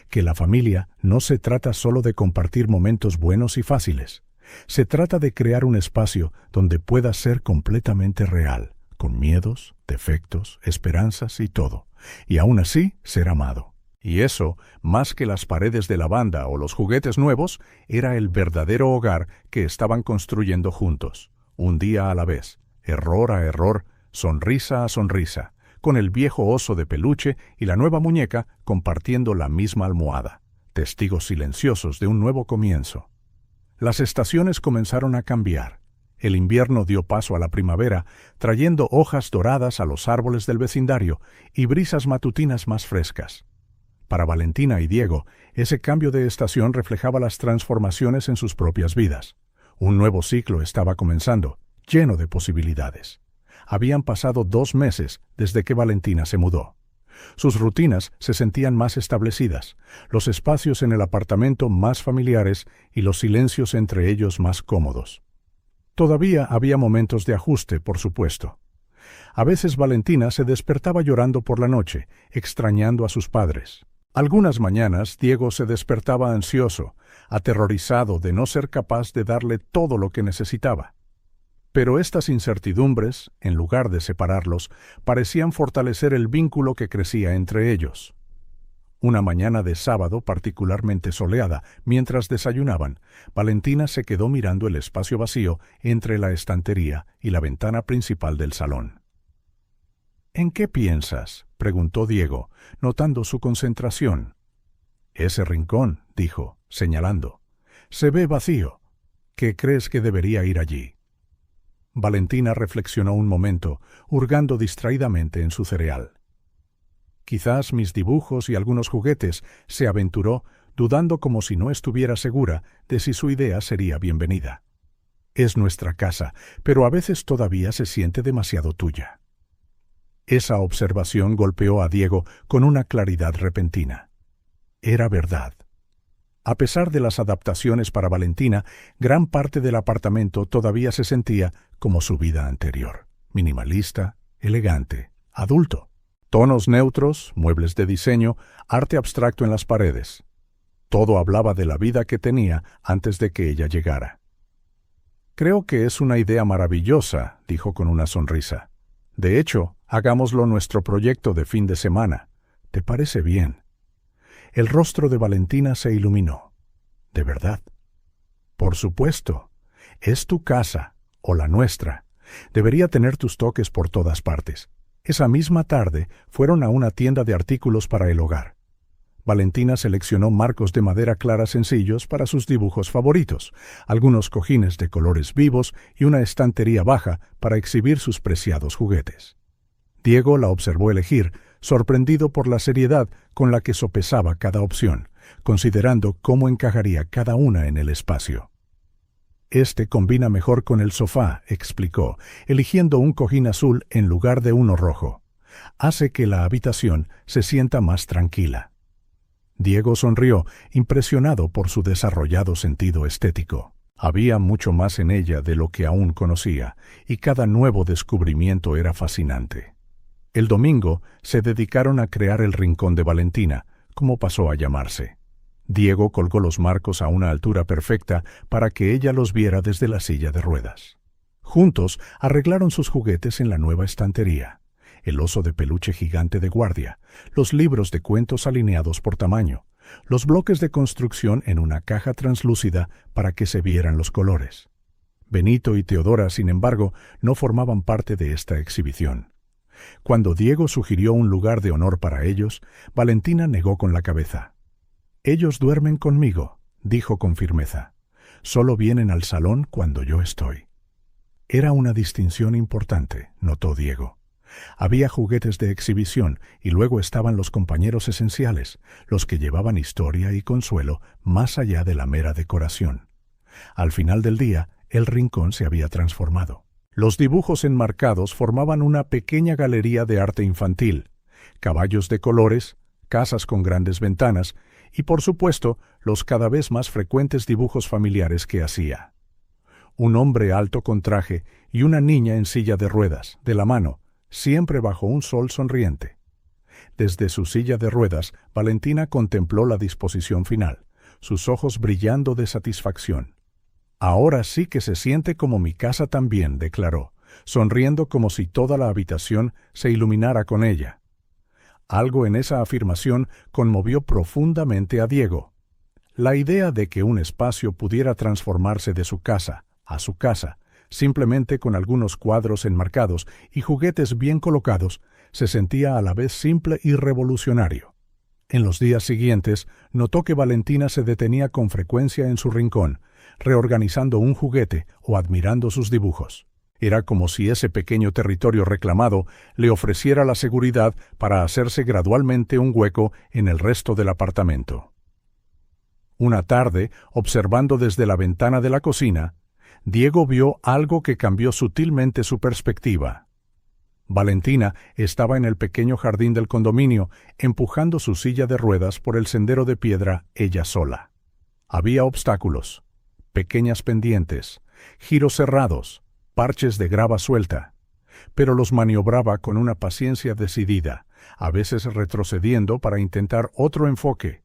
que la familia no se trata solo de compartir momentos buenos y fáciles, se trata de crear un espacio donde pueda ser completamente real, con miedos, defectos, esperanzas y todo, y aún así ser amado. Y eso, más que las paredes de la banda o los juguetes nuevos, era el verdadero hogar que estaban construyendo juntos, un día a la vez, error a error, sonrisa a sonrisa, con el viejo oso de peluche y la nueva muñeca compartiendo la misma almohada, testigos silenciosos de un nuevo comienzo. Las estaciones comenzaron a cambiar. El invierno dio paso a la primavera, trayendo hojas doradas a los árboles del vecindario y brisas matutinas más frescas. Para Valentina y Diego, ese cambio de estación reflejaba las transformaciones en sus propias vidas. Un nuevo ciclo estaba comenzando, lleno de posibilidades. Habían pasado 2 meses desde que Valentina se mudó. Sus rutinas se sentían más establecidas, los espacios en el apartamento más familiares y los silencios entre ellos más cómodos. Todavía había momentos de ajuste, por supuesto. A veces Valentina se despertaba llorando por la noche, extrañando a sus padres. Algunas mañanas Diego se despertaba ansioso, aterrorizado de no ser capaz de darle todo lo que necesitaba. Pero estas incertidumbres, en lugar de separarlos, parecían fortalecer el vínculo que crecía entre ellos. Una mañana de sábado particularmente soleada, mientras desayunaban, Valentina se quedó mirando el espacio vacío entre la estantería y la ventana principal del salón. «¿En qué piensas?», preguntó Diego, notando su concentración. «Ese rincón», dijo, señalando. «Se ve vacío. ¿Qué crees que debería ir allí?». Valentina reflexionó un momento, hurgando distraídamente en su cereal. «Quizás mis dibujos y algunos juguetes», se aventuró, dudando como si no estuviera segura de si su idea sería bienvenida. «Es nuestra casa, pero a veces todavía se siente demasiado tuya». Esa observación golpeó a Diego con una claridad repentina. Era verdad. A pesar de las adaptaciones para Valentina, gran parte del apartamento todavía se sentía como su vida anterior, minimalista, elegante, adulto. Tonos neutros, muebles de diseño, arte abstracto en las paredes. Todo hablaba de la vida que tenía antes de que ella llegara. «Creo que es una idea maravillosa», dijo con una sonrisa. «De hecho, hagámoslo nuestro proyecto de fin de semana. ¿Te parece bien?». El rostro de Valentina se iluminó. «¿De verdad?». «Por supuesto. Es tu casa, o la nuestra. Debería tener tus toques por todas partes». Esa misma tarde fueron a una tienda de artículos para el hogar. Valentina seleccionó marcos de madera clara sencillos para sus dibujos favoritos, algunos cojines de colores vivos y una estantería baja para exhibir sus preciados juguetes. Diego la observó elegir, sorprendido por la seriedad con la que sopesaba cada opción, considerando cómo encajaría cada una en el espacio. «Este combina mejor con el sofá», explicó, eligiendo un cojín azul en lugar de uno rojo. «Hace que la habitación se sienta más tranquila». Diego sonrió, impresionado por su desarrollado sentido estético. Había mucho más en ella de lo que aún conocía, y cada nuevo descubrimiento era fascinante. El domingo se dedicaron a crear el rincón de Valentina, como pasó a llamarse. Diego colgó los marcos a una altura perfecta para que ella los viera desde la silla de ruedas. Juntos arreglaron sus juguetes en la nueva estantería, el oso de peluche gigante de guardia, los libros de cuentos alineados por tamaño, los bloques de construcción en una caja translúcida para que se vieran los colores. Benito y Teodora, sin embargo, no formaban parte de esta exhibición. Cuando Diego sugirió un lugar de honor para ellos, Valentina negó con la cabeza. «Ellos duermen conmigo», dijo con firmeza. «Solo vienen al salón cuando yo estoy». Era una distinción importante, notó Diego. Había juguetes de exhibición y luego estaban los compañeros esenciales, los que llevaban historia y consuelo más allá de la mera decoración. Al final del día, el rincón se había transformado. Los dibujos enmarcados formaban una pequeña galería de arte infantil, caballos de colores, casas con grandes ventanas y, por supuesto, los cada vez más frecuentes dibujos familiares que hacía. Un hombre alto con traje y una niña en silla de ruedas, de la mano, siempre bajo un sol sonriente. Desde su silla de ruedas, Valentina contempló la disposición final, sus ojos brillando de satisfacción. «Ahora sí que se siente como mi casa también», declaró, sonriendo como si toda la habitación se iluminara con ella. Algo en esa afirmación conmovió profundamente a Diego. La idea de que un espacio pudiera transformarse de su casa a su casa, simplemente con algunos cuadros enmarcados y juguetes bien colocados, se sentía a la vez simple y revolucionario. En los días siguientes, notó que Valentina se detenía con frecuencia en su rincón, reorganizando un juguete o admirando sus dibujos. Era como si ese pequeño territorio reclamado le ofreciera la seguridad para hacerse gradualmente un hueco en el resto del apartamento. Una tarde, observando desde la ventana de la cocina, Diego vio algo que cambió sutilmente su perspectiva. Valentina estaba en el pequeño jardín del condominio, empujando su silla de ruedas por el sendero de piedra ella sola. Había obstáculos, pequeñas pendientes, giros cerrados, parches de grava suelta, pero los maniobraba con una paciencia decidida, a veces retrocediendo para intentar otro enfoque.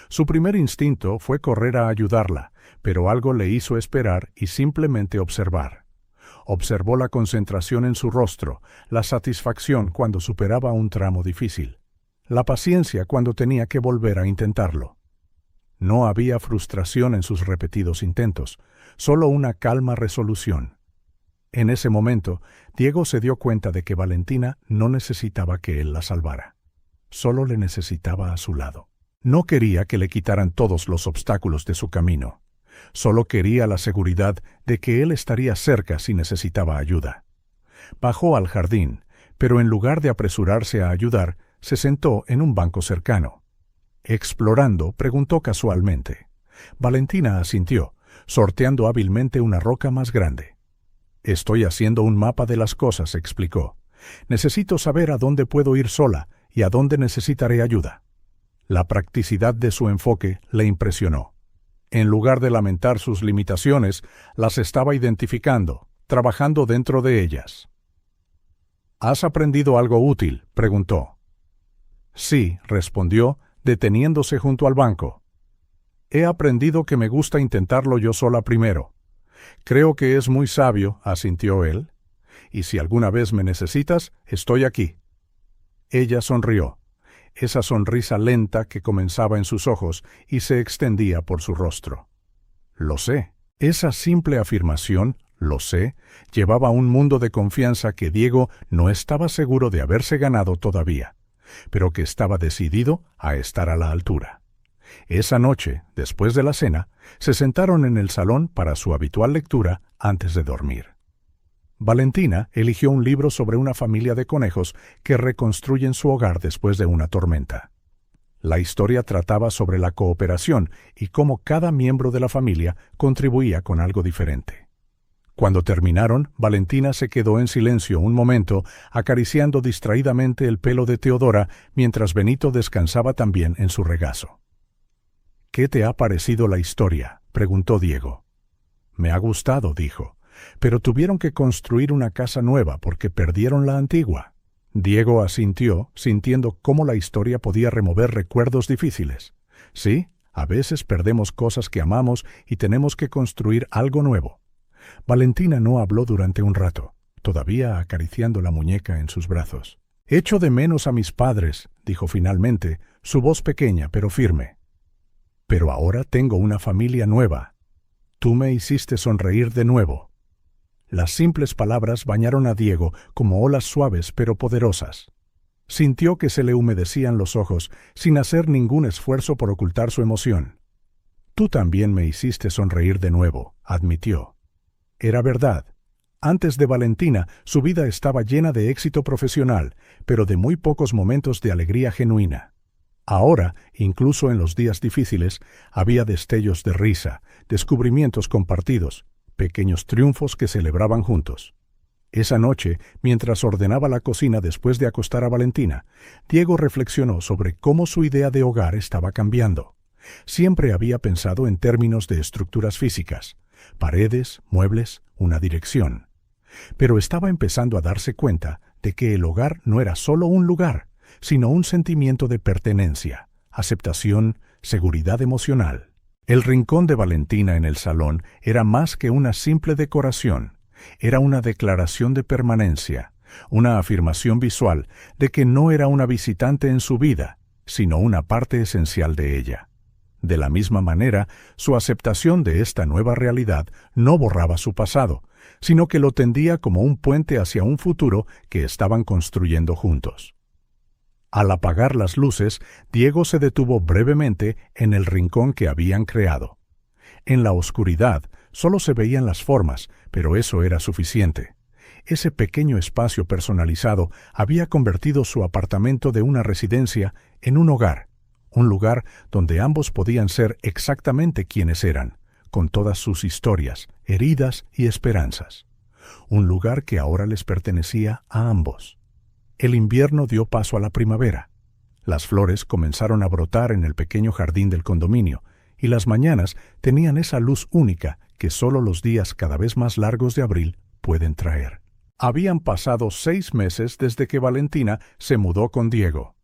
Su primer instinto fue correr a ayudarla, pero algo le hizo esperar y simplemente observar. Observó la concentración en su rostro, la satisfacción cuando superaba un tramo difícil, la paciencia cuando tenía que volver a intentarlo. No había frustración en sus repetidos intentos, solo una calma resolución. En ese momento, Diego se dio cuenta de que Valentina no necesitaba que él la salvara. Solo le necesitaba a su lado. No quería que le quitaran todos los obstáculos de su camino. Solo quería la seguridad de que él estaría cerca si necesitaba ayuda. Bajó al jardín, pero en lugar de apresurarse a ayudar, se sentó en un banco cercano. Explorando, preguntó casualmente. Valentina asintió, sorteando hábilmente una roca más grande. «Estoy haciendo un mapa de las cosas», explicó. «Necesito saber a dónde puedo ir sola y a dónde necesitaré ayuda». La practicidad de su enfoque le impresionó. En lugar de lamentar sus limitaciones, las estaba identificando, trabajando dentro de ellas. «¿Has aprendido algo útil?», preguntó. «Sí», respondió, deteniéndose junto al banco. «He aprendido que me gusta intentarlo yo sola primero». «Creo que es muy sabio», asintió él. «Y si alguna vez me necesitas, estoy aquí». Ella sonrió, esa sonrisa lenta que comenzaba en sus ojos y se extendía por su rostro. «Lo sé». Esa simple afirmación, «lo sé», llevaba un mundo de confianza que Diego no estaba seguro de haberse ganado todavía, pero que estaba decidido a estar a la altura. Esa noche, después de la cena, se sentaron en el salón para su habitual lectura antes de dormir. Valentina eligió un libro sobre una familia de conejos que reconstruyen su hogar después de una tormenta. La historia trataba sobre la cooperación y cómo cada miembro de la familia contribuía con algo diferente. Cuando terminaron, Valentina se quedó en silencio un momento, acariciando distraídamente el pelo de Teodora mientras Benito descansaba también en su regazo. «¿Qué te ha parecido la historia?», preguntó Diego. «Me ha gustado», dijo, «pero tuvieron que construir una casa nueva porque perdieron la antigua». Diego asintió, sintiendo cómo la historia podía remover recuerdos difíciles. «Sí, a veces perdemos cosas que amamos y tenemos que construir algo nuevo». Valentina no habló durante un rato, todavía acariciando la muñeca en sus brazos. «Echo de menos a mis padres», dijo finalmente, su voz pequeña pero firme. Pero ahora tengo una familia nueva. Tú me hiciste sonreír de nuevo. Las simples palabras bañaron a Diego como olas suaves pero poderosas. Sintió que se le humedecían los ojos sin hacer ningún esfuerzo por ocultar su emoción. Tú también me hiciste sonreír de nuevo, admitió. Era verdad. Antes de Valentina, su vida estaba llena de éxito profesional, pero de muy pocos momentos de alegría genuina. Ahora, incluso en los días difíciles, había destellos de risa, descubrimientos compartidos, pequeños triunfos que celebraban juntos. Esa noche, mientras ordenaba la cocina después de acostar a Valentina, Diego reflexionó sobre cómo su idea de hogar estaba cambiando. Siempre había pensado en términos de estructuras físicas, paredes, muebles, una dirección. Pero estaba empezando a darse cuenta de que el hogar no era solo un lugar, sino un sentimiento de pertenencia, aceptación, seguridad emocional. El rincón de Valentina en el salón era más que una simple decoración, era una declaración de permanencia, una afirmación visual de que no era una visitante en su vida, sino una parte esencial de ella. De la misma manera, su aceptación de esta nueva realidad no borraba su pasado, sino que lo tendía como un puente hacia un futuro que estaban construyendo juntos. Al apagar las luces, Diego se detuvo brevemente en el rincón que habían creado. En la oscuridad solo se veían las formas, pero eso era suficiente. Ese pequeño espacio personalizado había convertido su apartamento de una residencia en un hogar, un lugar donde ambos podían ser exactamente quienes eran, con todas sus historias, heridas y esperanzas. Un lugar que ahora les pertenecía a ambos. El invierno dio paso a la primavera. Las flores comenzaron a brotar en el pequeño jardín del condominio, y las mañanas tenían esa luz única que solo los días cada vez más largos de abril pueden traer. Habían pasado 6 meses desde que Valentina se mudó con Diego.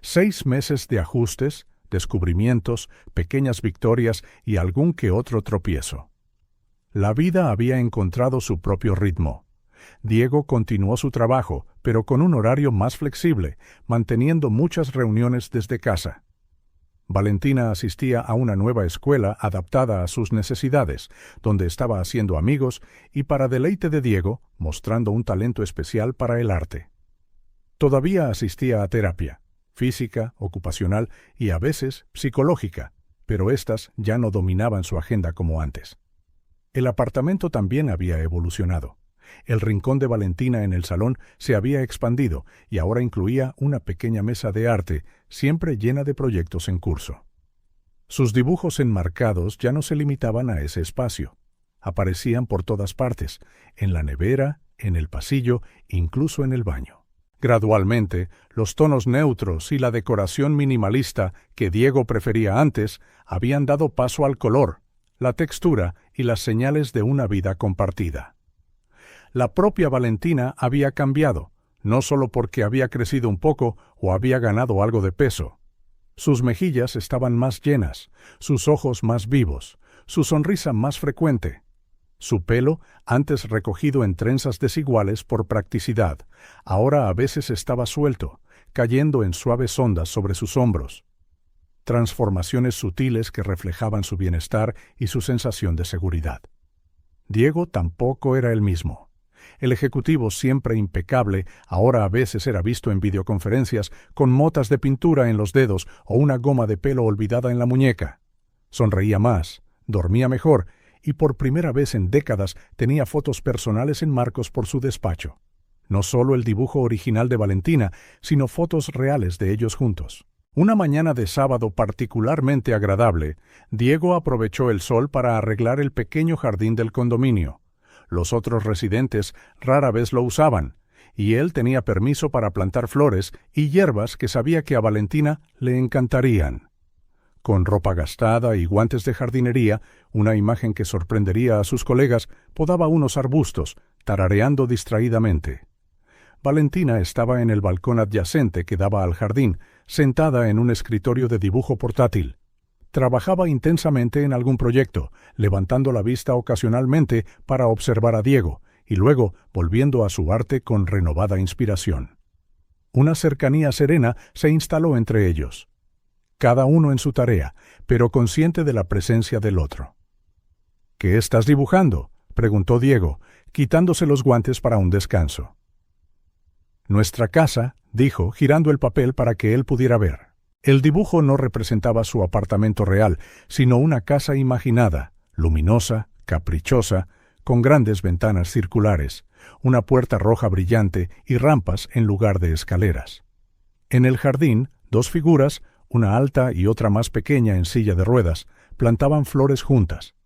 6 meses de ajustes, descubrimientos, pequeñas victorias y algún que otro tropiezo. La vida había encontrado su propio ritmo. Diego continuó su trabajo, pero con un horario más flexible, manteniendo muchas reuniones desde casa. Valentina asistía a una nueva escuela adaptada a sus necesidades, donde estaba haciendo amigos y, para deleite de Diego, mostrando un talento especial para el arte. Todavía asistía a terapia, física, ocupacional y a veces psicológica, pero éstas ya no dominaban su agenda como antes. El apartamento también había evolucionado. El rincón de Valentina en el salón se había expandido y ahora incluía una pequeña mesa de arte, siempre llena de proyectos en curso. Sus dibujos enmarcados ya no se limitaban a ese espacio. Aparecían por todas partes, en la nevera, en el pasillo, incluso en el baño. Gradualmente, los tonos neutros y la decoración minimalista que Diego prefería antes habían dado paso al color, la textura y las señales de una vida compartida. La propia Valentina había cambiado, no solo porque había crecido un poco o había ganado algo de peso. Sus mejillas estaban más llenas, sus ojos más vivos, su sonrisa más frecuente. Su pelo, antes recogido en trenzas desiguales por practicidad, ahora a veces estaba suelto, cayendo en suaves ondas sobre sus hombros. Transformaciones sutiles que reflejaban su bienestar y su sensación de seguridad. Diego tampoco era el mismo. El ejecutivo, siempre impecable, ahora a veces era visto en videoconferencias con motas de pintura en los dedos o una goma de pelo olvidada en la muñeca. Sonreía más, dormía mejor y por primera vez en décadas tenía fotos personales en marcos por su despacho. No solo el dibujo original de Valentina, sino fotos reales de ellos juntos. Una mañana de sábado particularmente agradable, Diego aprovechó el sol para arreglar el pequeño jardín del condominio. Los otros residentes rara vez lo usaban, y él tenía permiso para plantar flores y hierbas que sabía que a Valentina le encantarían. Con ropa gastada y guantes de jardinería, una imagen que sorprendería a sus colegas, podaba unos arbustos, tarareando distraídamente. Valentina estaba en el balcón adyacente que daba al jardín, sentada en un escritorio de dibujo portátil. Trabajaba intensamente en algún proyecto, levantando la vista ocasionalmente para observar a Diego, y luego volviendo a su arte con renovada inspiración. Una cercanía serena se instaló entre ellos. cada uno en su tarea, pero consciente de la presencia del otro. —¿Qué estás dibujando? —preguntó Diego, quitándose los guantes para un descanso. —Nuestra casa —dijo, girando el papel para que él pudiera ver. El dibujo no representaba su apartamento real, sino una casa imaginada, luminosa, caprichosa, con grandes ventanas circulares, una puerta roja brillante y rampas en lugar de escaleras. En el jardín, dos figuras, una alta y otra más pequeña en silla de ruedas, plantaban flores juntas.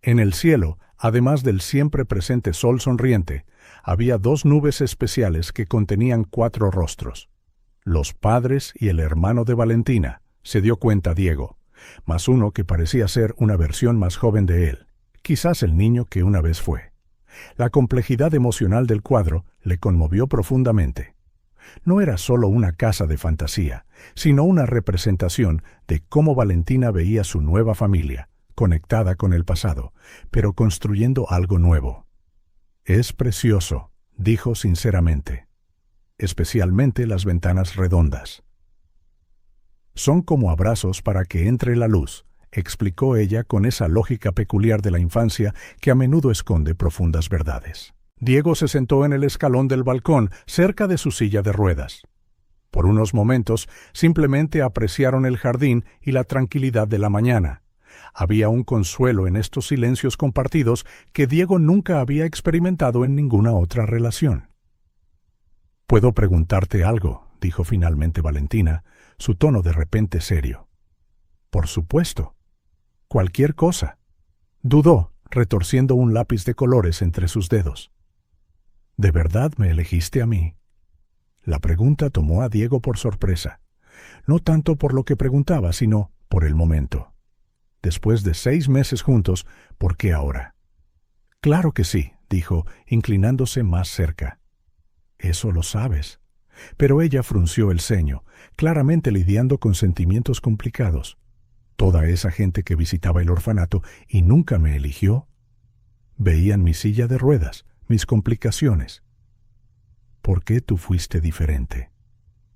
En el cielo, además del siempre presente sol sonriente, había dos nubes especiales que contenían 4 rostros. Los padres y el hermano de Valentina, se dio cuenta Diego, más uno que parecía ser una versión más joven de él, quizás el niño que una vez fue. La complejidad emocional del cuadro le conmovió profundamente. No era solo una casa de fantasía, sino una representación de cómo Valentina veía su nueva familia, conectada con el pasado, pero construyendo algo nuevo. «Es precioso», dijo sinceramente. «Especialmente las ventanas redondas». «Son como abrazos para que entre la luz», explicó ella con esa lógica peculiar de la infancia que a menudo esconde profundas verdades. Diego se sentó en el escalón del balcón, cerca de su silla de ruedas. Por unos momentos simplemente apreciaron el jardín y la tranquilidad de la mañana. Había un consuelo en estos silencios compartidos que Diego nunca había experimentado en ninguna otra relación. «¿Puedo preguntarte algo?», dijo finalmente Valentina, su tono de repente serio. «Por supuesto. Cualquier cosa», dudó, retorciendo un lápiz de colores entre sus dedos. «¿De verdad me elegiste a mí?». La pregunta tomó a Diego por sorpresa, no tanto por lo que preguntaba, sino por el momento. Después de 6 meses juntos, ¿por qué ahora? «Claro que sí», dijo, inclinándose más cerca. «Eso lo sabes». Pero ella frunció el ceño, claramente lidiando con sentimientos complicados. Toda esa gente que visitaba el orfanato y nunca me eligió. Veían mi silla de ruedas, mis complicaciones. ¿Por qué tú fuiste diferente?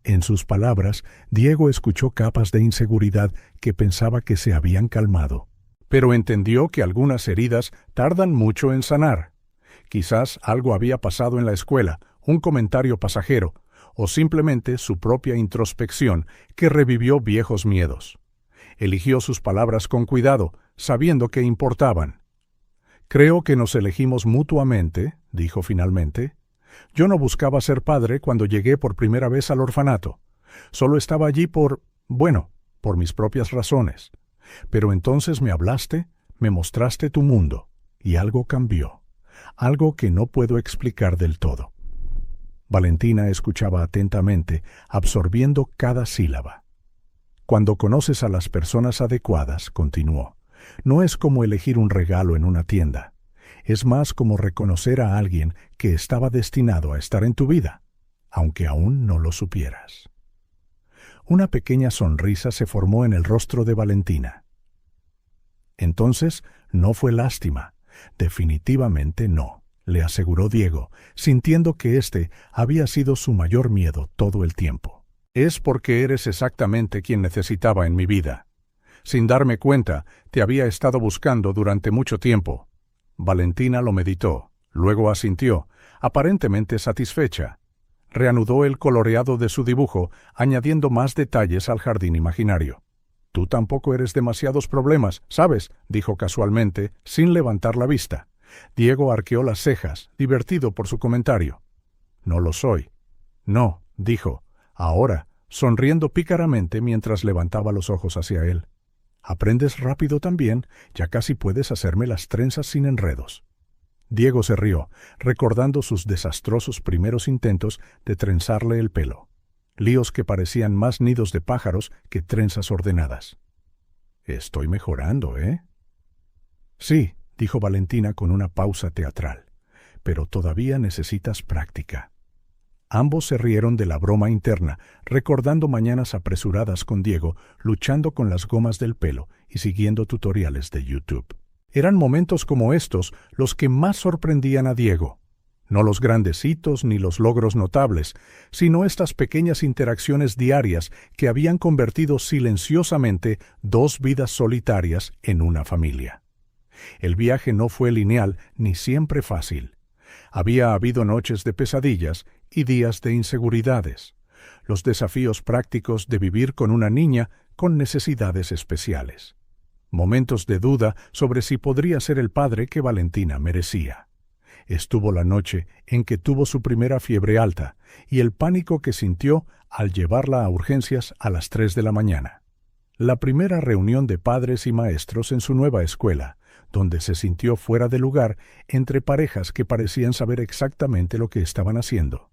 En sus palabras, Diego escuchó capas de inseguridad que pensaba que se habían calmado. Pero entendió que algunas heridas tardan mucho en sanar. Quizás algo había pasado en la escuela, un comentario pasajero, o simplemente su propia introspección que revivió viejos miedos. Eligió sus palabras con cuidado, sabiendo que importaban. «Creo que nos elegimos mutuamente», dijo finalmente. «Yo no buscaba ser padre cuando llegué por primera vez al orfanato. Solo estaba allí por mis propias razones. Pero entonces me hablaste, me mostraste tu mundo, y algo cambió. Algo que no puedo explicar del todo». Valentina escuchaba atentamente, absorbiendo cada sílaba. «Cuando conoces a las personas adecuadas», continuó, «no es como elegir un regalo en una tienda. Es más como reconocer a alguien que estaba destinado a estar en tu vida, aunque aún no lo supieras». Una pequeña sonrisa se formó en el rostro de Valentina. «Entonces, no fue lástima. Definitivamente no», le aseguró Diego, sintiendo que este había sido su mayor miedo todo el tiempo. «Es porque eres exactamente quien necesitaba en mi vida. Sin darme cuenta, te había estado buscando durante mucho tiempo». Valentina lo meditó, luego asintió, aparentemente satisfecha. Reanudó el coloreado de su dibujo, añadiendo más detalles al jardín imaginario. «Tú tampoco eres demasiados problemas, ¿sabes?», dijo casualmente, sin levantar la vista. Diego arqueó las cejas, divertido por su comentario. «No lo soy». «No», dijo, ahora, sonriendo pícaramente mientras levantaba los ojos hacia él. «Aprendes rápido también, ya casi puedes hacerme las trenzas sin enredos». Diego se rió, recordando sus desastrosos primeros intentos de trenzarle el pelo. Líos que parecían más nidos de pájaros que trenzas ordenadas. «Estoy mejorando, ¿eh?» «Sí», dijo Valentina con una pausa teatral, «pero todavía necesitas práctica». Ambos se rieron de la broma interna, recordando mañanas apresuradas con Diego, luchando con las gomas del pelo y siguiendo tutoriales de YouTube. Eran momentos como estos los que más sorprendían a Diego. No los grandes hitos ni los logros notables, sino estas pequeñas interacciones diarias que habían convertido silenciosamente dos vidas solitarias en una familia. El viaje no fue lineal ni siempre fácil. Había habido noches de pesadillas y días de inseguridades, los desafíos prácticos de vivir con una niña con necesidades especiales, momentos de duda sobre si podría ser el padre que Valentina merecía. Estuvo la noche en que tuvo su primera fiebre alta y el pánico que sintió al llevarla a urgencias a las 3 de la mañana. La primera reunión de padres y maestros en su nueva escuela, donde se sintió fuera de lugar entre parejas que parecían saber exactamente lo que estaban haciendo.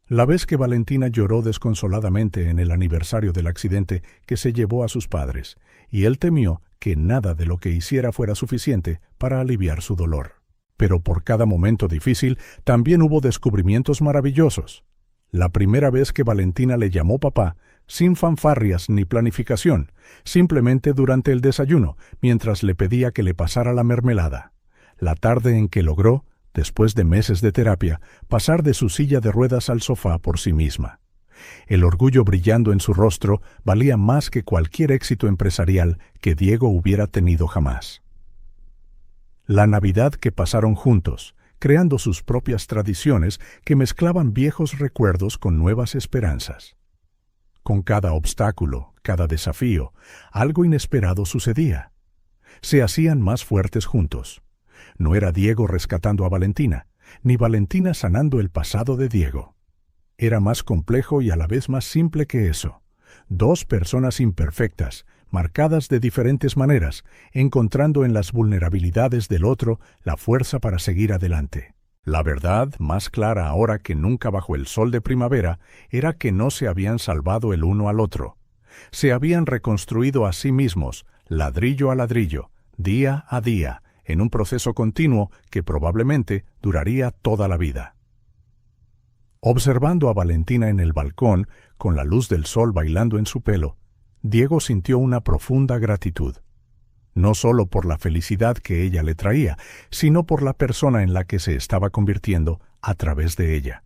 La vez que Valentina lloró desconsoladamente en el aniversario del accidente que se llevó a sus padres, y él temió que nada de lo que hiciera fuera suficiente para aliviar su dolor. Pero por cada momento difícil también hubo descubrimientos maravillosos. La primera vez que Valentina le llamó papá, sin fanfarrias ni planificación, simplemente durante el desayuno, mientras le pedía que le pasara la mermelada. La tarde en que logró, después de meses de terapia, pasar de su silla de ruedas al sofá por sí misma. El orgullo brillando en su rostro valía más que cualquier éxito empresarial que Diego hubiera tenido jamás. La Navidad que pasaron juntos, creando sus propias tradiciones que mezclaban viejos recuerdos con nuevas esperanzas. Con cada obstáculo, cada desafío, algo inesperado sucedía. Se hacían más fuertes juntos. No era Diego rescatando a Valentina, ni Valentina sanando el pasado de Diego. Era más complejo y a la vez más simple que eso. Dos personas imperfectas, marcadas de diferentes maneras, encontrando en las vulnerabilidades del otro la fuerza para seguir adelante. La verdad, más clara ahora que nunca bajo el sol de primavera, era que no se habían salvado el uno al otro. Se habían reconstruido a sí mismos, ladrillo a ladrillo, día a día, en un proceso continuo que probablemente duraría toda la vida. Observando a Valentina en el balcón, con la luz del sol bailando en su pelo, Diego sintió una profunda gratitud. No solo por la felicidad que ella le traía, sino por la persona en la que se estaba convirtiendo a través de ella.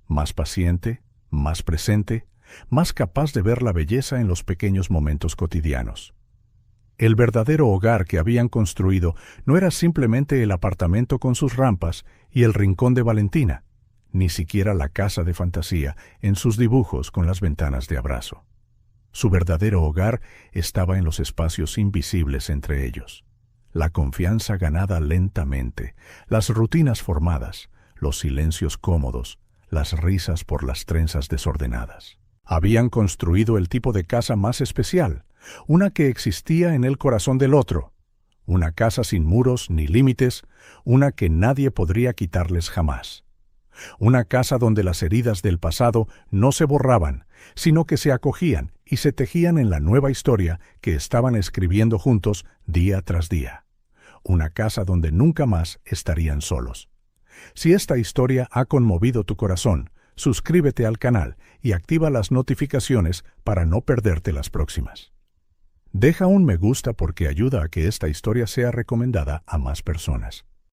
Más paciente, más presente, más capaz de ver la belleza en los pequeños momentos cotidianos. El verdadero hogar que habían construido no era simplemente el apartamento con sus rampas y el rincón de Valentina, ni siquiera la casa de fantasía en sus dibujos con las ventanas de abrazo. Su verdadero hogar estaba en los espacios invisibles entre ellos. La confianza ganada lentamente, las rutinas formadas, los silencios cómodos, las risas por las trenzas desordenadas. Habían construido el tipo de casa más especial, una que existía en el corazón del otro, una casa sin muros ni límites, una que nadie podría quitarles jamás. Una casa donde las heridas del pasado no se borraban, sino que se acogían y se tejían en la nueva historia que estaban escribiendo juntos día tras día. Una casa donde nunca más estarían solos. Si esta historia ha conmovido tu corazón, suscríbete al canal y activa las notificaciones para no perderte las próximas. Deja un me gusta porque ayuda a que esta historia sea recomendada a más personas.